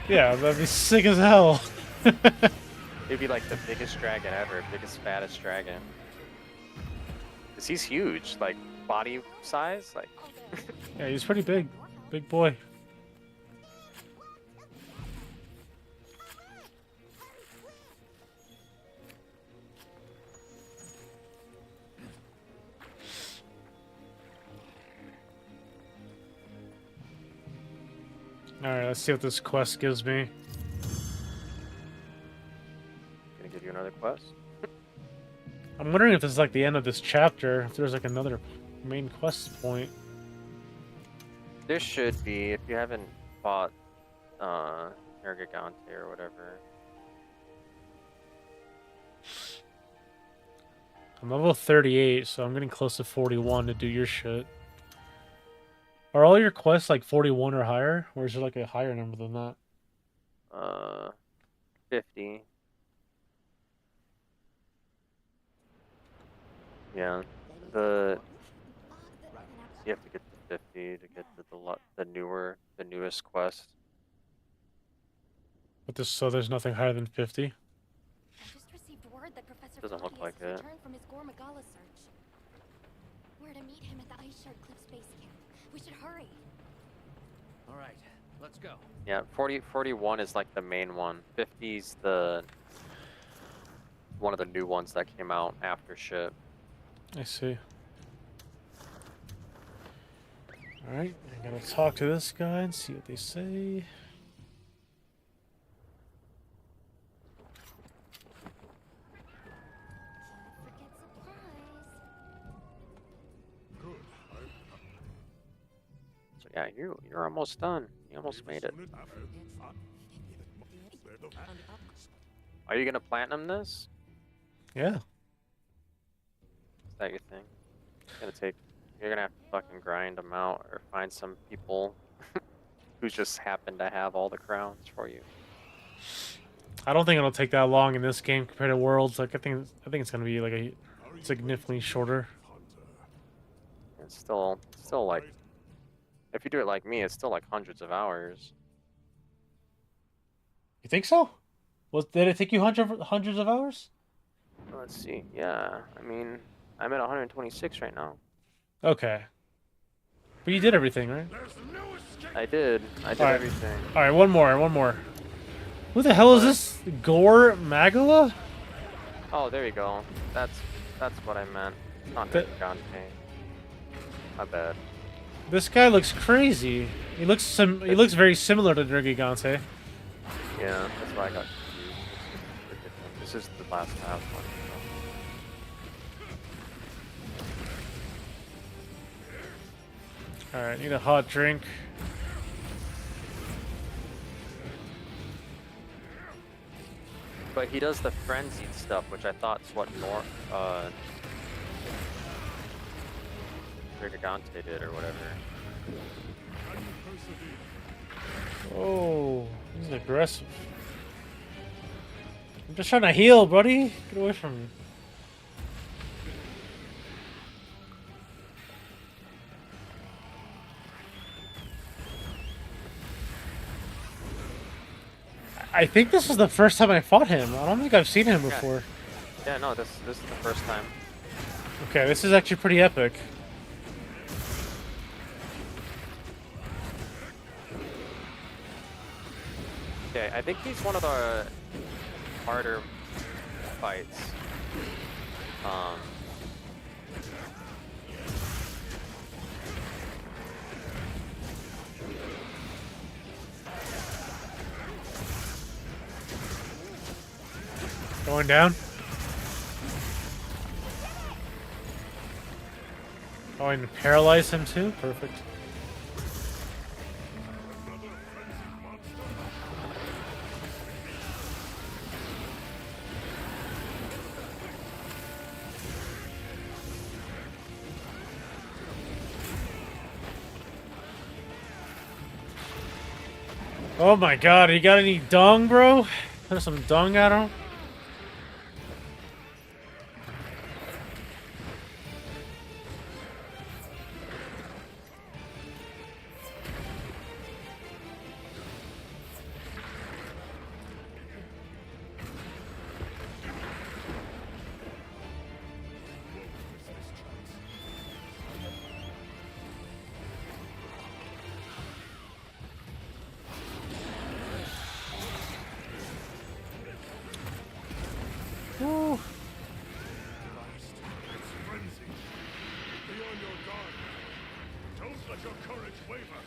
Yeah, that'd be sick as hell. It'd be like the biggest dragon ever, biggest, fattest dragon. Cause he's huge, like body size, like. Yeah, he's pretty big. Big boy. Alright, let's see what this quest gives me. Gonna give you another quest. I'm wondering if this is like the end of this chapter, if there's like another main quest point. There should be, if you haven't fought Nergigante or whatever. I'm level 38, so I'm getting close to 41 to do your shit. Are all your quests like 41 or higher? Or is there like a higher number than that? 50. Yeah, you have to get to 50 to get to the newest quest. But this, so there's nothing higher than 50? I just received word that Professor Doesn't look Claudius like has it. returned from his Gore Magala search. We're to meet him at the Ice Shard Cliff Space Camp. We should hurry. All right, let's go. Yeah, 41 is like the main one. 50's one of the new ones that came out after ship. I see. Alright, I'm gonna talk to this guy and see what they say. Forget supplies. So yeah, you're almost done. You almost made it. Are you gonna platinum this? Yeah. Is that your thing? You're gonna have to fucking grind them out or find some people who just happen to have all the crowns for you. I don't think it'll take that long in this game compared to Worlds. Like I think it's gonna be like a significantly shorter. It's still like, if you do it like me, it's still like hundreds of hours. You think so? Did it take you hundreds of hours? Let's see. Yeah, I mean, I'm at 126 right now. Okay. But you did everything, right? I did Alright. everything. Alright, one more. Who the hell is this? Gore Magala? Oh, there you go. That's what I meant. It's not Nergigante. My bad. This guy looks crazy. He looks very similar to Nergigante. Yeah, that's why I got confused. This is the last half one. Alright, need a hot drink. But he does the frenzied stuff, which I thought is what Nergigante did or whatever. Oh, he's aggressive. I'm just trying to heal, buddy. Get away from me. I think this is the first time I fought him. I don't think I've seen him before. Yeah, no, this is the first time. Okay, this is actually pretty epic. Okay, I think he's one of the harder fights. Going down. Oh, and paralyze him too? Perfect. Oh my god, you got any dung, bro? There's some dung at him. Woo. It's frenzy. Be on your guard. Don't let your courage waver.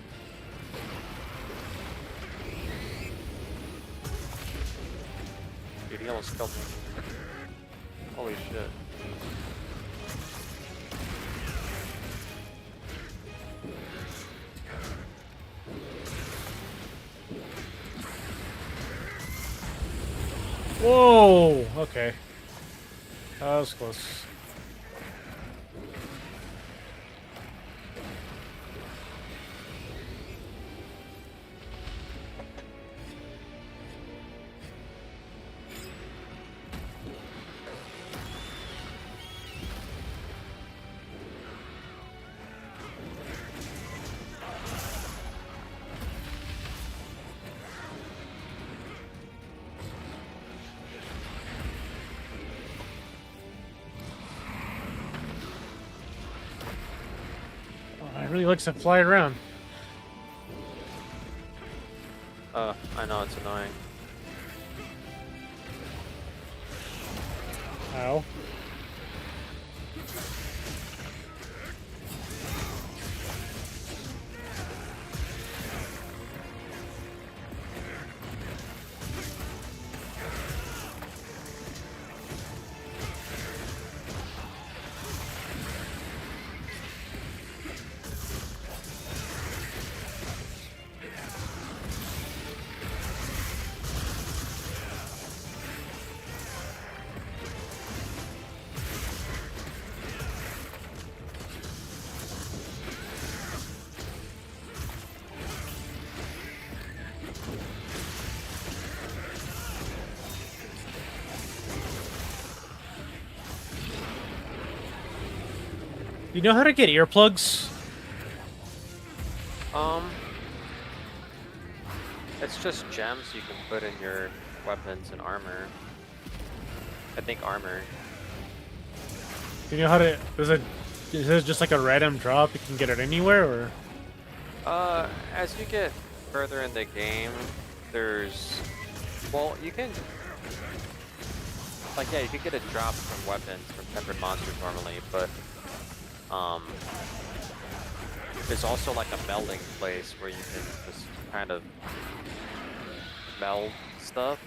Dude, he almost killed me. Holy shit. Whoa! Okay. That was close. Oh, it really likes to fly around. I know, it's annoying. Ow. You know how to get earplugs? It's just gems you can put in your weapons and armor. I think armor. Do you know how to? Is it just like a random drop? You can get it anywhere, or? As you get further in the game, there's, well, you can, like, yeah, you could get a drop from weapons from tempered monsters normally, but, there's also like a melding place where you can just kind of meld stuff.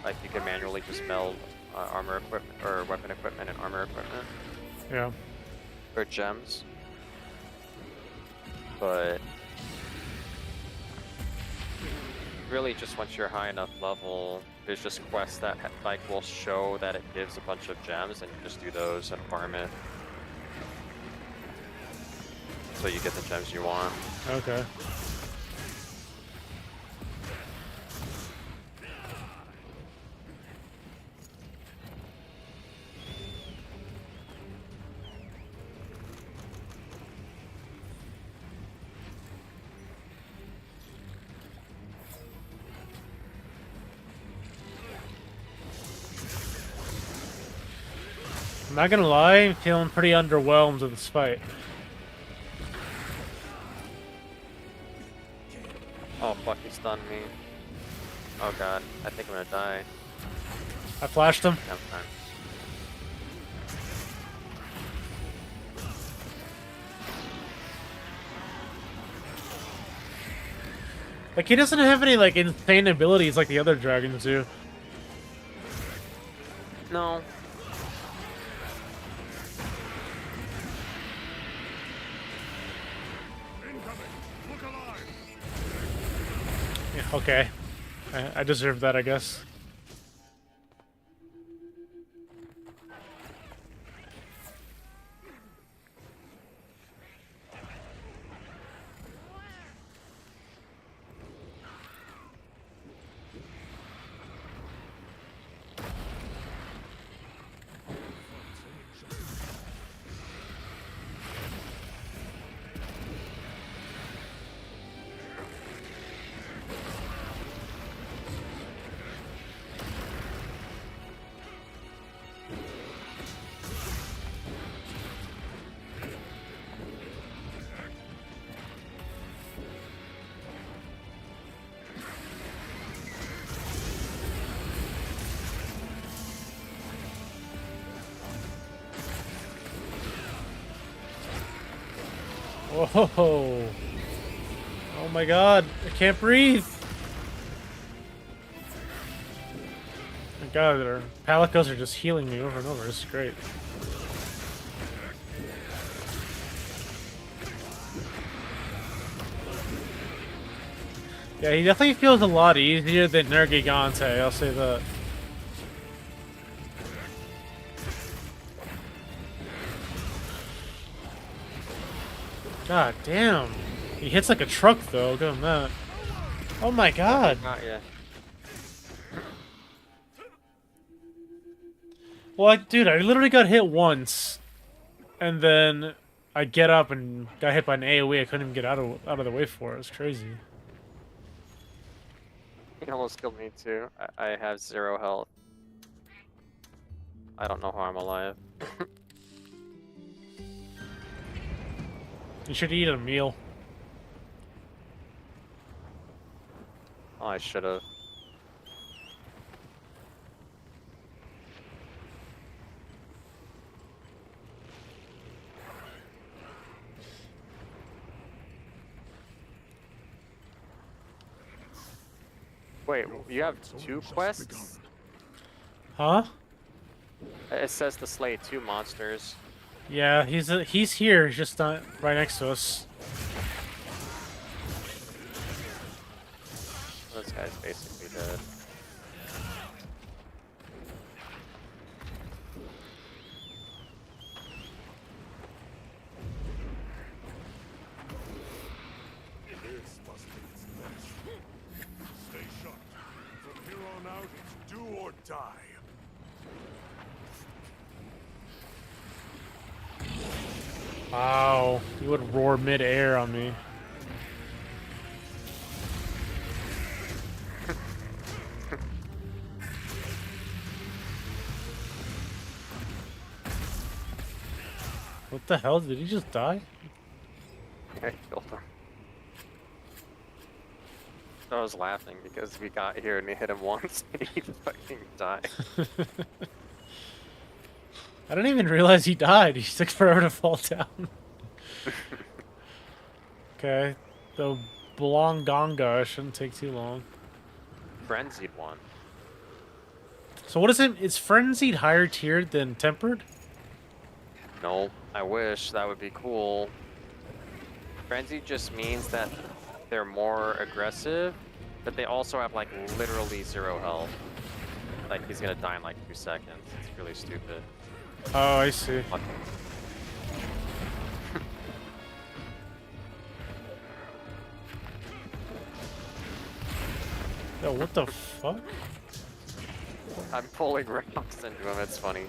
Like you can manually just meld armor equipment or weapon equipment and armor equipment. Yeah. Or gems. But really just once you're high enough level, there's just quests that like will show that it gives a bunch of gems and you just do those and farm it. So you get the gems you want. Okay. I'm not gonna lie, I'm feeling pretty underwhelmed with this fight. Oh fuck, he stunned me. Oh god, I think I'm gonna die. I flashed him. I'm fine. Like, he doesn't have any, like, insane abilities like the other dragons do. No. Yeah, okay. I deserve that, I guess. Whoa! Oh my god, I can't breathe! My god, their palicos are just healing me over and over. This is great. Yeah, he definitely feels a lot easier than Nergigante, I'll say that. God damn. He hits like a truck though, give him that. Oh my god. Not yet. Well, dude, I literally got hit once. And then I get up and got hit by an AoE I couldn't even get out of the way for. It was crazy. He almost killed me too. I have 0 health. I don't know how I'm alive. You should eat a meal. Oh, I should have. Wait, you have 2 quests? Huh? It says to slay 2 monsters. Yeah, he's here, he's just not right next to us. This guy's basically dead. This must be its best. Stay sharp. From here on out, it's do or die. Wow, he would roar mid-air on me. What the hell? Did he just die? I killed him. I was laughing because we got here and we hit him once and he fucking died. I didn't even realize he died. He took forever to fall down. Okay, the Blongonga shouldn't take too long. Frenzied one. So what is it? Is Frenzied higher tiered than Tempered? No, I wish. That would be cool. Frenzied just means that they're more aggressive, but they also have like literally 0 health. Like he's gonna die in like 2 seconds. It's really stupid. Oh, I see. Fuck. Yo, what the fuck? I'm pulling rocks into him. It's funny.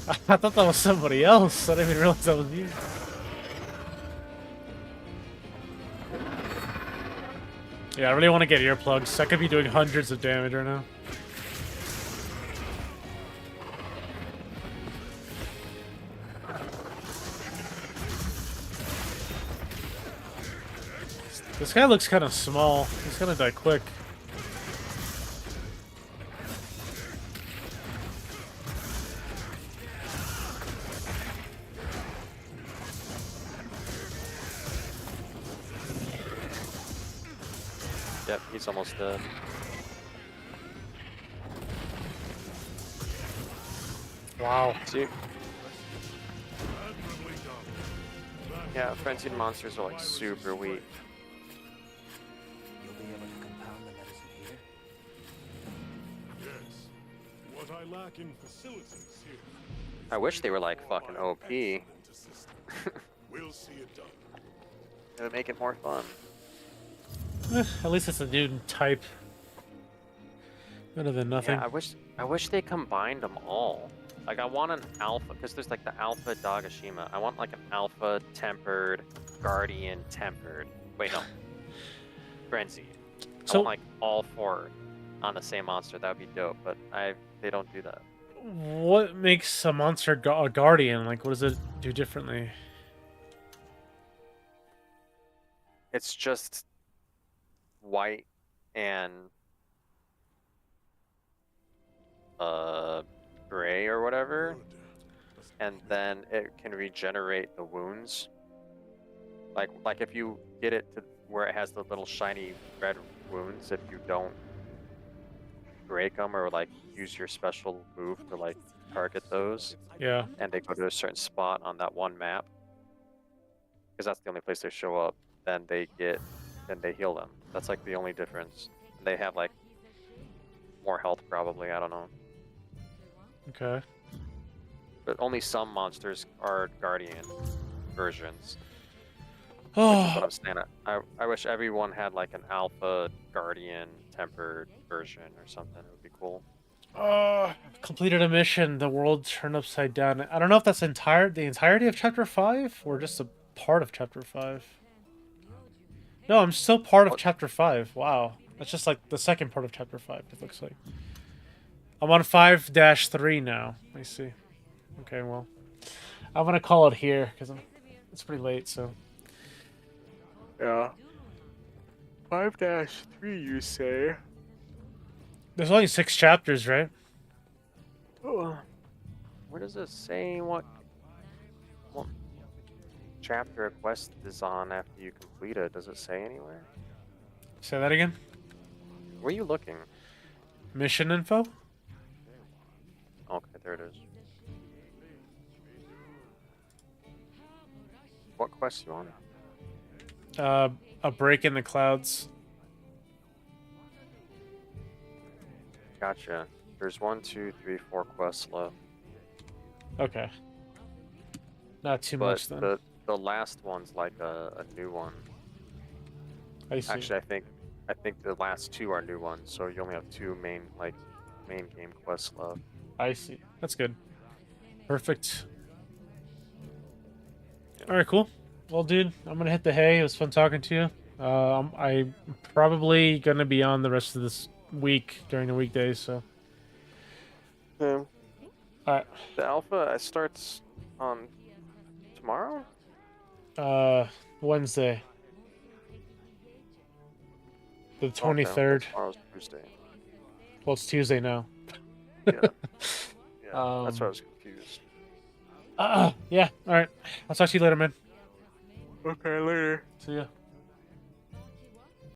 I thought that was somebody else. I didn't even realize that was you. Yeah, I really want to get earplugs. I could be doing hundreds of damage right now. This guy looks kind of small. He's gonna die quick. Yep, he's almost dead. Wow. See? Admirably done. That Yeah, frenzied monsters are like super weak. You'll be able to compound the medicine here? yes. What I lack in facilities here. I wish they were like fucking OP. It Excellent assistant. We'll see it done. would make it more fun. At least it's a new type. Better than nothing. Yeah, I wish they combined them all. Like I want an alpha, because there's like the alpha Dagashima. I want like an alpha tempered, guardian tempered. Wait, no. Frenzied. I So- want like all 4 on the same monster. That would be dope, but they don't do that. What makes a monster a guardian? Like, what does it do differently? It's just white and gray or whatever, Good. and then it can regenerate the wounds. Like if you get it to where it has the little shiny red wounds, if you don't break them or like use your special move to like target those, Yeah. and they go to a certain spot on that one map, because that's the only place they show up, then they heal them. That's like the only difference. They have like more health probably, I don't know. Okay. But only some monsters are guardian versions. Which is what Oh, I'm saying. I wish everyone had like an alpha guardian tempered version or something. It would be cool. completed a mission. The world turned upside down. I don't know if that's the entirety of chapter 5 or just a part of chapter 5. No, I'm still part of What? chapter 5. Wow. That's just like the second part of chapter 5, it looks like. I'm on 5-3 now. I see. Okay, well. I'm going to call it here because it's pretty late, so. Yeah. 5-3, you say? There's only 6 chapters, right? Where does it say what chapter a quest is on after you complete it? Does it say anywhere? Say that again? Where are you looking? Mission info? Okay, there it is. What quest you on? A break in the clouds. Gotcha. There's 1, 2, 3, 4 quests left. Okay. Not too But much then. the last one's like a new one. I see. Actually, I think the last 2 are new ones, so you only have 2 main game quests left. I see. That's good. Perfect. Alright, cool. Well, dude, I'm gonna hit the hay. It was fun talking to you. I'm probably gonna be on the rest of this week during the weekdays, so. Yeah. Alright. The alpha starts on tomorrow? Wednesday. The Okay, 23rd. tomorrow's Tuesday. Well, it's Tuesday now. Yeah. Yeah, that's why I was confused. Yeah, alright. I'll talk to you later, man. Okay, later. See ya.